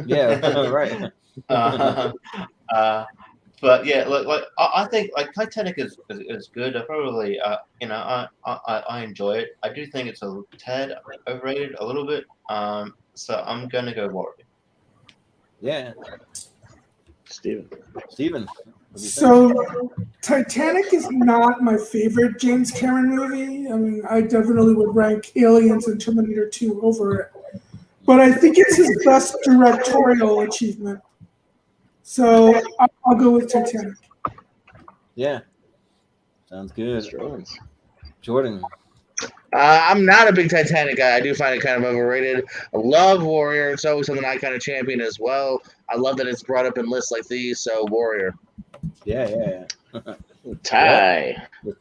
Yeah, right. But yeah, I think like Titanic is good. I probably I enjoy it. I do think it's a tad overrated a little bit. So I'm gonna go Warrior. Yeah. Steven. So Titanic is not my favorite James Cameron movie. I mean, I definitely would rank Aliens and Terminator 2 over it. But I think it's his best directorial achievement. So I'll go with Titanic. Yeah. Sounds good. Jordan. I'm not a big Titanic guy. I do find it kind of overrated. I love Warrior. It's always something I kind of champion as well. I love that it's brought up in lists like these. So Warrior. Yeah. Tie. We're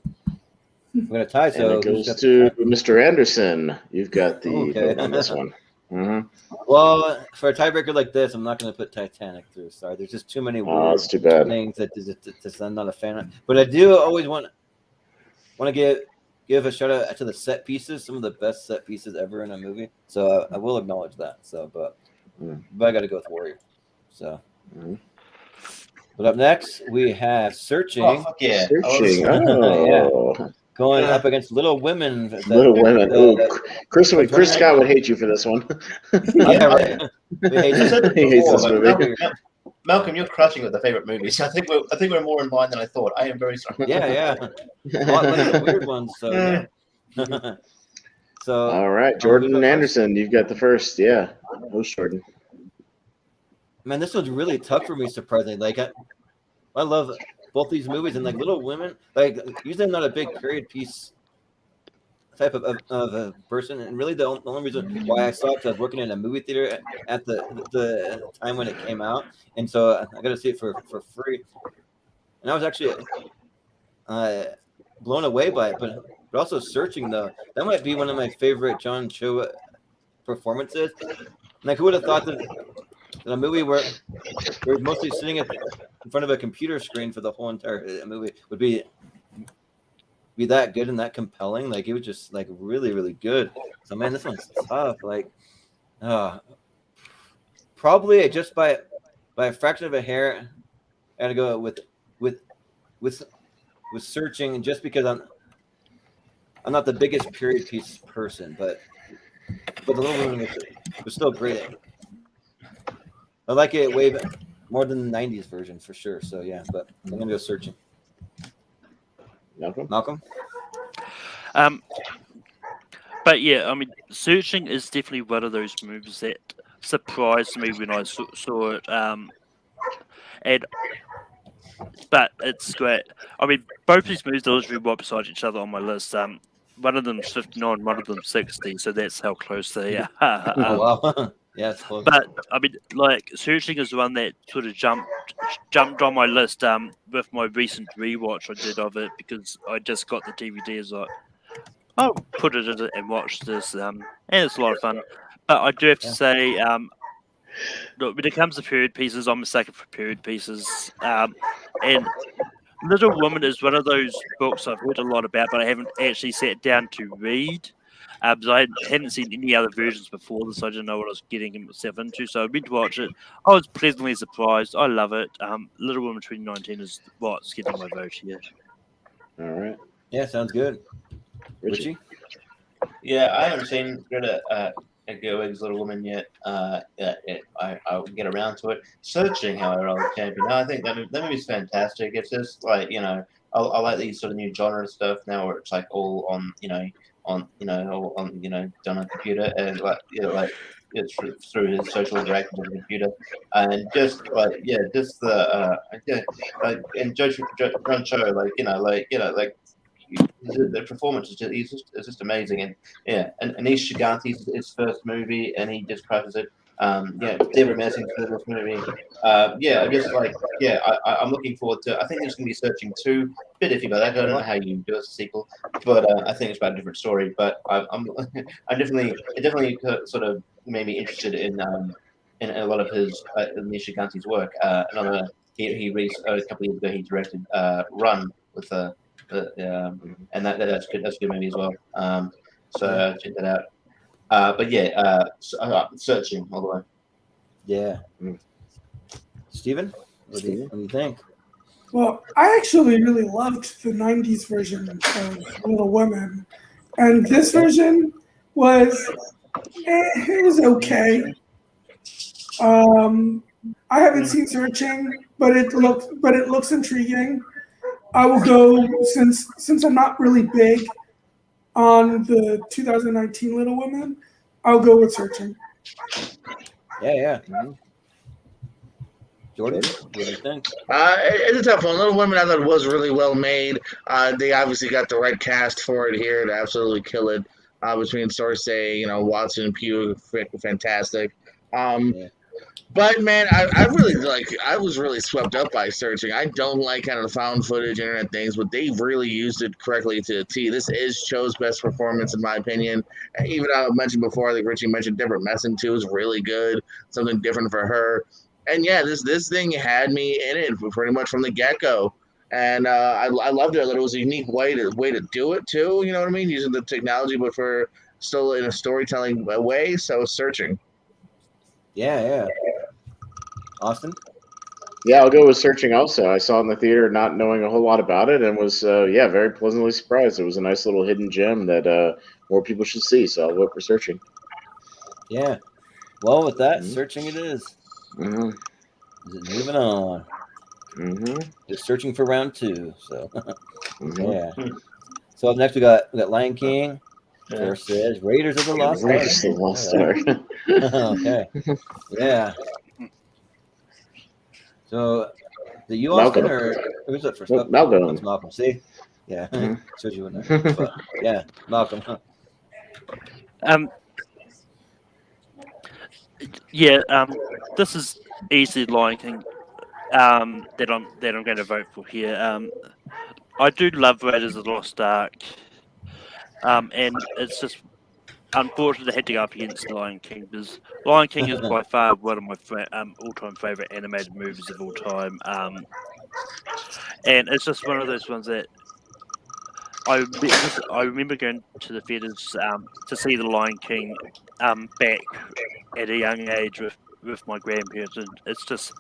gonna tie. And So it who's goes got to the tie? Mr. Anderson. You've got the Okay. vote on this one. Mm-hmm. Well, for a tiebreaker like this, I'm not going to put Titanic through. Sorry, there's just too many Oh, weird that's too bad. things that I'm not a fan of. But I do always want to give a shout out to the set pieces. Some of the best set pieces ever in a movie. So I will acknowledge that. So, but I got to go with Warrior. So. But up next we have Searching. Oh, fuck yeah. Searching. Yeah. Oh. Going up against Little Women. Little Women. Chris Scott would hate you for this one. Yeah, right. We hate I said this. this He hates before, this but movie. Malcolm, you're crushing with the favorite movies. I think we're more in line than I thought. I am very sorry. Yeah. A lot less the weird ones. So yeah. So. All right, Jordan Anderson, you've got the first. Yeah, host Jordan. Man, this one's really tough for me. Surprisingly, like I love both these movies, and like Little Women, like usually I'm not a big period piece type of a person, and really the only reason why I saw it, because I was working in a movie theater at the time when it came out, and so I got to see it for free, and I was actually blown away by it, but also Searching, though, that might be one of my favorite John Cho performances. Like, who would have thought that in a movie where we're mostly sitting in front of a computer screen for the whole entire movie would be that good and that compelling? Like, it was just like really, really good. So man, this one's tough. Like, probably just by a fraction of a hair, I gotta go with Searching, just because I'm not the biggest period piece person, but the Little Women was still great. I like it way more than the 90s version for sure. So yeah, but I'm gonna go Searching. Malcolm? But yeah, I mean, Searching is definitely one of those movies that surprised me when I saw it. But it's great. I mean, both these movies are literally right beside each other on my list. One of them's 59, one of them's 60, so that's how close they are. Oh wow. Yeah, it's close. But I mean, like, Searching is one that sort of jumped on my list with my recent rewatch I did of it, because I just got the DVD. As like, I'll put it in and watch this, and it's a lot of fun. But I do have to say, look, when it comes to period pieces, I'm a sucker for period pieces, and Little Woman is one of those books I've heard a lot about, but I haven't actually sat down to read. So I hadn't seen any other versions before this. So I didn't know what I was getting myself into. So I went to watch it. I was pleasantly surprised. I love it. Little Woman 2019 is what's getting my vote here. All right. Yeah, sounds good. Richie? Yeah, I haven't seen Greta Gerwig's Little Woman yet. I'll get around to it. Searching, however, I'll champion. No, I think that movie's fantastic. It's just like, I like these sort of new genre stuff now, where it's like all on done on computer, and it's through his social interactions with the computer, and just and John Cho, the performance is just amazing, and Anish Shiganti's his first movie, and he just crushes it. David Messing's this movie. I'm looking forward to. I think there's going to be Searching 2. Bit iffy about that. I don't know how you do a sequel, but I think it's about a different story. But it definitely sort of made me interested in a lot of his Anish Shiganti's work. A couple of years ago he directed Run with and that's good. That's a good movie as well. So check that out. Searching all the way. Yeah. Steven, what do you think? Well, I actually really loved the 90s version of Little Women. And this version it was okay. I haven't seen Searching, but it looks intriguing. I will go, since I'm not really big on the 2019 Little Women, I'll go with Searching. Yeah. Mm-hmm. Jordan, what do you think? It's a tough one. Little Women, I thought was really well made. They obviously got the right cast for it here to absolutely kill it. Between Sorsay, Watson and Pugh, fantastic. But man, I really I was really swept up by searching. I don't like kind of the found footage internet things, but they really used it correctly to a T. This is Cho's best performance in my opinion. Even I mentioned before, like Richie mentioned, Different Messing too is really good, something different for her. And yeah, this thing had me in it pretty much from the get go. And I loved it. I thought it was a unique way to do it too. You know what I mean? Using the technology, but for still in a storytelling way. So searching. Yeah. Austin? Yeah, I'll go with Searching also. I saw it in the theater not knowing a whole lot about it and was, very pleasantly surprised. It was a nice little hidden gem that more people should see, so I'll vote for Searching. Yeah. Well, with that, Searching it is. Mm-hmm. Moving on. Mm-hmm. Just searching for round 2, so Mm-hmm. yeah. So up next we got Lion King versus Raiders of the Lost Ark. Raiders of the Lost Ark. Okay. Yeah. So, the you Malcolm. Austin or who's up first? Nope, Malcolm. It's Malcolm. See? Yeah. Mhm. Shows you in there. But, yeah, Malcolm. Yeah. This is easily Lion King. That I'm going to vote for here. I do love Raiders of the Lost Ark. And it's just unfortunate I had to go up against Lion King because Lion King is by far one of my all-time favorite animated movies of all time. And it's just one of those ones that I remember going to the theaters to see the Lion King back at a young age with my grandparents, and it's just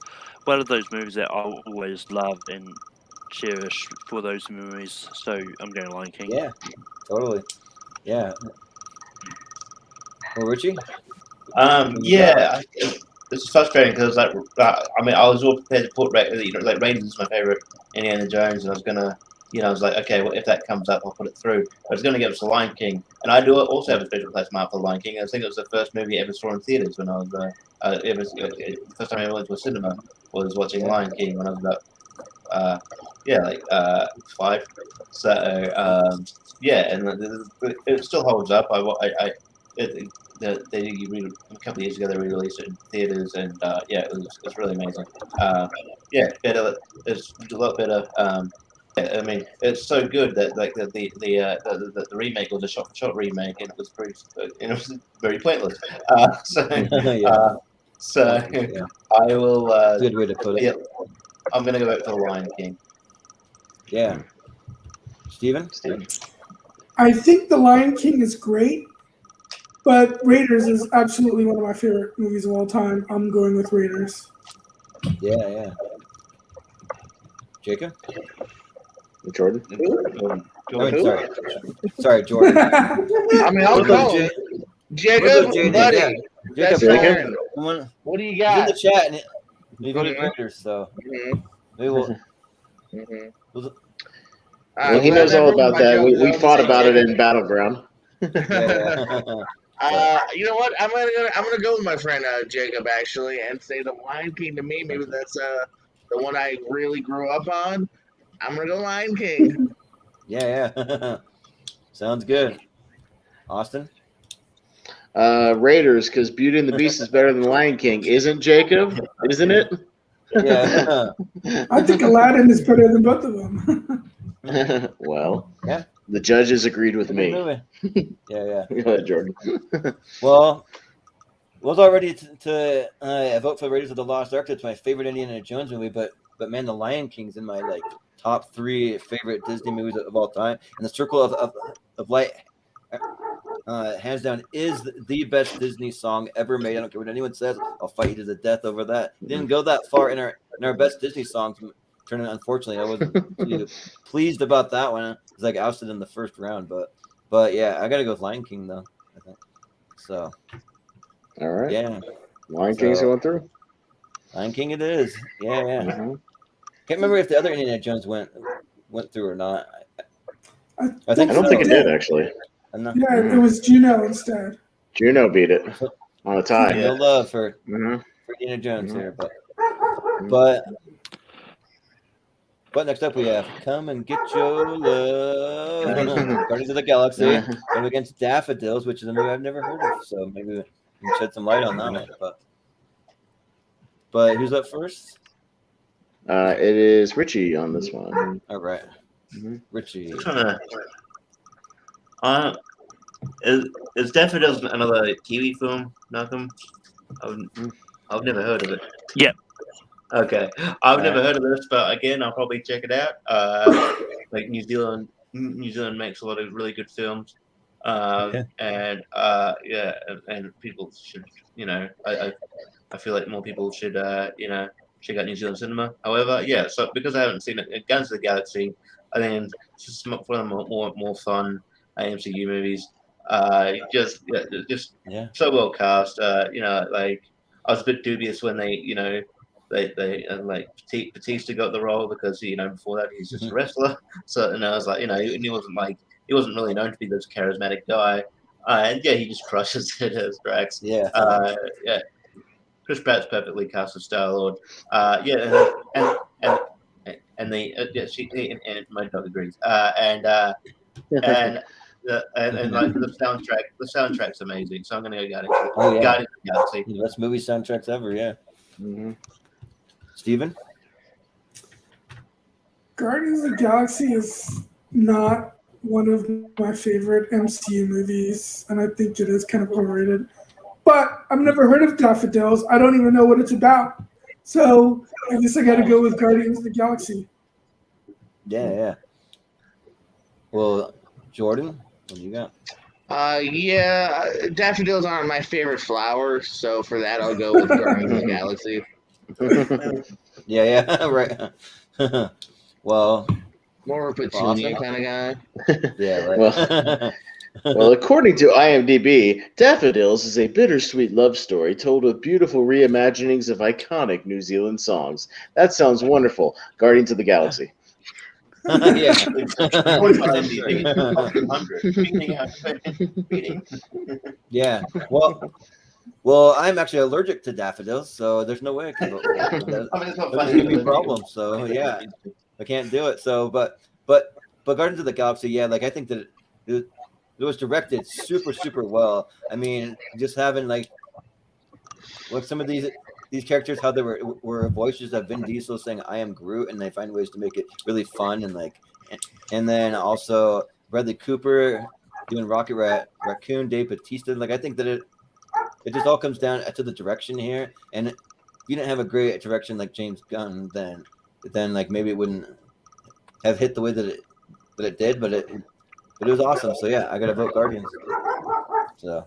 one of those movies that I'll always love and cherish for those memories. So I'm going Lion King. Yeah, totally. Yeah. Well, Richie? Yeah, it's frustrating because I was all prepared to put Raiders is my favorite Indiana Jones, and I was gonna, I was like, okay, well, if that comes up, I'll put it through. I was gonna give it to Lion King, and I do also have a special place mark for Lion King. I think it was the first movie I ever saw in theaters when I was the first time I ever went to a cinema was watching Lion King when I was about 5. So and it still holds up. A couple of years ago they re-released it in theaters, and it's really amazing. Better. It's a lot better. I mean, it's so good that the remake was a shot-for-shot remake, and it was very pointless. I will. Good way to put it. Yeah, I'm gonna go back to the Lion King. Yeah. Steven? I think The Lion King is great, but Raiders is absolutely one of my favorite movies of all time. I'm going with Raiders. Yeah. Jacob? Jordan? Sorry, Jordan. I mean, I'll go. Jacob, buddy. Yeah. Jacob. What do you He's got? in the chat, and he voted Raiders, so maybe we'll. Well, he knows all about that. We fought about it in Battleground. Yeah. You know what? I'm gonna go with my friend Jacob actually, and say the Lion King to me. Maybe that's the one I really grew up on. I'm gonna go Lion King. Yeah. Sounds good. Austin? Raiders, because Beauty and the Beast is better than Lion King, isn't Jacob? Isn't it? Yeah. I think Aladdin is better than both of them. Well, yeah. The judges agreed with me. Yeah. Go ahead, Jordan. Well, was already to vote for Raiders of the Lost Ark. It's my favorite Indiana Jones movie, but man, The Lion King's in my top 3 favorite Disney movies of all time. And The Circle of Light, hands down, is the best Disney song ever made. I don't care what anyone says. I'll fight you to the death over that. Didn't go that far in our best Disney songs. Unfortunately, I wasn't pleased about that one. It's ousted in the first round, but yeah, I gotta go with Lion King though. I think so. All right. Yeah. Lion King's going through. Lion King it is. Yeah. Mm-hmm. Can't remember if the other Indiana Jones went through or not. I don't think it did actually. Yeah, it was Juno instead. Juno beat it on a tie. No love for Indiana Jones here, but next up we have Come and Get Your Love. Guardians of the Galaxy going against Daffodils, which is a movie I've never heard of, so maybe we can shed some light on that one. But But who's up first? It is Richie on this one. All right. Richie. Is Daffodils another Kiwi film, Malcolm? I've never heard of it. Yep. Okay, I've never heard of this, but again, I'll probably check it out. Like New Zealand makes a lot of really good films, and people should, I feel like more people should, check out New Zealand cinema. However, so because I haven't seen it, Guardians of the Galaxy, I think it's just one of the more fun MCU movies. Just so well cast. Like I was a bit dubious when they like Batista got the role because before that he's just a wrestler. So I was like, he wasn't really known to be this charismatic guy. And he just crushes it as Drax. Yeah. Chris Pratt's perfectly cast as Star-Lord. And my dog agrees. And like the soundtrack's amazing. So I'm gonna go Guardians of the Galaxy. The best movie soundtracks ever. Yeah. Mm-hmm. Steven? Guardians of the Galaxy is not one of my favorite MCU movies, and I think it is kind of overrated. But I've never heard of Daffodils. I don't even know what it's about. So I guess I got to go with Guardians of the Galaxy. Yeah. Well, Jordan, what do you got? Daffodils aren't my favorite flower, so for that I'll go with Guardians of the Galaxy. Right. Well, more of a petunia kind of guy. Yeah, right. Well, according to IMDb, Daffodils is a bittersweet love story told with beautiful reimaginings of iconic New Zealand songs. That sounds wonderful. Guardians of the Galaxy. Yeah. Well, I'm actually allergic to daffodils, so there's no way I can vote for that. That's gonna be a problem. So yeah, I can't do it. So, but Guardians of the Galaxy, I think that it was directed super well. I mean, just having like some of these characters, how they were voices of Vin Diesel saying "I am Groot," and they find ways to make it really fun and then also Bradley Cooper doing Rocket Raccoon, Dave Bautista. Like I think that it just all comes down to the direction here. And if you didn't have a great direction like James Gunn, then like maybe it wouldn't have hit the way that it did. But it was awesome. So yeah, I gotta vote Guardians. So,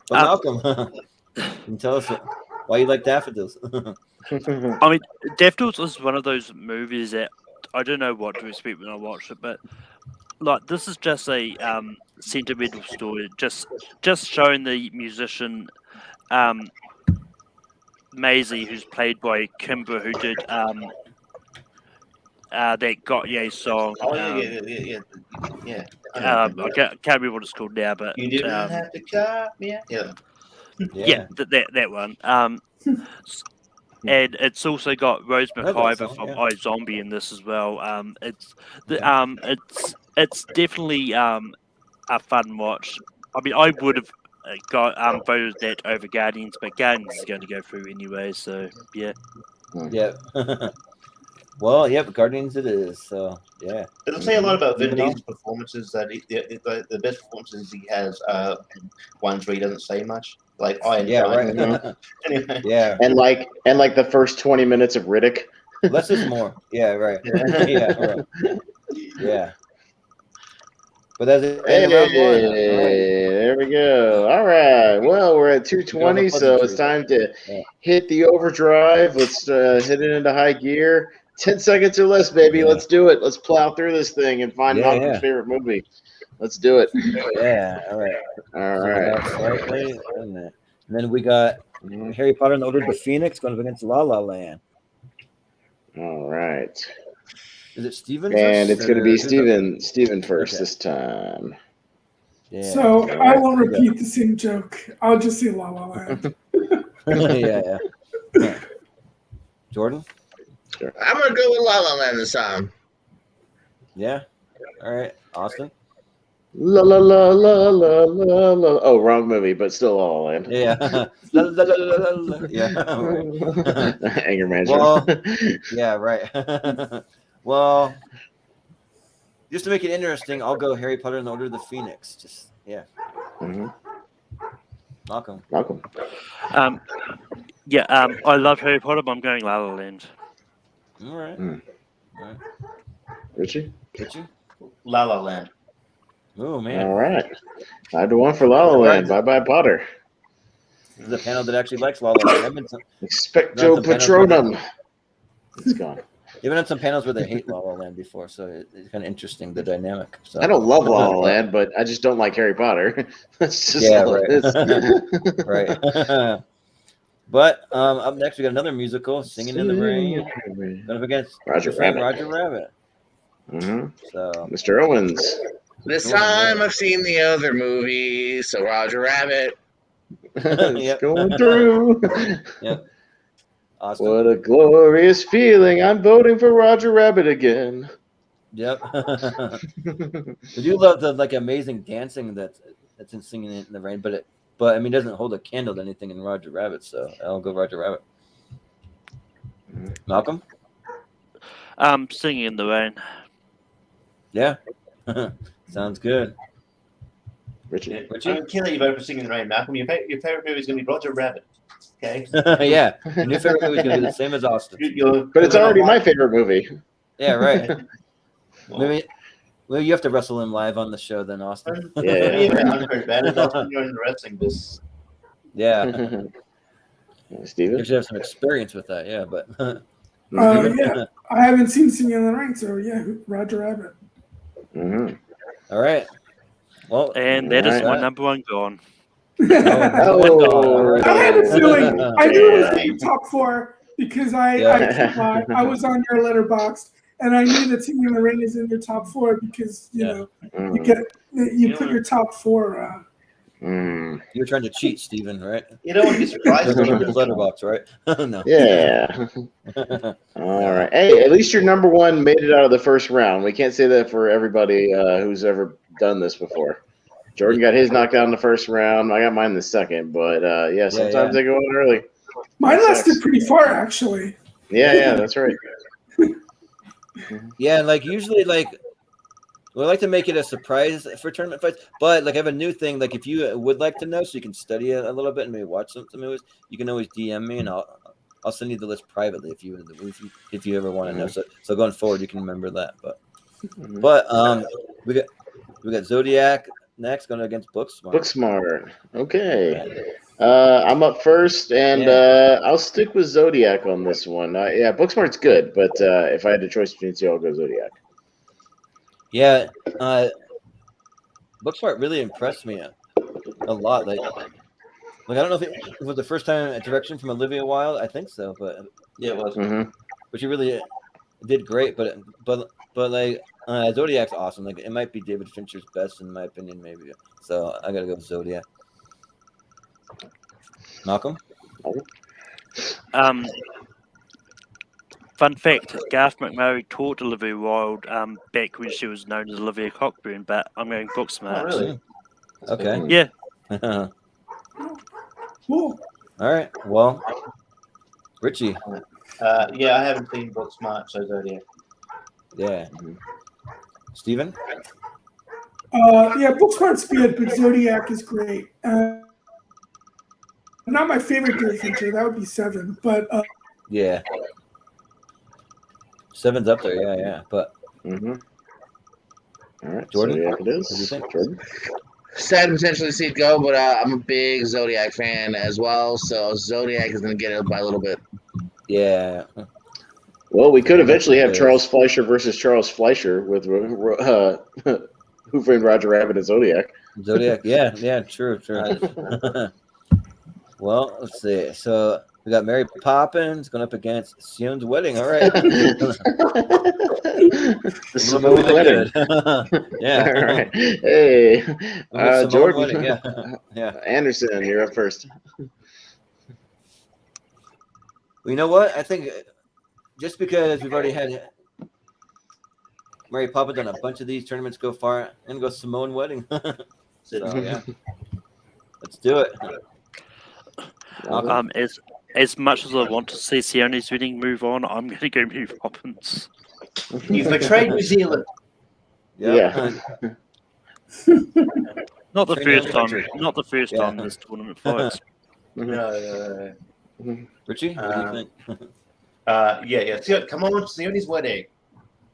but Malcolm, can you tell us why you like Daffodils? I mean, Daffodils is one of those movies that I don't know what to expect when I watch it, but like this is just a sentimental story, just showing the musician Maisie, who's played by Kimber, who did that Got Ye song. Yeah. I can't remember what it's called now, but you didn't have to cut me. Yeah, that one. And it's also got Rose McIver from iZombie in this as well. It's definitely a fun watch. I mean, I would have got voted that over Guardians, but Guardians is going to go through anyway. So yeah. Yeah. Well, yeah, Guardians it is. So yeah. It'll say a lot about Vin Diesel's performances. That the best performances he has ones where he doesn't say much. Like Iron right. Anyway. Yeah. And like the first 20 minutes of Riddick. Less is more. Yeah, right. Right. Yeah. But that's it. There we go. All right. Well, we're at 2:20, so it's time to hit the overdrive. Let's hit it into high gear. 10 seconds or less, baby. Let's do it. Let's plow through this thing and find Malcolm's favorite movie. Let's do it. Yeah. All right. And then we got Harry Potter and the Order of the Phoenix going up against La La Land. All right. Is it Steven? And it's going to be Steven first this time. Yeah. So I won't repeat the same joke. I'll just say La La Land. Yeah. Jordan? Sure. I'm going to go with La La Land this time. Yeah. All right. Austin? La la la la la la la. Oh, wrong movie, but still La La Land. Yeah. La, la, la, la, la, la. Yeah. Right. Anger Well, management. yeah, right. Well, just to make it interesting, I'll go Harry Potter and the Order of the Phoenix. Just yeah. Mhm. Malcolm. Malcolm. Yeah, I love Harry Potter, but I'm going La La Land. All right. Mm. All right. Richie. Richie. La La Land. Oh man. All right. 5-1 for La La Land. Bye bye Potter. This is a panel that actually likes La La Land. I've been Expecto some panels where Patronum. It's gone. Even on some panels where they hate La La Land before, so it's kind of interesting the dynamic. So I don't love La La Land, but I just don't like Harry Potter. That's just Yeah, all right. it is. Right. But up next we got another musical, Singing in the Rain, going up against Roger your friend Rabbit. Roger Rabbit. Mm-hmm. So Mr. Owens. This time I've seen the other movie, so Roger Rabbit. It's Yep. going through. Yep. Austin. What a glorious feeling. I'm voting for Roger Rabbit again. Yep. I do love the like amazing dancing that's in Singing in the Rain, but I mean, it doesn't hold a candle to anything in Roger Rabbit, so I'll go Roger Rabbit. Malcolm? Singing in the Rain. Yeah. Sounds good. Richie. Yeah. Richie? I'm going to let you vote for Singing in the Rain, Malcolm. Your favorite movie is going to be Roger Rabbit. Okay. Yeah. And your favorite movie is going to be the same as Austin. But it's already my favorite movie. Yeah, right. Well, Maybe you have to wrestle him live on the show then, Austin. Yeah. I'm very bad at Austin. You're in the wrestling business. Yeah. Steven? You should have some experience with that, yeah, but Yeah, I haven't seen Singing in the Rain, so yeah, Roger Rabbit. Mm-hmm. all right. Well, And that is Right. my number one gone. Oh, I had a feeling. I knew it was yeah. in the top four because I Yeah. I was on your letterboxed, and I knew that Singing in the Rain is in your top four because you know you put your top four. you were trying to cheat, Steven, right? You don't want to be surprised. That's on his letterbox, right? No. Yeah. All right. Hey, at least your number one made it out of the first round. We can't say that for everybody who's ever done this before. Jordan got his knocked out in the first round. I got mine in the second. But yeah, sometimes they go in early. Mine That lasted sucks. pretty far, actually. Yeah, that's right. Yeah, and like usually, like we like to make it a surprise for tournament fights. But like I have a new thing. Like if you would like to know, so you can study it a little bit and maybe watch some movies, you can always DM me and I'll send you the list privately if you ever want to know. So going forward, you can remember that. But we got Zodiac next going against Booksmart. Booksmart. Okay. I'm up first, and I'll stick with Zodiac on this one. Yeah, Booksmart's good, but if I had a choice between two, I'll go Zodiac. Yeah, Booksmart really impressed me a lot. Like I don't know if it was the first time a direction from Olivia Wilde. I think so, but Yeah, it was. Mm-hmm. but she really did great. But like Zodiac's awesome. Like it might be David Fincher's best in my opinion, maybe. So I gotta go with Zodiac. Malcolm. Fun fact: Garth McMurray taught Olivia Wilde back when she was known as Olivia Cockburn, but I'm going Booksmart. Oh, really? Okay. Yeah. Cool. All right. Well, Richie. Yeah, I haven't seen Booksmart, so Zodiac. Yeah. Steven? Yeah, Booksmart's good, but Zodiac is great. Not my favorite David Fincher. That would be 7, but Yeah. 7's up there. Yeah. But Mm-hmm. All right, Jordan? Zodiac it is. What do you think? Jordan? Sad to potentially see it go, but I'm a big Zodiac fan as well, so Zodiac is going to get it by a little bit. yeah. Well, we could eventually have Yes. Charles Fleischer versus Charles Fleischer with Who Framed Roger Rabbit and Zodiac. Zodiac. Yeah. True. Well, let's see. So we got Mary Poppins going up against Sion's Wedding. All right. The Simone Wedding. Yeah. All right. Hey, Simone Jordan. Wedding, yeah. Anderson, you're up first. Well, you know what? I think just because we've already had Mary Poppins done a bunch of these tournaments go far. I'm gonna go Samoan wedding. So yeah, let's do it. As much as I want to see Sione's wedding move on, I'm going to go Mary Poppins. You've betrayed New Zealand. Yeah. Not the Training first time. country. Not the first Yeah. time this tournament fights. No. Richie, what do you think? Yeah. Come on, Sione's wedding.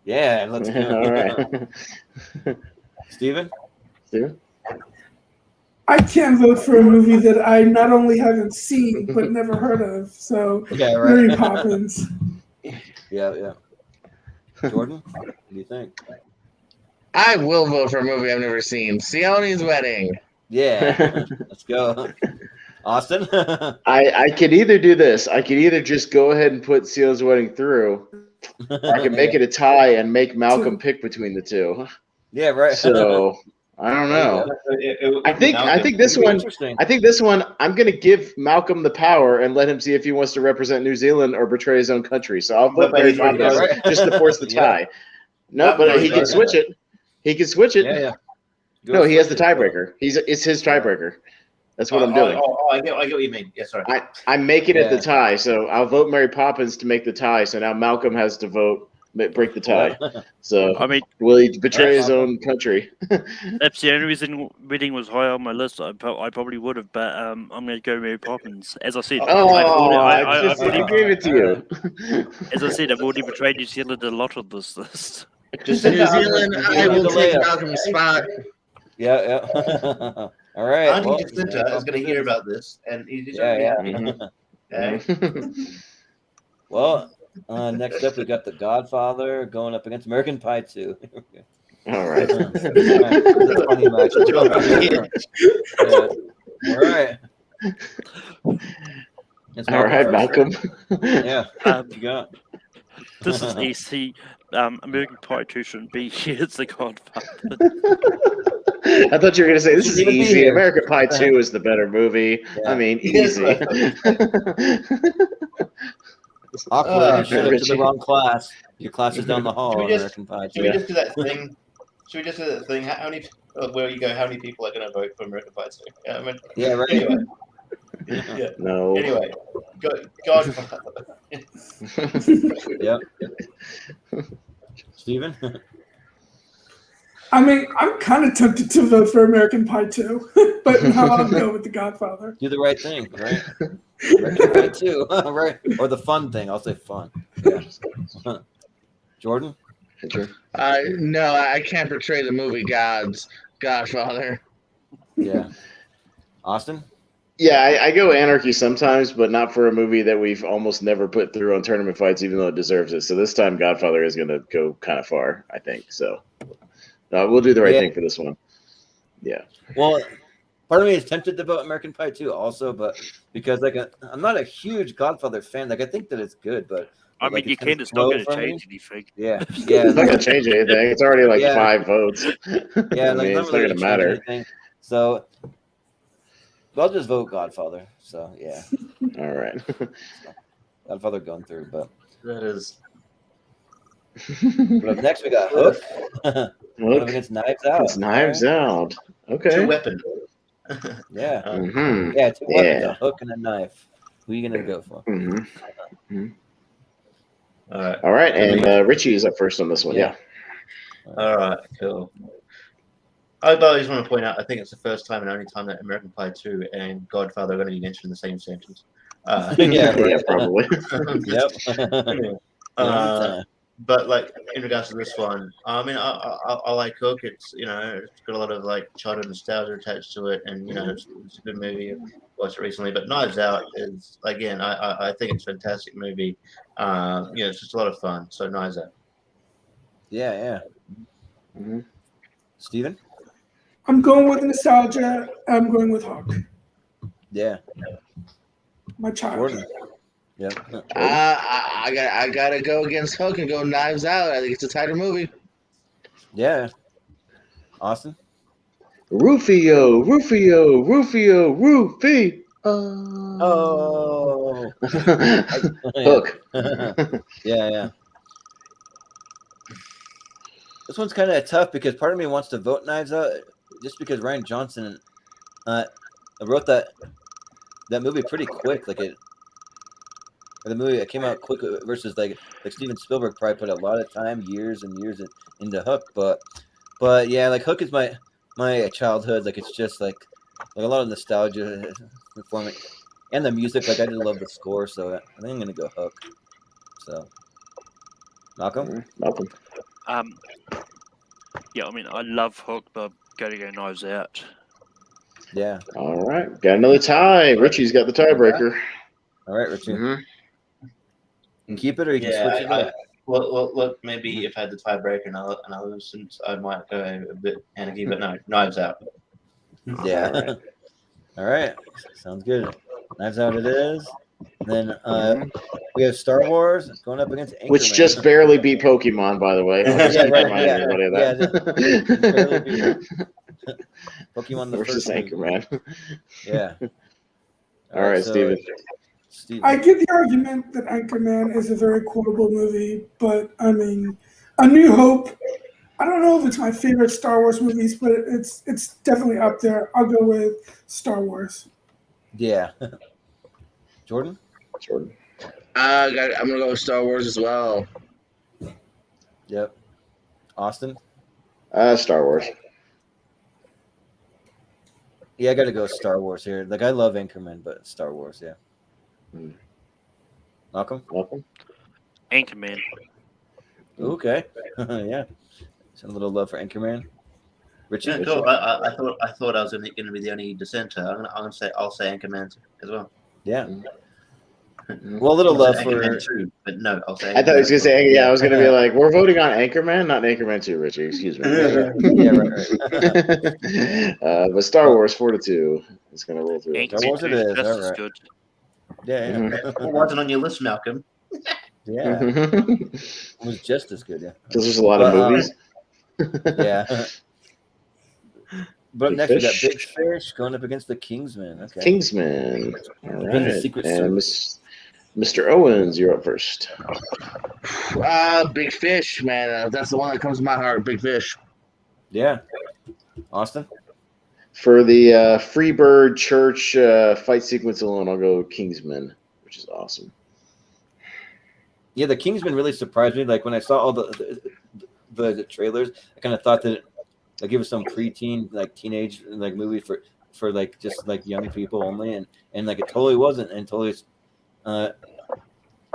Yeah, let's do it. All right. Steven? Steven? I can't vote for a movie that I not only haven't seen but never heard of. So Yeah, right. Mary Poppins. Yeah. Jordan, what do you think? I will vote for a movie I've never seen. Sione's Wedding. Yeah, let's go. Austin? I could either do this. I could either just go ahead and put Seal's Wedding through. I can make it a tie and make Malcolm pick between the two. Yeah, right. So I don't know. I think this one. Interesting. I think this one. I'm going to give Malcolm the power and let him see if he wants to represent New Zealand or betray his own country. So I'll vote Mary Poppins just to force the tie. No, but he can switch it. He can switch it. Yeah. No, he has the tiebreaker. It's his tiebreaker. That's what I'm doing. I get what you mean. Yeah, sorry. I'm making it the tie, so I'll vote Mary Poppins to make the tie. So now Malcolm has to break the tie. So I mean, will he betray his own country? if the only reason wedding was high on my list, I probably would have. But I'm going to go Mary Poppins. As I said, I gave it to you. As I said, I've already betrayed New Zealand a lot on this list. Just New Zealand, I will take Malcolm's spot. Yeah. All right. Andy Jacinta is going to hear about this, and he's just Well, next up we got The Godfather going up against American Pie 2. All right. That's a funny match. All right. All right, Malcolm. Yeah. You got. This is easy. American Pie 2 shouldn't be here. It's The Godfather. I thought you were going to say this is easy. American Pie 2 is the better movie. Yeah. I mean, easy. Awkward. You showed up to the wrong class. Your class is down the hall. American Pie 2. Should we just do that thing? How many? Where you go? How many people are going to vote for American Pie 2? Yeah, right. Anyway. No. Anyway, Godfather. Yep. Steven? I mean, I'm kind of tempted to vote for American Pie 2, but no, I'll go with The Godfather. Do the right thing, right? American Pie 2, right? Or the fun thing. I'll say fun. Yeah. Jordan? No, I can't portray the movie Godfather. Yeah. Austin? Yeah, I go Anarchy sometimes, but not for a movie that we've almost never put through on tournament fights, even though it deserves it. So this time, Godfather is going to go kind of far, I think. So we'll do the right thing for this one. Yeah. Well, part of me is tempted to vote American Pie 2 also, but because I'm not a huge Godfather fan. I think that it's good, but I mean, you can't. It's not going to change anything. Yeah. It's not going to change anything. It's already 5 votes. Yeah, I mean, it's not going to matter. Anything. So I'll just vote Godfather. So yeah. All right. Godfather going through, but That is. But up next we got Hook. Look, Against Knives Out. it's Knives Out. Okay. Two weapon. Yeah. Mm-hmm. Yeah, two weapons, a hook and a knife. Who are you gonna go for? Mm-hmm. All right. All right, and Richie is up first on this one. Yeah. All right. Cool. I just want to point out, I think it's the first time and only time that American Pie 2 and Godfather are going to be mentioned in the same sentence. Yeah, probably. Yep. But in regards to this one, I mean, I like Hook. It's it's got a lot of childhood nostalgia attached to it, and it's a good movie. I watched it recently. But Knives Out is again, I think it's a fantastic movie. It's just a lot of fun. So Knives Out. Yeah. Mm-hmm. Steven? I'm going with nostalgia. I'm going with Hawk. Yeah. My child. Jordan. Yeah. I gotta go against Hook and go Knives Out. I think it's a tighter movie. Yeah. Austin? Rufio. Oh. Hook. Yeah. This one's kind of tough because part of me wants to vote Knives Out just because Rian Johnson wrote that movie pretty quick. Like the movie it came out quick versus like Steven Spielberg probably put a lot of time, years and years into Hook. But yeah, like Hook is my childhood. Like it's just like a lot of nostalgia for me, and the music. Like I did love the score, so I think I'm gonna go Hook. So, Malcolm. Malcolm. Yeah, I mean, I love Hook, but I'm going to go Knives Out. Yeah. All right, got another tie. Richie's got the tiebreaker. All right, Richie. Mm-hmm. You can keep it, or you can switch it up. Well, look, maybe if I had the tiebreaker and I lose, since I might go a bit panicky, but no, Knives Out. Yeah. All right. All right. Sounds good. Knives Out it is. Then we have Star Wars going up against Anchorman. Which just barely beat Pokemon, by the way. I'll just keep reminding everybody of that. Pokemon the versus first Anchorman. Yeah. All right, so, Steven. I get the argument that Anchorman is a very quotable movie, but I mean, A New Hope, I don't know if it's my favorite Star Wars movies, but it's definitely up there. I'll go with Star Wars. Yeah. Jordan? I'm gonna go with Star Wars as well. Yep. Austin? Star Wars. Yeah, I got to go Star Wars here. Like I love Anchorman, but Star Wars, yeah. Malcolm? Anchorman. Okay. Yeah. Some little love for Anchorman. Richie? Yeah, cool. I thought I was going to be the only dissenter. I'll say Anchorman as well. Yeah. Well, a little love for. Too, but no, I'll say. I thought I was going to say, I was going to be like, we're voting on Anchorman, not Anchorman 2, Richie. Excuse me. Yeah, right. But Star Wars 4-2 is going to roll through. Star Wars it is. Just All as right. good. Yeah. It wasn't on your list, Malcolm. Yeah. It was just as good, yeah. Because there's a lot of movies. Yeah. But Big next we got Fish. Big Fish going up against the Kingsman. Okay. Kingsman. All Been the right. Secret And Mr. Owens, you're up first. Big Fish, man. That's the one that comes to my heart. Big Fish. Yeah. Austin? For the Freebird Church fight sequence alone, I'll go Kingsman, which is awesome. Yeah, the Kingsman really surprised me. Like when I saw all the trailers, I kind of thought that like it was some preteen, like teenage, like movie for like just like young people only, and like it totally wasn't, and totally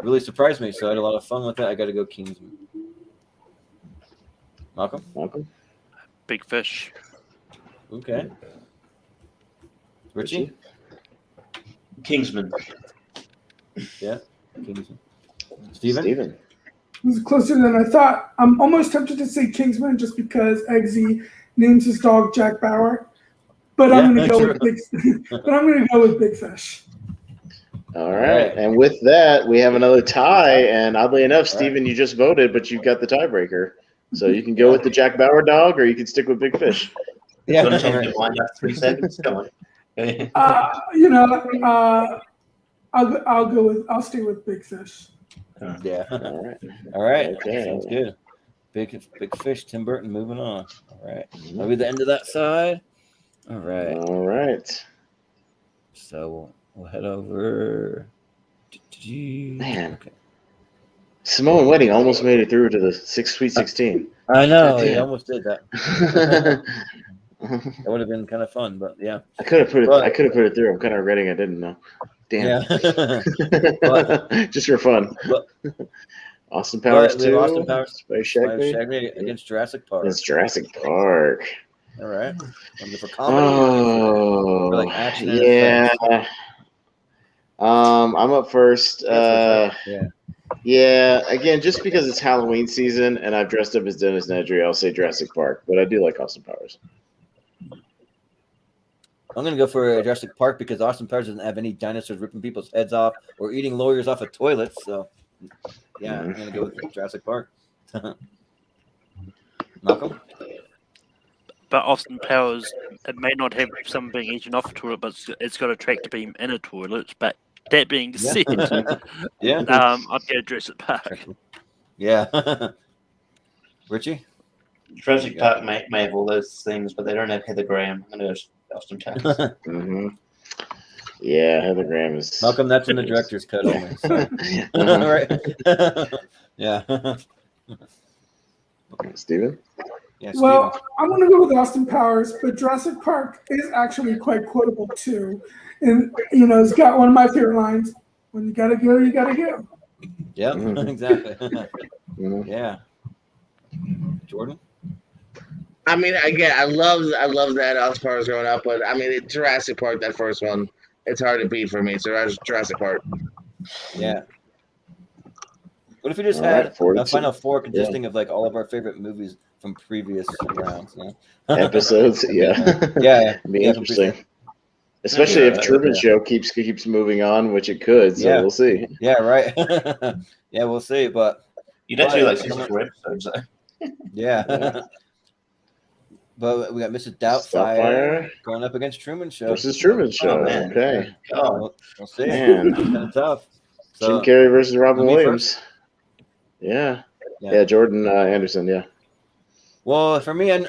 really surprised me. So I had a lot of fun with it. I got to go Kingsman. Malcolm? Big Fish. Okay. Richie? Kingsman. Yeah. Kingsman. Steven? It was closer than I thought. I'm almost tempted to say Kingsman just because Eggsy names his dog Jack Bauer, but I'm going to go with Big Fish. All right. And with that, we have another tie. And oddly enough, Steven, you just voted, but you've got the tiebreaker. So you can go with the Jack Bauer dog, or you can stick with Big Fish. Yeah. Going to change your mind after 3 seconds? Come on. I'll stay with Big Fish. Yeah. All right. Okay. Sounds good. Big Fish, Tim Burton, moving on. All right. That'll be the end of that side. All right. So we'll head over. Man. Okay. Simone Wedding almost made it through to the Sweet 16. I know. He almost did that. That would have been kind of fun, but yeah. I could have put it through. I'm kind of regretting I didn't know. Damn. Yeah. Just for fun. Austin Powers 2. Austin Powers by Shaggy against Jurassic Park. It's Jurassic Park. All right. For comedy. Oh, for like action. Yeah. I'm up first. Yeah. Again, just because it's Halloween season and I've dressed up as Dennis Nedry, I'll say Jurassic Park. But I do like Austin Powers. I'm going to go for Jurassic Park because Austin Powers doesn't have any dinosaurs ripping people's heads off or eating lawyers off of toilets. So, yeah, I'm going to go with Jurassic Park. Malcolm? But Austin Powers, it may not have someone being eaten off a toilet, but it's got a track to beam in a toilet. But that being said, I'm going to Jurassic Park. Yeah. Richie? Jurassic Park may have all those things, but they don't have Heather Graham. I'm going to go Austin Powers. Mm-hmm. Yeah, Heather Graham is. Malcolm, that's in the director's cut only. So. Right? Yeah. Steven? Yeah, Well, Steven. I'm going to go with Austin Powers, but Jurassic Park is actually quite quotable too. And, it's got one of my favorite lines: when you got to go, you got to go. Yep, exactly. Yeah. Jordan? I mean, again, I love that Austin Powers growing up, but I mean, Jurassic Park, that first one, it's hard to beat for me. So Jurassic Park. Yeah. What if we just All had right, a final four consisting of like all of our favorite movies from previous rounds? Episodes, yeah. Yeah. Be interesting. Especially if Truman Show keeps moving on, which it could. So we'll see. Yeah, right. Yeah, we'll see. But you'd actually like 64 episodes, though. Yeah. But we got Mrs. Doubtfire going up against Truman Show versus Truman Show. Man. Okay. We'll see. Man. It's kind of tough. So, Jim Carrey versus Robin Williams. Yeah. Jordan Anderson. Yeah. Well, for me, I'm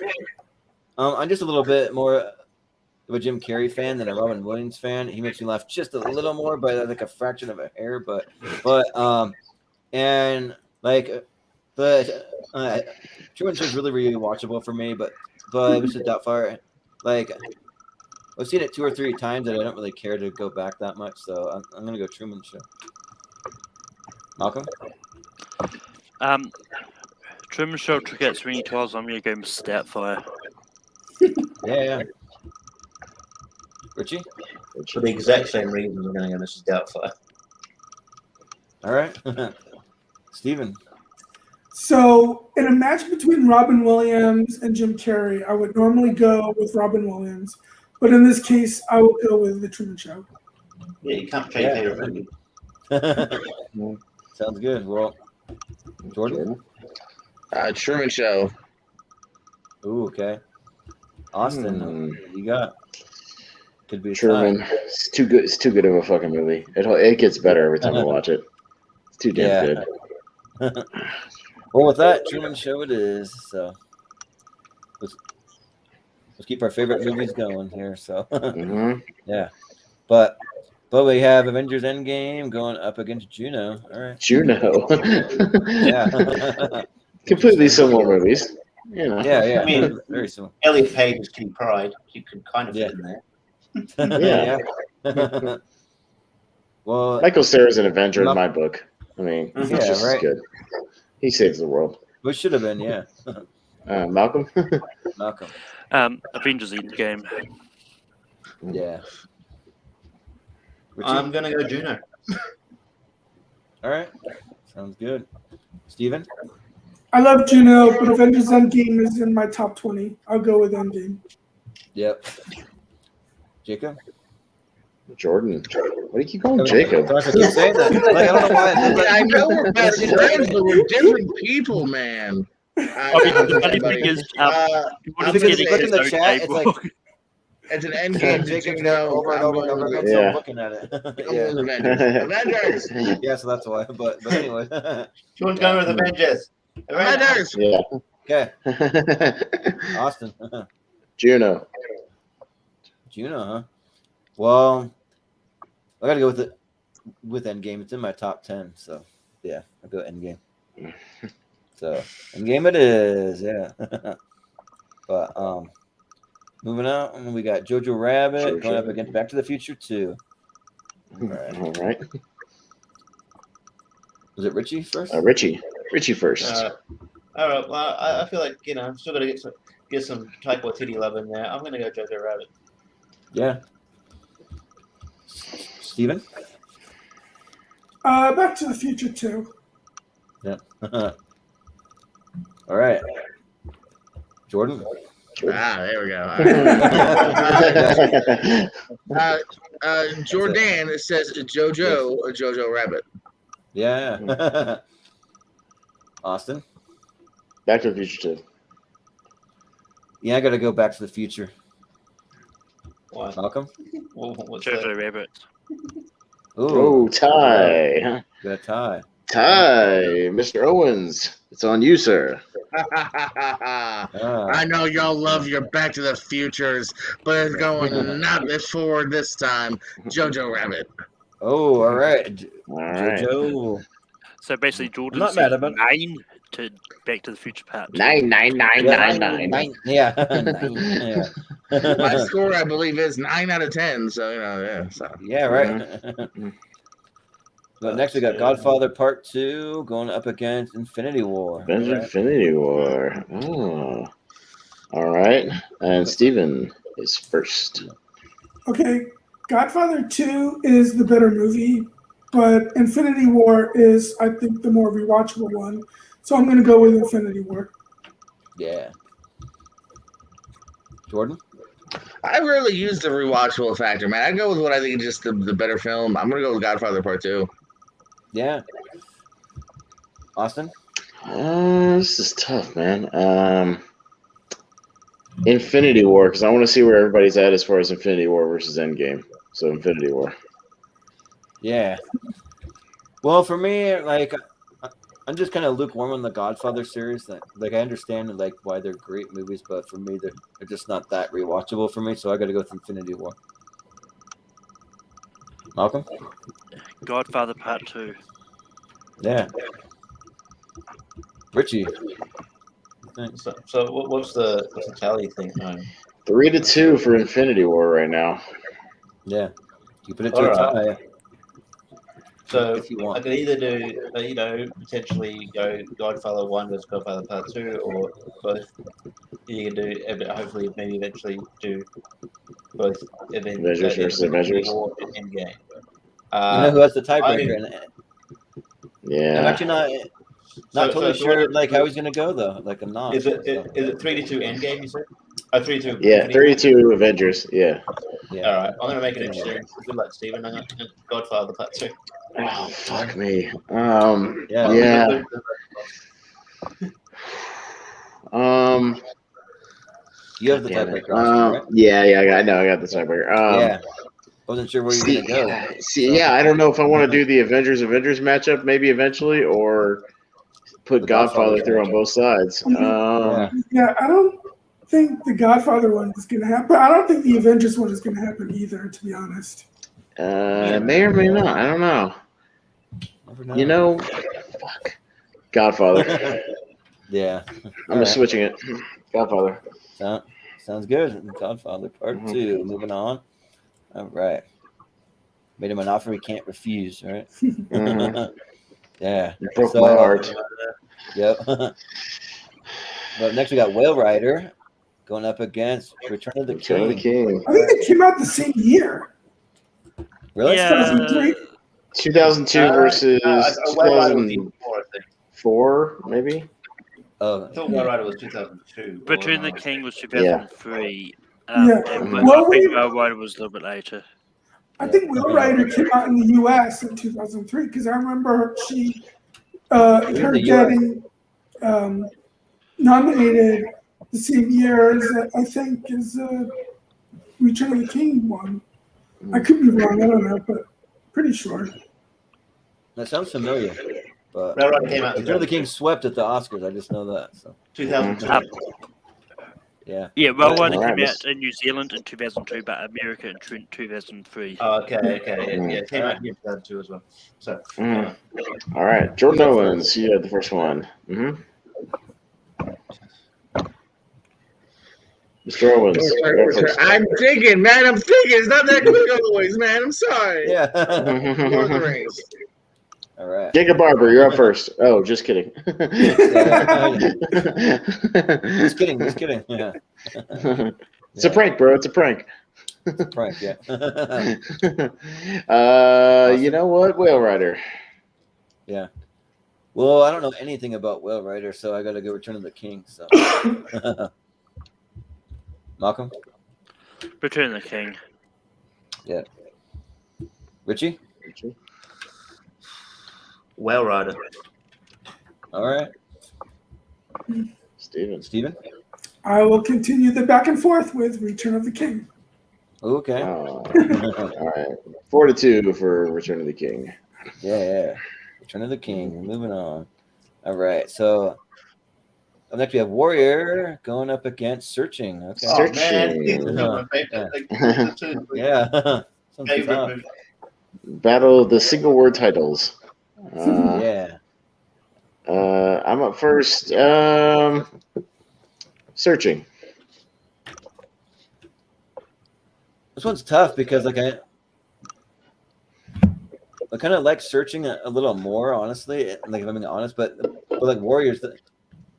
just a little bit more of a Jim Carrey fan than a Robin Williams fan. He makes me laugh just a little more, by like a fraction of a hair. But Truman Show is really, really watchable for me. But Mr. Doubtfire, like I've seen it 2 or 3 times, and I don't really care to go back that much. So I'm gonna go Truman Show. Malcolm. Truman Show took out Sweeney Todd's. I'm gonna go Mr. Doubtfire. Yeah. Richie? For the exact same reasons, I'm going to go Mrs. Doubtfire. All right. Steven. So, in a match between Robin Williams and Jim Carrey, I would normally go with Robin Williams. But in this case, I will go with The Truman Show. Yeah, you can't play favorite movie. Sounds good. Well, Jordan? Truman Show. Ooh, okay. Austin, you got? Could be Truman. It's too good. It's too good of a fucking movie. It gets better every time I watch it. It's too damn good. Well, with that, Truman Show it is. So let's keep our favorite movies going here. So yeah, but we have Avengers Endgame going up against Juno. All right, Juno. Yeah. Completely similar movies. Yeah. I mean, very similar. Elliot Page is Kitty Pryde. You could kind of fit in there. Yeah. Well, Michael Cera's an Avenger in my book. I mean, he's just as good. He saves the world. We should have been, yeah. Malcolm? Malcolm. Avengers Endgame. Yeah. Richie? I'm going to go Juno. All right. Sounds good. Steven? I love Juno, but Avengers Endgame is in my top 20. I'll go with Endgame. Yep. Jacob? Jordan. Why do you keep calling Jacob? I keep saying that. Like, I don't know why. I know we're best friends, but we're different people, man. The funny thing is, look in the chat, it's like it's an Endgame. Jacob's over and over and over again, so I'm looking at it. Avengers. Yeah, so that's why. But anyway. Sean's going with Avengers. Avengers. Yeah. Okay. Austin. Juno. Juno, huh? Well, I gotta go with Endgame. It's in my top 10, so yeah, I'll go Endgame. So Endgame it is, yeah. But moving on, we got Jojo Rabbit going up against Back to the Future 2. All right. Was it Richie first? Richie first. All right. Well, I feel like I'm still gonna get some Taika Waititi love in there. I'm gonna go Jojo Rabbit. Yeah. Steven? Back to the Future 2. Yeah. All right. Jordan? There we go. Jordan says Jojo or Jojo Rabbit. Yeah. Austin? Back to the Future 2. Yeah, I got to go Back to the Future. Why? Malcolm? Jojo Rabbit. Ooh, tie. Got a tie. Tie. Mr. Owens, it's on you, sir. I know y'all love your Back to the Futures, but it's going not this forward this time. Jojo Rabbit. Oh, all right. All right. Jojo. So basically, Jordan not mad said about it. 9 to Back to the Future Part 2. 9. Yeah, 9. Yeah. My score, I believe, is 9 out of 10. So yeah. So. Yeah, right. But next we got Godfather Part 2 going up against Infinity War. Avengers Infinity War. Oh. All right. And Steven is first. Okay, Godfather 2 is the better movie, but Infinity War is, I think, the more rewatchable one. So I'm going to go with Infinity War. Yeah. Jordan? I really use the rewatchable factor, man. I go with what I think is just the better film. I'm going to go with Godfather Part 2. Yeah. Austin? This is tough, man. Infinity War, because I want to see where everybody's at as far as Infinity War versus Endgame. So Infinity War. Yeah. Well, for me, like, I'm just kind of lukewarm on the Godfather series. That, like, I understand like why they're great movies, but for me, they're just not that rewatchable for me. So I got to go with Infinity War. Malcolm? Godfather Part 2. Yeah. Richie? So what's the tally thing? 3-2 for Infinity War right now. Yeah. Keep it to a tie. So if you want. I could either do, potentially go Godfather 1 versus Godfather Part 2, or both. You can do, hopefully, maybe eventually do both Avengers versus Avengers. War and Endgame. You know who has the tiebreaker? Yeah. I'm actually not totally sure like how he's gonna go though. Like I'm not. Is it 3-2 Endgame? You said? 3-2. Yeah, 3-2 Avengers. Yeah. Yeah. All right, I'm gonna make it interesting. Good luck, Steven. I'm gonna Godfather Part 2. Oh fuck me. Yeah. You have the tiebreaker, right? Yeah, I got the tiebreaker. Yeah. Wasn't sure where you were gonna go. I don't know if I want to do the Avengers matchup maybe eventually, or put Godfather through on both sides. Yeah, I don't think the Godfather one is going to happen. I don't think the Avengers one is going to happen either, to be honest. May or may not. I don't know. You know, fuck. Godfather. Yeah. I'm just switching it. Godfather. Sounds good. Godfather Part 2. Moving on. All right. Made him an offer he can't refuse, right? Yeah. You broke my heart. Yep. But next we got Whale Rider going up against Return of the King. I think they came out the same year. Really? Yeah. 2003? 2002 versus 2004, maybe? Oh, I thought Whale Rider was 2002. Return of the King was 2003. Yeah. But I think Whale Rider was a little bit later. I think Whale Rider came out in the U.S. in 2003 because I remember her getting nominated the same year as I think as Return of the King one. I could be wrong. I don't know, but pretty sure. That sounds familiar. But Whale Rider came out. Return of the King swept at the Oscars. I just know that. So 2002. Yeah. Yeah, Whale Rider came out in New Zealand in 2002, but America in 2003. Oh, okay. Yeah, it came out in 2002 as well. So. All right, Jordan Owens, you had the first one. Mr. Owens. I'm thinking, man. I'm thinking. It's not that quick always, man. I'm sorry. Yeah. Lord of the Rings. All right. Jacob Barber, you're up first. Oh, just kidding. Just kidding. Yeah. It's a prank, bro. It's a prank. It's a prank, yeah. You know what? Whale Rider. Yeah. Well, I don't know anything about Whale Rider, so I got to go Return of the King. So, Malcolm. Return of the King. Yeah. Richie. Whale Rider. All right. Steven. I will continue the back and forth with Return of the King. Okay. All right. 4-2 for Return of the King. Yeah. Return of the King. Moving on. All right. So Next, we have Warrior going up against Searching. Okay. Oh man, Searching. these are my favorite. Yeah. Favorite Tough. movie. Battle of the single word titles. Yeah. I'm up first. Searching. This one's tough because like I kind of like Searching a little more, honestly. Like if I'm being honest, but like Warriors,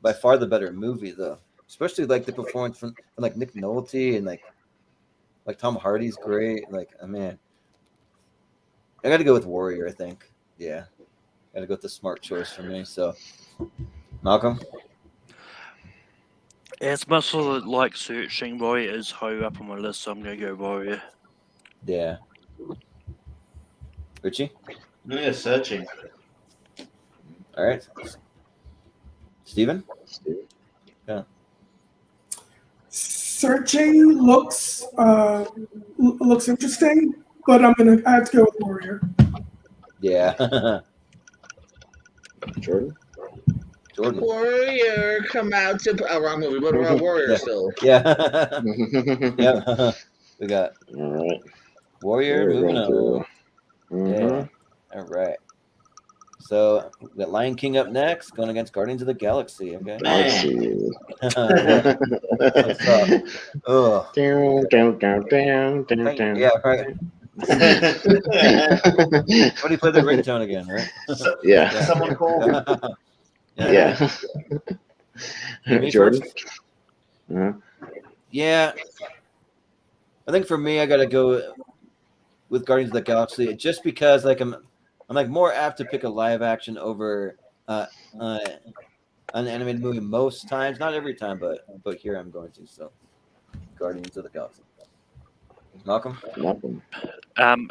by far the better movie though. Especially like the performance from like Nick Nolte and like Tom Hardy's great. Like man, I got to go with Warrior. I think. Yeah, got to go with the smart choice for me. So, Malcolm. As much as I like Searching, Warrior is higher up on my list, so I'm going to go Warrior. Yeah. Richie. Yeah, Searching. All right. Steven? Yeah. Searching looks interesting, but I have to go with Warrior. Yeah. Jordan. Warrior come out to wrong movie, but Warrior still. Yeah. Yeah. We got All right. Warrior We're moving going on. through. Yeah. All right. So we got Lion King up next, going against Guardians of the Galaxy. Okay. Let's see. Oh. Down. Yeah. Right. Somebody play the ringtone again, right? Yeah. Someone call. Yeah. Me Jordan. first? Uh-huh. Yeah. I think for me, I got to go with Guardians of the Galaxy just because like I'm like more apt to pick a live action over an animated movie most times, not every time, but here I'm going to. So Guardians of the Galaxy. Malcolm? Nothing.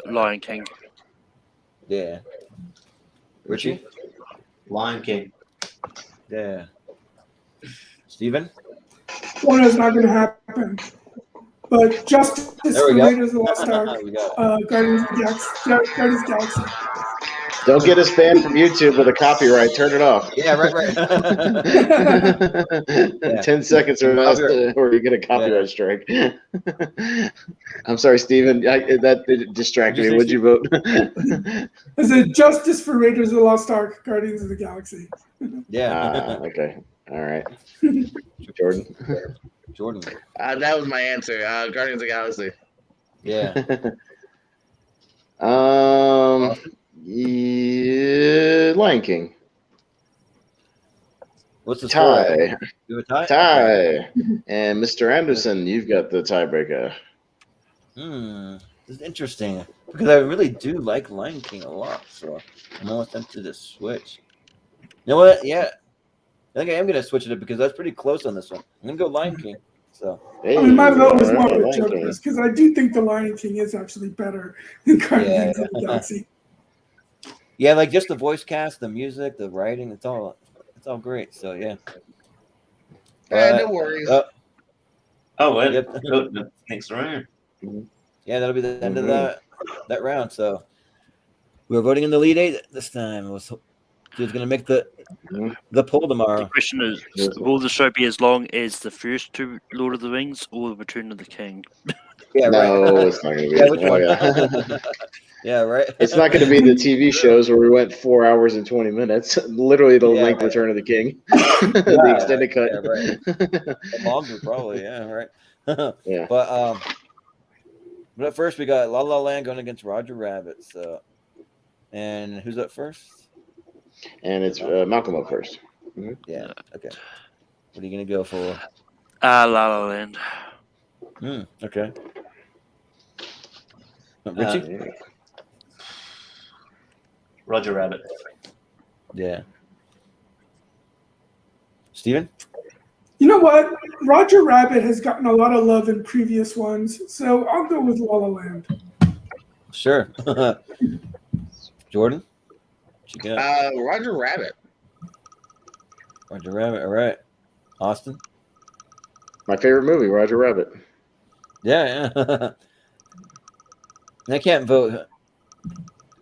Lion King. Yeah. Richie? Lion King. Yeah. Steven? One is not going to happen. But Justice for Raiders of the Lost Ark, Guardians of the Galaxy. Don't get us banned from YouTube with a copyright. Turn it off. Yeah, right. 10 seconds or less, or you get a copyright strike. I'm sorry, Steven. That distracted me. Would you vote? I said Justice for Raiders of the Lost Ark, Guardians of the Galaxy. Yeah. Okay. All right. Jordan. That was my answer. Guardians of the Galaxy. Yeah. Yeah, Lion King. What's the tie? Score? You have a tie? Tie. Okay. And Mr. Anderson, you've got the tiebreaker. This is interesting because I really do like Lion King a lot, so I'm almost tempted to switch. You know what? Yeah, I think I am gonna switch it up because that's pretty close on this one. I'm gonna go Lion King. So my vote was more of a joke because I do think the Lion King is actually better than Guardians of the Galaxy. Yeah, like just the voice cast, the music, the writing, it's all great. So yeah. No worries. Next round. Yeah, that'll be the end of that round. So we're voting in the lead 8 this time. Who's going to make the poll tomorrow? The question is, will the show be as long as the first 2 Lord of the Rings or the Return of the King? Yeah, no, it's not going to be. Yeah, right. It's not going to be the TV shows where we went 4 hours and 20 minutes. Literally the length Return of the King. The extended cut. Yeah, right. Longer, probably. Yeah, right. Yeah. But at first we got La La Land going against Roger Rabbit. So, and who's up first? And it's Malcolm up first. Mm-hmm. Yeah. Okay. What are you going to go for? La La Land. Okay. Richie? Roger Rabbit. Yeah. Steven? You know what? Roger Rabbit has gotten a lot of love in previous ones, so I'll go with La La Land. Sure. Jordan? What you got? Roger Rabbit. Roger Rabbit. All right. Austin? My favorite movie, Roger Rabbit. Yeah. I can't vote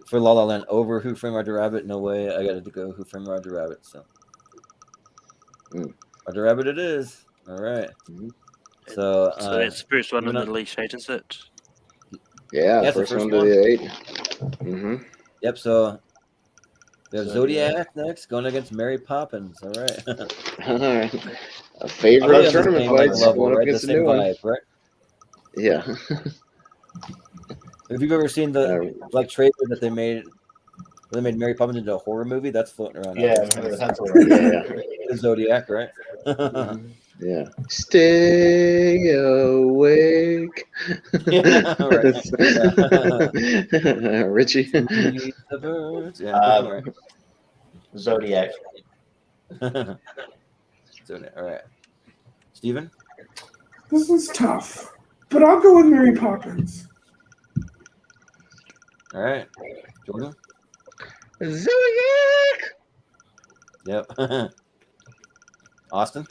for La La Land over Who Framed Roger Rabbit. No way. I got to go Who Framed Roger Rabbit. So, Roger Rabbit it is. All right. So it's the first one in moving the on. leash eight, is it? Yeah, That's the first first one to one. the 8. Mm-hmm. Yep. So we have Zodiac. Zodiac next, going against Mary Poppins. All right. All right. A favorite Probably of on the tournament same like fights level, going up right? The against a same new one. vibe, right? Yeah. If you've ever seen the like trailer that they made Mary Poppins into a horror movie, that's floating around. Yeah, out there. that's all right. Yeah. The Zodiac, right? Yeah. Stay awake. Yeah, right. Richie. Feed the birds. Yeah, right. Zodiac. Zodiac. All right. Steven? This is tough, but I'll go with Mary Poppins. All right. Jordan? Zodiac. Yep. Austin?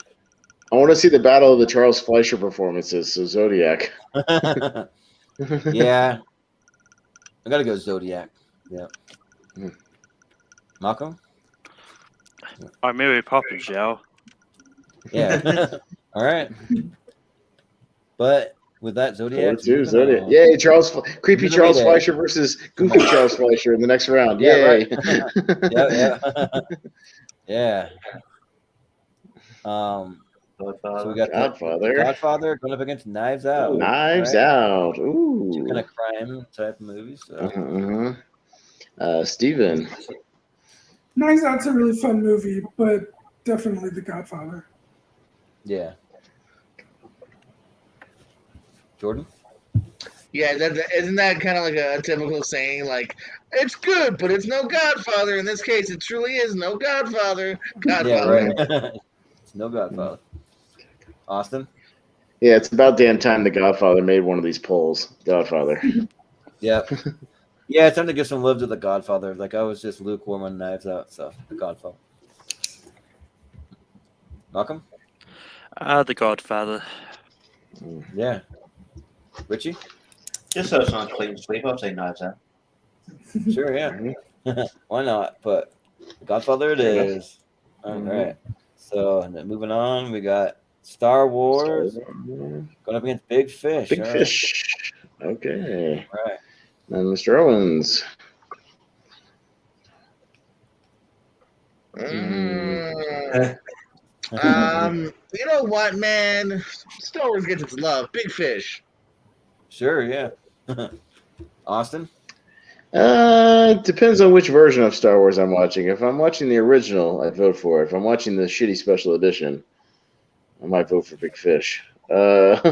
I want to see the battle of the Charles Fleischer performances, so Zodiac. Yeah. I gotta go Zodiac. Yeah. Hmm. Malcolm? I'm Mary Poppins, y'all. Yeah. All right. But with that, Zodiac. 4-2 Zodiac. Yay, creepy Moving Charles away. Fleischer versus goofy Charles Fleischer in the next round. Yeah, Yay. right. Yeah. So we got Godfather. Godfather going up against Knives Out. Knives right? Out. Two Ooh. kind of crime type movies. So. Steven. Knives Out's a really fun movie, but definitely The Godfather. Yeah. Jordan? Yeah, isn't that kind of like a typical saying? Like, it's good, but it's no Godfather. In this case, it truly is no Godfather. Godfather. Yeah, right. It's no Godfather. Austin? Yeah, it's about damn time The Godfather made one of these polls. Godfather. Yeah. Yeah, it's time to give some love to The Godfather. Like, I was just lukewarm on Knives Out, so The Godfather. Malcolm? The Godfather. Yeah. Richie? Just so it's not clean sweep, I'll say Knives Out. Sure, yeah. Why not? But Godfather it is. All right. So, and then moving on, we got Star Wars going up against Big Fish. Big All Fish. Okay. Right. All right. And Mr. Owens. You know what, man? Star Wars gets its love. Big Fish. Sure, yeah. Austin? Depends on which version of Star Wars I'm watching. If I'm watching the original, I'd vote for it. If I'm watching the shitty special edition, I might vote for Big Fish. You know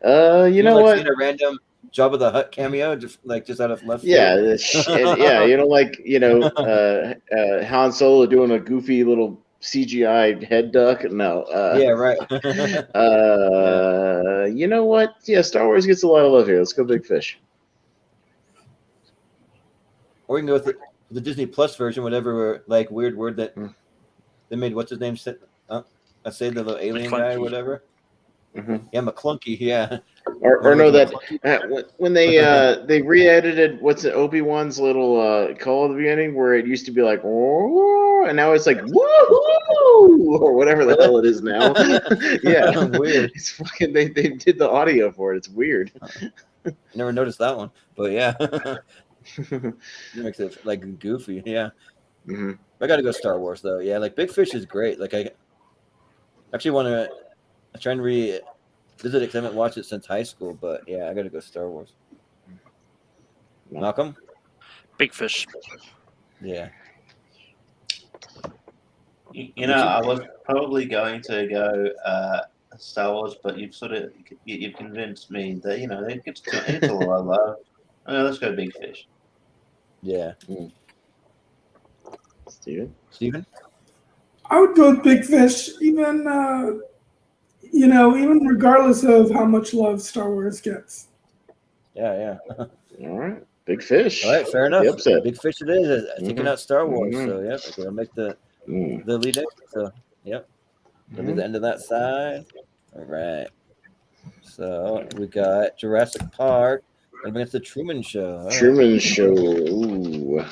what? Seen a random Jabba the Hutt cameo, just out of left field? Yeah, yeah. Han Solo doing a goofy little CGI head duck. No. Yeah, right. You know what? Yeah, Star Wars gets a lot of love here. Let's go Big Fish. Or we can go with the Disney Plus version, whatever weird word that they made. What's his name? I say the little alien guy, or whatever. Mm-hmm. Yeah, McClunky. Yeah. Or no, that when they re-edited Obi-Wan's little call at the beginning, where it used to be like oh, and now it's like woo or whatever the hell it is now. Yeah, weird. It's fucking they did the audio for it. It's weird. Never noticed that one, but yeah. It makes it goofy, yeah. Mm-hmm. I gotta go Star Wars though. Yeah, Big Fish is great. I actually want to try and revisit it because I haven't watched it since high school. But yeah, I gotta go Star Wars. Malcolm? Big Fish. Yeah. You know, I was probably going to go Star Wars, but you've convinced me that it's a lot of love. Let's go Big Fish. Yeah. Steven? I would go with Big Fish, even regardless of how much love Star Wars gets. Yeah. All right. Big Fish. All right, fair enough. Big Fish it is. Taking out Star Wars. So, yeah, we'll make the lead in. So, yep. That'll be the end of that side. All right. So, we got Jurassic Park against the Truman Show. Truman Show. Ooh.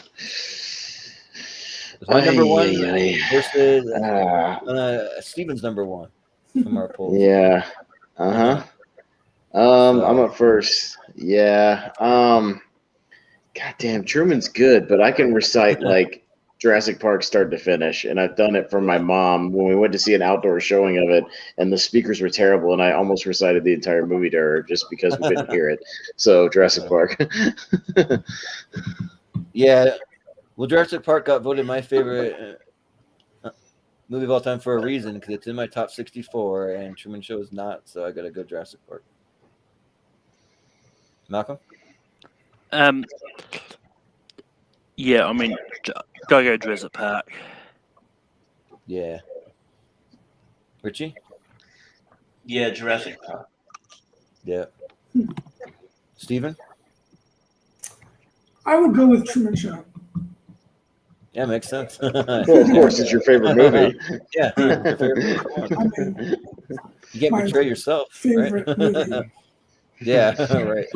My number one Ay. versus Steven's number one from our polls. Yeah. Uh-huh. I'm up first. Yeah. Goddamn, Truman's good, but I can recite like Jurassic Park start to finish, and I've done it for my mom when we went to see an outdoor showing of it, and the speakers were terrible, and I almost recited the entire movie to her just because we couldn't hear it. So Jurassic Park. Yeah. Well, Jurassic Park got voted my favorite movie of all time for a reason, because it's in my top 64, and Truman Show is not, so I got to go Jurassic Park. Malcolm? Yeah, I mean, gotta go Jurassic Park. Yeah. Richie? Yeah, Jurassic Park. Yeah. Steven? I would go with Truman Show. Yeah, makes sense. Well, of course, it's your favorite movie. Yeah. Your favorite movie. Come on. I mean, You can't my betray yourself. favorite right? movie. Yeah, right.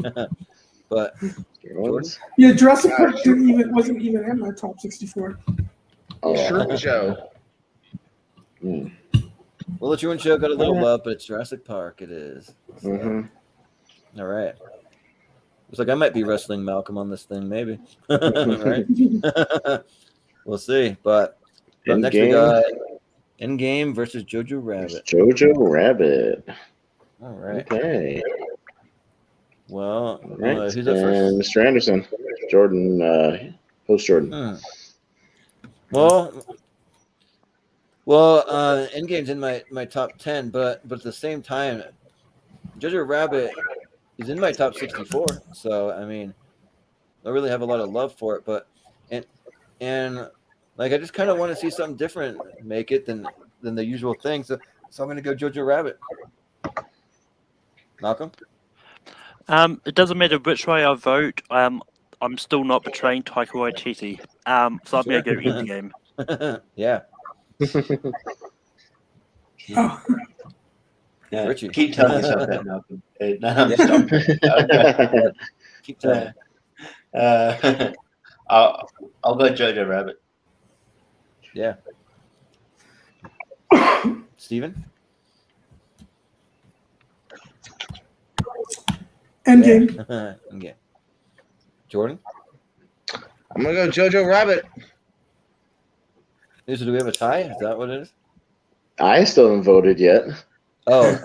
But Jordan? Yeah, Jurassic Park wasn't even in my top 64. Oh, Truman Show. Well, the Truman Show got a little love, but it's Jurassic Park. It is. So, Mm-hmm. All right. Looks like I might be wrestling Malcolm on this thing, maybe. Right? We'll see. But next we got Endgame versus Jojo Rabbit. Jojo Rabbit. All right. Okay. Well, All right. who's up first? And Mr. Anderson, Jordan, host Jordan. Well, Endgame's in my top 10, but at the same time, Jojo Rabbit is in my top 64. So I mean, I really have a lot of love for it, but and like I just kind of want to see something different make it than the usual thing. So I'm gonna go Jojo Rabbit. Malcolm? It doesn't matter which way I vote. I'm still not betraying Taika Waititi. So I'm gonna go Endgame. Yeah. Oh, Yeah, Richie. keep telling yourself that, Malcolm. No, Keep telling. I'll go Jojo Rabbit. Yeah. Steven? Endgame. Yeah. Okay. Jordan? I'm gonna go Jojo Rabbit. So do we have a tie? Is that what it is? I still haven't voted yet. Oh.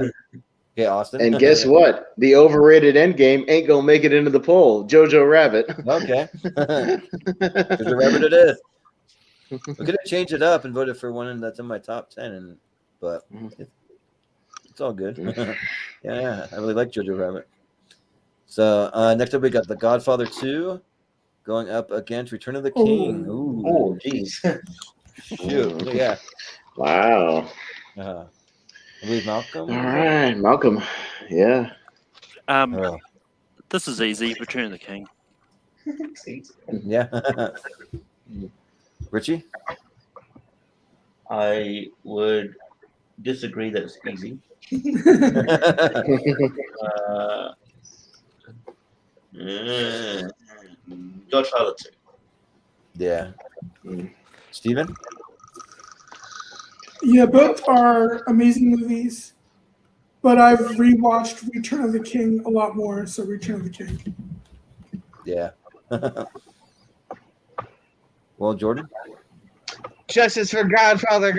Okay, Austin. And guess what? The overrated Endgame ain't gonna make it into the poll. Jojo Rabbit. Okay. Jojo Rabbit it is. We could have changed it up and voted for one that's in my top 10, but it's all good. Yeah, I really like Jojo Rabbit. So next up we got The Godfather 2 going up against Return of the King. Ooh. Oh, jeez. Shoot. Yeah. Wow. I believe Malcolm. All right, Malcolm. Yeah. This is easy. Return of the King. Yeah. Richie? I would disagree that it's easy. Godfather 2. Yeah. Steven? Yeah, both are amazing movies, but I've rewatched Return of the King a lot more, so Return of the King. Yeah. Well, Jordan? Justice for Godfather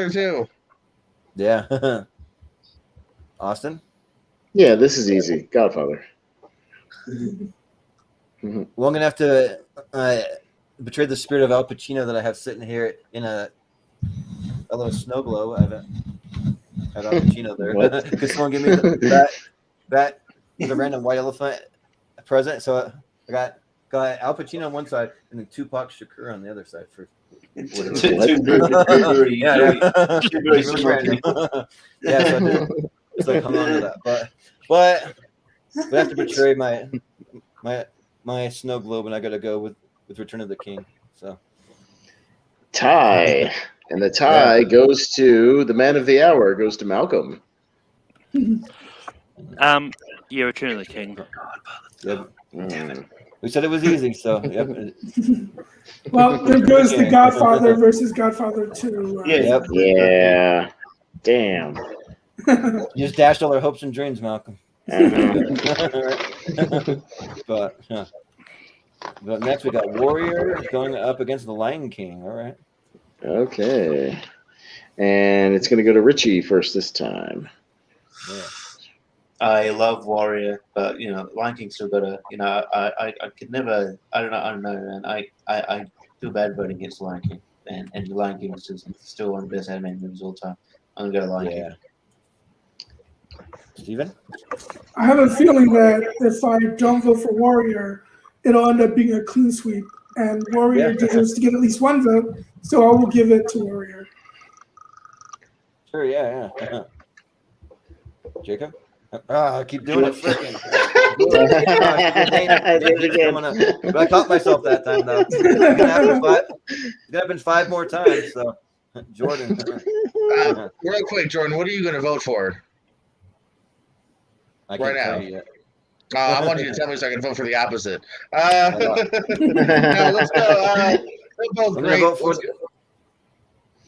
2. Yeah. Austin? Yeah, this is easy. Godfather. Well, I'm gonna have to betray the spirit of Al Pacino that I have sitting here in a little snow globe. I haven't had Al Pacino there. Could someone give me that was a random white elephant present? So I got Al Pacino on one side and then Tupac Shakur on the other side for. Two very similar people. Yeah, so I did. So I hung on to that, but we have to betray my snow globe, and I got to go with Return of the King. So tie, and the tie goes to the man of the hour. Goes to Malcolm. Yeah, Return of the King. Yep. We said it was easy, so yep. Well, there goes The Godfather versus Godfather 2. Yep. Yeah. Damn. You just dashed all our hopes and dreams, Malcolm. But next we got Warrior going up against the Lion King. All right. Okay. And it's going to go to Richie first this time. Yeah. I love Warrior, but Lion King still got to. I could never. I don't know, man. I feel bad voting against Lion King, and Lion King is still one of the best animated movies of all time. I'm gonna go to Lion King. Steven? I have a feeling that if I don't vote for Warrior, it'll end up being a clean sweep, and Warrior deserves to get at least one vote, so I will give it to Warrior. Sure, yeah. Jacob? I keep doing it. But I caught myself that time, though. It's gonna happen 5 more times. So, Jordan. Real quick, Jordan, what are you going to vote for? I can't Right tell now. you yet. I want you to tell me so I can vote for the opposite. No, let's go. They're both I'm great. gonna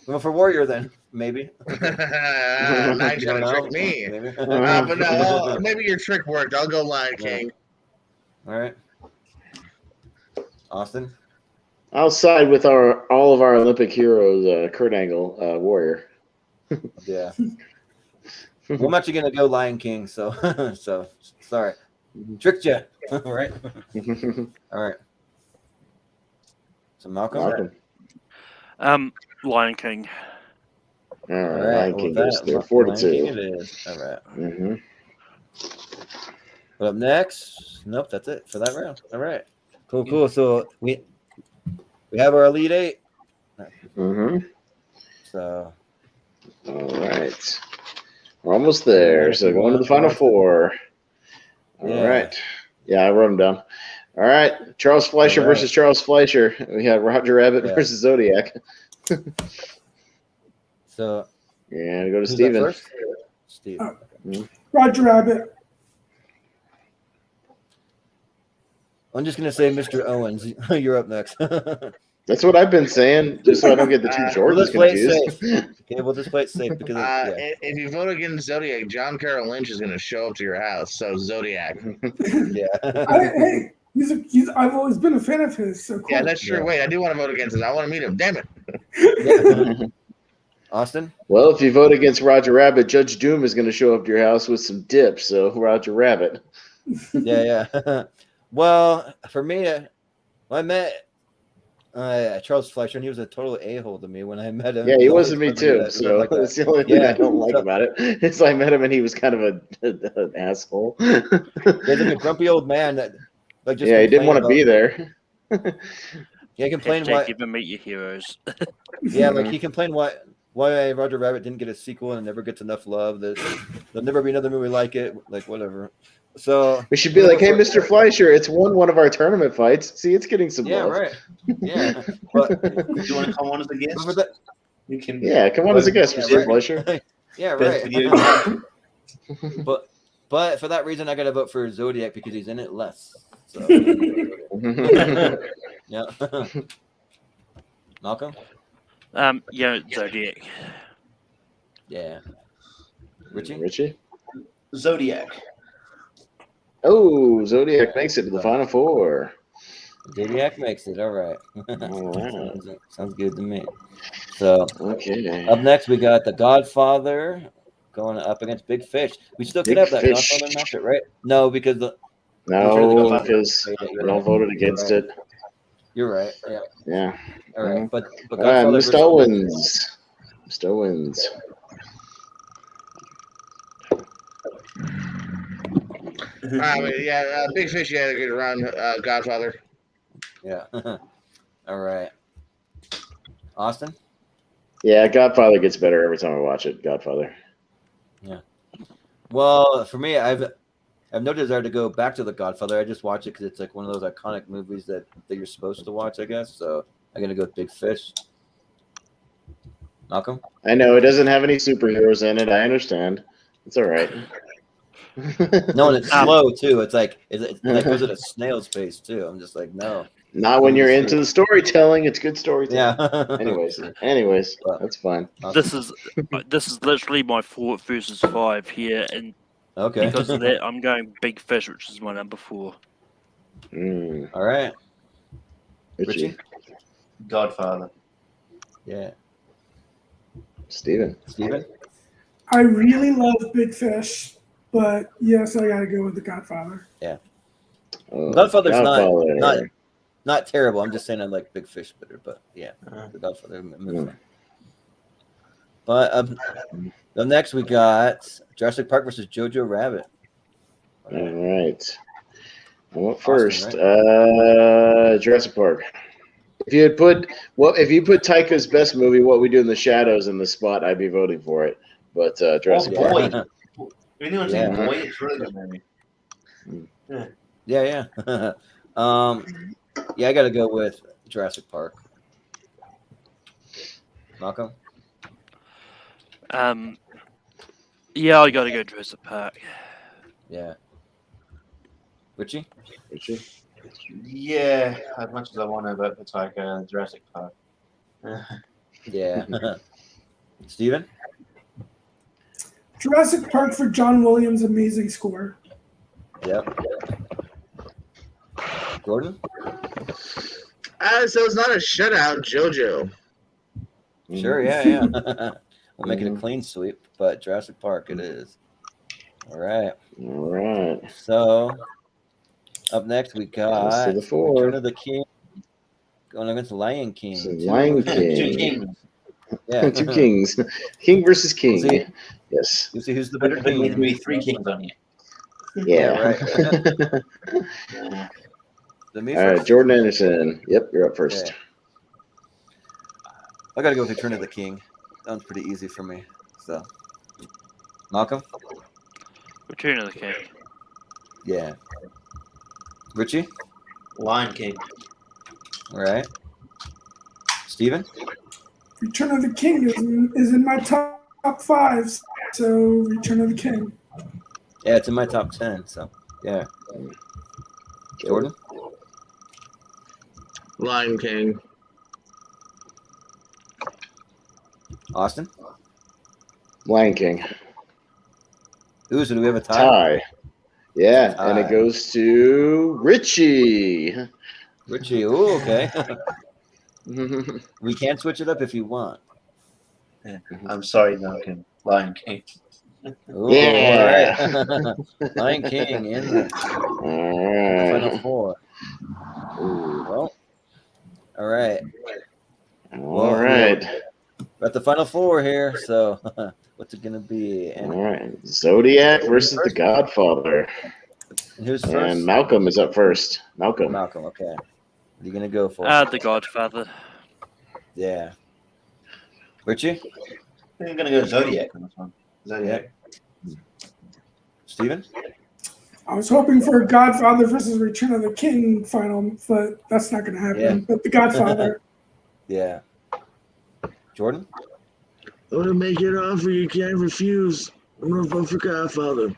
vote for Warrior then, maybe. Now you're trying to trick me. Maybe. But no, maybe your trick worked. I'll go Lion King. All right. Austin? I'll side with all of our Olympic heroes, Kurt Angle, Warrior. Yeah. I'm actually gonna go Lion King, so sorry. Tricked you. All right. All right. So Malcolm? Lion King. All right. Lion King goes there. 4-2. Lion King it is. All right. Mm-hmm. Up next, nope, that's it for that round. All right. Cool. So we have our Elite 8. Mm-hmm. So. All right. We're almost there. So going to the final 4. All right. Yeah, I wrote them down. All right. Charles Fleischer versus Charles Fleischer. We have Roger Rabbit versus Zodiac. So. Yeah, go to Steven. Steven. Roger Rabbit. I'm just gonna say, Mr. Owens, you're up next. That's what I've been saying, just so I don't get the two Jordans confused. Okay, we'll just play it safe because if you vote against Zodiac, John Carroll Lynch is going to show up to your house. So Zodiac. Hey, I've always been a fan of his. So cool. Yeah, that's true. Wait, I do want to vote against him. I want to meet him. Damn it. Austin? Well, if you vote against Roger Rabbit, Judge Doom is going to show up to your house with some dip. So Roger Rabbit. Yeah. Well, for me, I met Charles Fleischer, and he was a total a-hole to me when I met him. Yeah, he was to me too. So like that's the only thing I don't like about it. Is I met him and he was kind of an asshole. He's like a grumpy old man that he didn't want to be there. He complained why why. even meet your heroes. Yeah, he complained why Roger Rabbit didn't get a sequel and never gets enough love. There'll never be another movie like it. Like whatever. So we should be like, hey, Mr. Fleischer, it's won one of our tournament fights. See, it's getting some love. Yeah, right. Yeah. But do you want to come on as a guest? You can. Yeah, come on as a guest, Mr. Fleischer. Yeah, right. But for that reason, I got to vote for Zodiac because he's in it less. So. Yeah. Malcolm? Zodiac. Yeah. Richie? Zodiac. Oh, Zodiac makes it to the final 4. Zodiac makes it. All right. All right. Sounds good to me. So, okay. Up next, we got The Godfather going up against Big Fish. We still could have that Godfather matchup, right? No, because we all voted against it. You're right. Yeah. Yeah. All right, but Mr. Owens. Mr. Owens. Big Fish had a good run, Godfather. Yeah. All right. Austin? Yeah, Godfather gets better every time I watch it. Godfather. Yeah. Well, for me, I've no desire to go back to The Godfather. I just watch it because it's like one of those iconic movies that you're supposed to watch, I guess. So I'm gonna go with Big Fish. Malcolm? I know it doesn't have any superheroes in it. I understand. It's all right. No, and it's slow too. It's like it goes at a snail's pace too. I'm just like, no. Not when you're into the storytelling. It's good storytelling. Yeah. Anyways, that's fine. This is literally my 4 versus 5 here, and Okay. because of that, I'm going Big Fish, which is my number 4. All right. Richie. Godfather. Yeah. Steven. I really love Big Fish, but yes, I gotta go with The Godfather. Yeah. Oh, Godfather's not terrible. I'm just saying I like Big Fish better, but yeah, The Godfather. But up next we got Jurassic Park versus Jojo Rabbit. All right. Well, first, Jurassic Park. If you put Taika's best movie, What We Do in the Shadows, in the spot, I'd be voting for it. But Jurassic Park. If anyone's seen Boy, it's really good movie. Yeah. Yeah, I got to go with Jurassic Park. Malcolm? Yeah, I got to go Jurassic Park. Yeah. Richie? Yeah, as much as I want to vote for Taika, Jurassic Park. Yeah. Steven? Jurassic Park for John Williams' amazing score. Yep. Gordon? So it's not a shutout, JoJo. Sure, yeah. We'll make it a clean sweep, but Jurassic Park it is. All right. So, up next we got Return of the King going against Lion King. Lion King. 2 kings. Yeah. 2 kings. King versus king. Yes. You see who's the better There need to king? be 3 kings on here. Yeah. Right. All right, Jordan Anderson. Yep, you're up first. Okay. I got to go with Return of the King. That one's pretty easy for me. So, Malcolm? Return of the King. Yeah. Richie? Lion King. All right. Steven? Return of the King is in my top 5, so Return of the King. Yeah, it's in my top 10, so yeah. Jordan? Lion King. Austin? Lion King. Ooh, so do we have a tie? Tie. Yeah, Tie. and it goes to Richie. Richie, ooh, okay. We can switch it up if you want. I'm sorry, Malcolm. Lion King. Ooh, Yeah. all right. Lion King in the final 4. Ooh, well, all right. All right. We're at the final 4 here, so what's it going to be? And All right. Zodiac versus The Godfather. who's first? And Malcolm is up first. Malcolm. Okay. What are you going to go for? The Godfather. Yeah. Richie? I think I'm going to go Zodiac on this one. Zodiac. Steven? I was hoping for Godfather versus Return of the King final, but that's not going to happen. Yeah. But The Godfather. Yeah. Jordan? I'm gonna make an offer you can't refuse. I'm gonna vote for Godfather.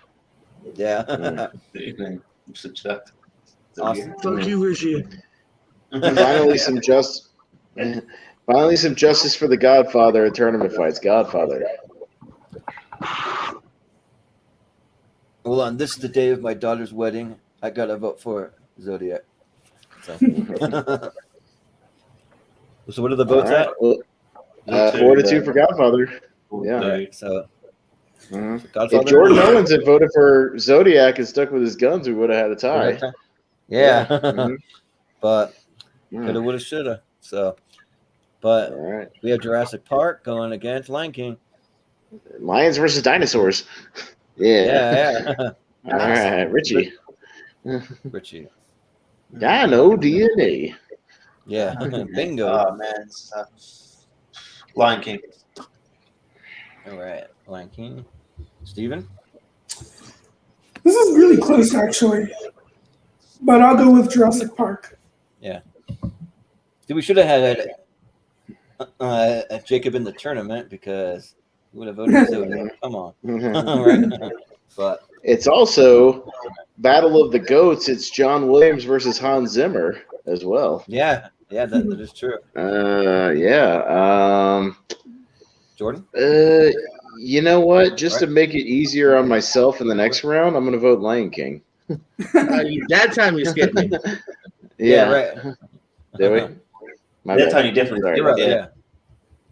Yeah. Awesome. Fuck you, Richie. Finally, some justice for The Godfather at tournament fights. Godfather. Hold on. This is the day of my daughter's wedding. I got to vote for Zodiac. So, so what are the votes at? Well, 4-2 for Godfather. Yeah. Right, so If Jordan Owens had voted for Zodiac and stuck with his guns, we would have had a tie. Yeah. Mhm. But coulda, woulda, shoulda. So, but All right. we have Jurassic Park going against Lion King. Lions versus dinosaurs. Yeah. Yeah. All right, Richie. Richie. Dino DNA. Yeah. Bingo. Oh, man. Lion King. All right. Lion King. Steven? This is really close, actually. But I'll go with Jurassic Park. Yeah. Dude, we should have had Jacob in the tournament because we would have voted Zodiac. Come on. Right? But It's also Battle of the Goats. It's John Williams versus Hans Zimmer as well. Yeah, that is true. Yeah. Jordan? You know what? Just to make it easier on myself in the next round, I'm going to vote Lion King. That time you skipped me. Yeah. Right. Did we? That time you definitely. Sorry. You're right, yeah.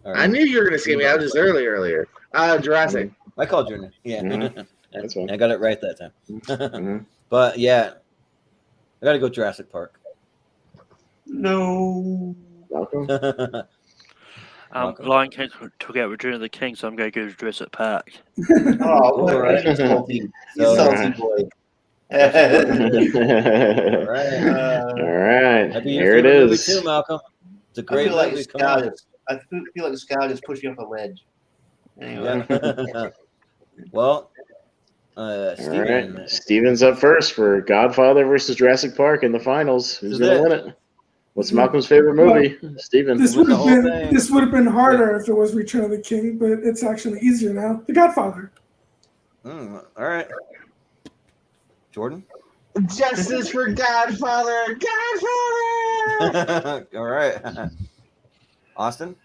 All right. I knew you were going to skip me. I was just earlier. Jurassic. I called your name. Yeah. That's fine. I got it right that time. Mhm. But yeah, I got to go Jurassic Park. No. Malcolm? Lion King took out Return of the King, so I'm going to go to Jurassic Park. Oh, All right. you salty, So- salty boy. All right. All right. That'd be your Here it favorite movie is. too, Malcolm. It's a I great feel like movie. Come Scar on. just, I feel like Scar just pushed you off a ledge. Anyway. Yeah. Well, All Steven. right. Steven's up first for Godfather versus Jurassic Park in the finals. Who's Is going to it? win it? What's Malcolm's favorite movie? Steven. This With would the have whole been thing. this would have been harder if it was Return of the King, but it's actually easier now. The Godfather. All right. Jordan. Justice for Godfather. Godfather. All right. Austin.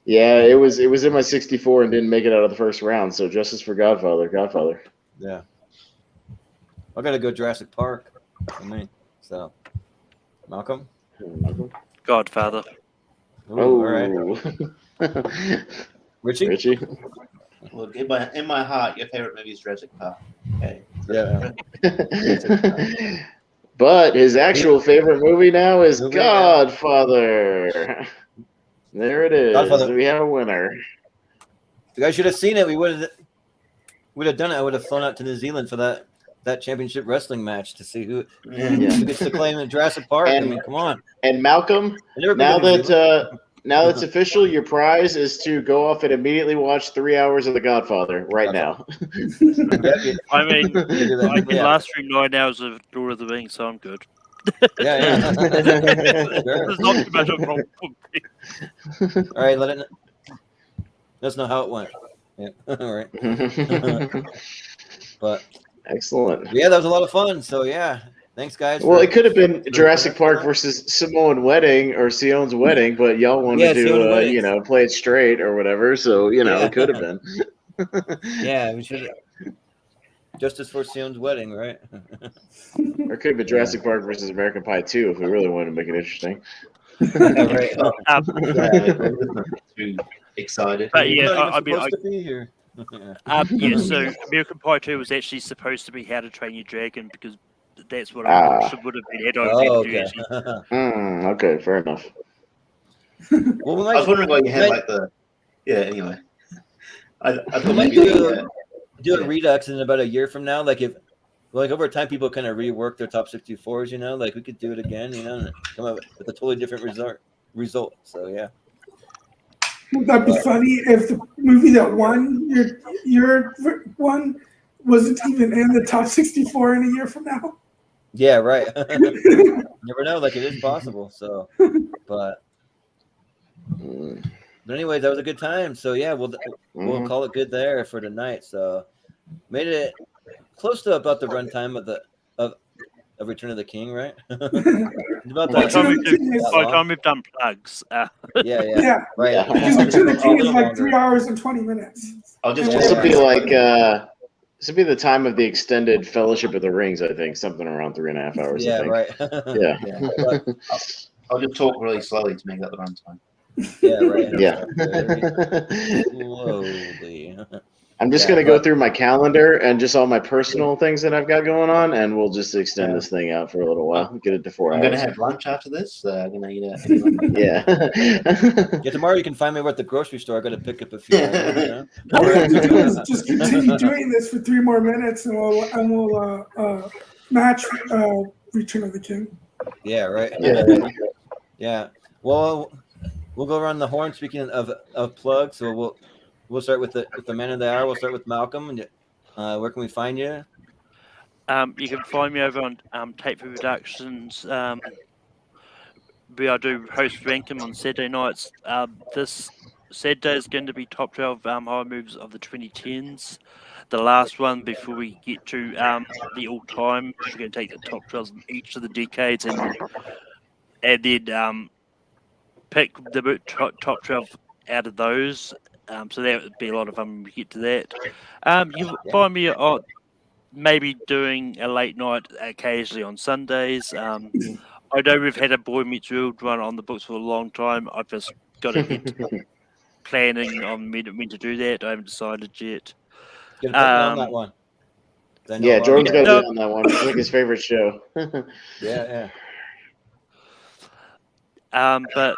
Yeah, it was in my 64 and didn't make it out of the first round. So Justice for Godfather. Yeah. I got to go Jurassic Park for me. So, Malcolm. Godfather. Ooh, all right. Richie. Richie. Look, in my heart, your favorite movie is Jurassic Park. Okay. Yeah. But his actual favorite movie now is Movie, Godfather. There it is. Godfather. We have a winner. You guys should have seen it. We would have done it. I would have flown out to New Zealand for that championship wrestling match to see who gets to claim in Jurassic Park. I mean, come on. And Malcolm, now that it's official, your prize is to go off and immediately watch 3 hours of The Godfather right now. I mean, I can last through 9 hours of Lord of the Rings, so I'm good. Yeah. There's not too much of a problem for me. All right, let us know how it went. Yeah. All right. But Excellent. yeah, that was a lot of fun. So yeah, thanks guys. Well, it could have been Jurassic Park versus Samoan Wedding or Sion's Wedding, but y'all wanted to, play it straight or whatever. So, it could have been. Yeah, we should. Justice for Sion's Wedding, right? Or it could have been Jurassic Park versus American Pie 2 if we really wanted to make it interesting. Right. Too excited. But yeah, Not I even mean, supposed to be here. yeah, so American Pie 2 was actually supposed to be How to Train Your Dragon because that's what should would have been. Okay. Okay, fair enough. Well, we I was wondering why you had anyway. I thought might maybe do a redux in about a year from now. Like if over time people kind of rework their top 64s, like we could do it again, and come up with a totally different result. So yeah. Would that be funny if the movie that won your one wasn't even in the top 64 in a year from now? Yeah, right. Never know. Like it is possible. So, but anyways, that was a good time. So yeah, we'll call it good there for tonight. So made it close to about the runtime of Return of the King, right? About by the time we've done plugs. Yeah. Right. Because Return of the King is like 3 hours and 20 minutes. This would be like this would be the time of the extended Fellowship of the Rings, I think, something around 3.5 hours. Yeah, I think. right. Yeah. I'll just talk really slowly to make that the runtime. Yeah, right. Yeah. Slowly. I'm just going to go through my calendar and just all my personal things that I've got going on, and we'll just extend this thing out for a little while. Get it to 4 hours. I'm going to have lunch after this. I'm going to eat Yeah. Yeah, tomorrow you can find me at the grocery store. I got to pick up a few. All we have to do is just continue doing this for 3 more minutes, and we'll match Return of the King. Yeah, right. Yeah. Well, we'll go around the horn. Speaking of plugs, so we'll start with the man of the hour. We'll start with Malcolm. And where can we find you? You can find me over on Tape for Productions. Where I do host Rankum on Saturday nights. This Saturday is going to be top 12 horror movies of the 2010s. the last one before we get to the all-time. We're going to take the top 12 in each of the decades and then pick the top 12 out of those. So that would be a lot of fun when we get to that. You can find me maybe doing a late night occasionally on Sundays. I know we've had a Boy Meets World one on the books for a long time. I've just got to get planning on when to do that. I haven't decided yet. Get to put me on that one. Yeah, Jordan's got to be on that one. It's like his favorite show. Yeah. But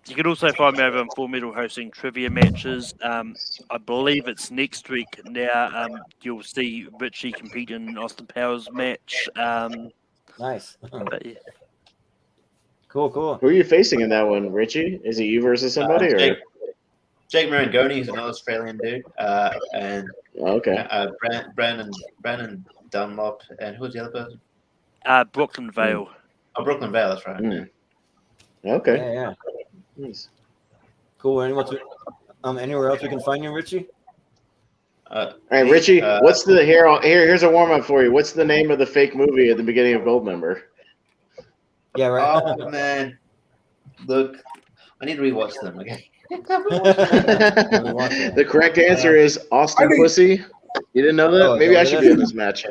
you can also find me over on Full Metal hosting trivia matches. I believe it's next week now. You'll see Richie compete in Austin Powers match. Nice. But yeah. Cool. Who are you facing in that one, Richie? Is it you versus somebody? Jake Marangoni is an Australian dude. And Brandon Dunlop. And who's the other person? Brooklyn Vale. Oh, Brooklyn Vale, that's right. Okay. Yeah. Nice. Cool. Anywhere else we can find you, Richie? All right, Richie. What's the here's a warm up for you. What's the name of the fake movie at the beginning of Goldmember? Yeah, right. Oh man, look, I need to rewatch them. Okay. The correct answer is Austin Pussy. You didn't know that? Oh, Maybe I should be in this match.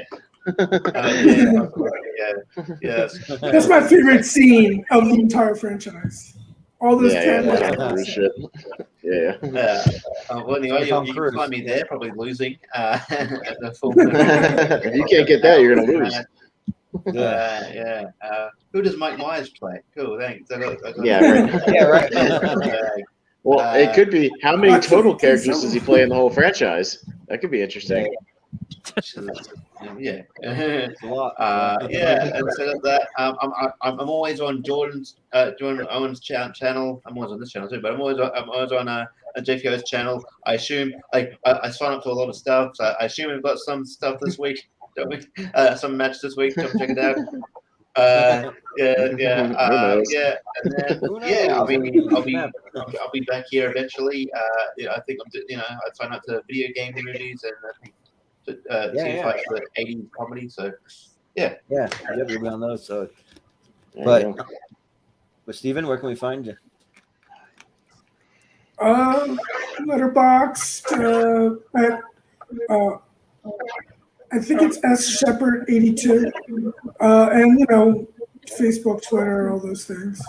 Yes. That's my favorite scene of the entire franchise. All those cameras. Shit. Yeah. Well, anyway, you can find me there, probably losing. At the full if you can't get that, you're gonna lose. Who does Mike Myers play? Cool, thanks. Right. Well, it could be how many total characters does he play in the whole franchise? That could be interesting. Yeah. And so that I'm always on Jordan Owens' channel. I'm always on this channel too, but I'm always on JPO's channel. I assume I sign up to a lot of stuff. So I assume we've got some stuff this week, don't we? Some match this week. Come check it out. And then, I'll be back here eventually. I think I sign up to video game movies and I think fight for 80s comedy. So you'll be on those. So, but Steven, where can we find you? Letterboxd at I think it's Shepard82, and Facebook, Twitter, all those things.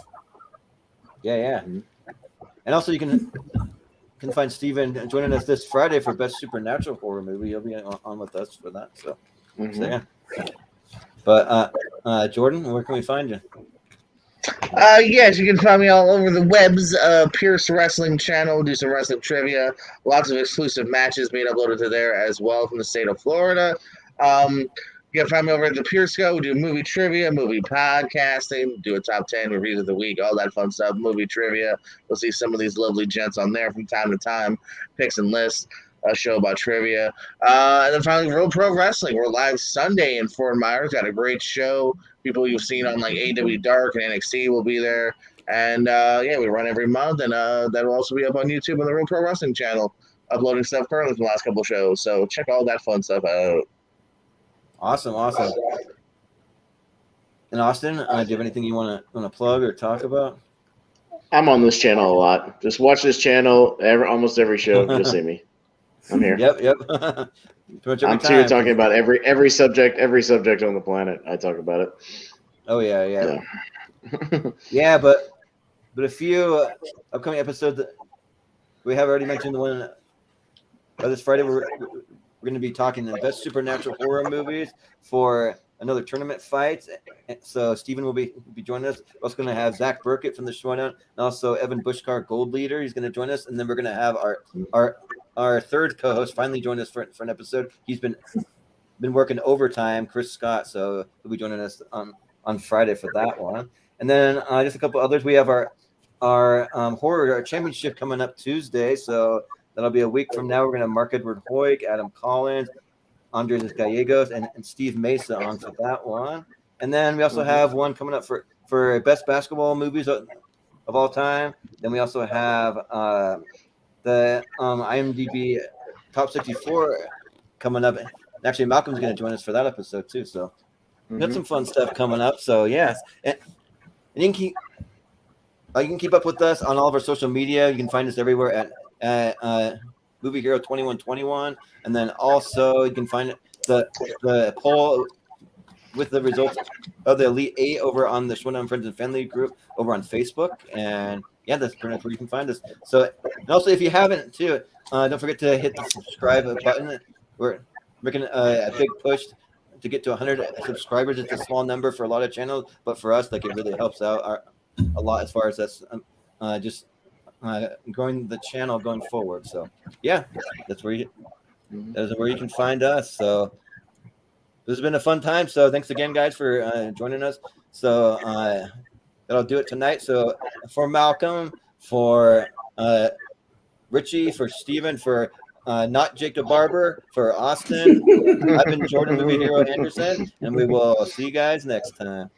Yeah. And also, you can find Steven joining us this Friday for Best Supernatural Horror Movie. He'll be on with us for that. So yeah. But Jordan, where can we find you? Yes, you can find me all over the webs. Pierce Wrestling Channel, do some wrestling trivia. Lots of exclusive matches being uploaded to there as well from the state of Florida. You can find me over at the Pierce Go. We do movie trivia, movie podcasting, do a top 10 reviews of the week, all that fun stuff. Movie trivia. You'll see some of these lovely gents on there from time to time. Picks and lists. A show about trivia. And then finally, Real Pro Wrestling. We're live Sunday in Fort Myers. Got a great show. People you've seen on like AW Dark and NXT will be there. And we run every month. And that'll also be up on YouTube on the Real Pro Wrestling channel, uploading stuff currently from the last couple of shows. So check all that fun stuff out. Awesome. And Austin, do you have anything you want to plug or talk about? I'm on this channel a lot. Just watch this channel almost every show. You'll see me. I'm here. Yep. I'm too talking about every subject on the planet. I talk about it. Oh yeah. Yeah, but a few upcoming episodes that we have already mentioned. The one this Friday we're going to be talking the best supernatural horror movies for another tournament fight. So Steven will be joining us. We're also going to have Zach Burkett from the Showdown and also Evan Bushkar, Gold Leader. He's going to join us, and then we're going to have our third co-host finally join us for an episode. He's been working overtime, Chris Scott, so he'll be joining us on Friday for that one. And then just a couple others. We have our horror championship coming up Tuesday, so that'll be a week from now. We're going to have Mark Edward Hoyk, Adam Collins, Andres Gallegos, and Steve Mesa on for that one. And then we also have one coming up for best basketball movies of all time. Then we also have the IMDb top 64 coming up. Actually, Malcolm's going to join us for that episode too. So we got Mhm. some fun stuff coming up. So yeah, and you can keep up with us on all of our social media. You can find us everywhere at Movie Hero 2121, and then also you can find the poll with the results of the Elite 8 over on the Showdown Friends and Family group over on Facebook. And yeah, that's pretty much where you can find us. So, and also if you haven't too, don't forget to hit the subscribe button. We're making a big push to get to 100 subscribers. It's a small number for a lot of channels, but for us, like, it really helps out a lot as far as that's growing the channel going forward. So yeah, that's where you can find us. So this has been a fun time. So thanks again, guys, for joining us. So that'll do it tonight. So for Malcolm, for Richie, for Steven, for not Jacob Barber, for Austin, I've been Jordan Movie Hero Anderson, and we will see you guys next time.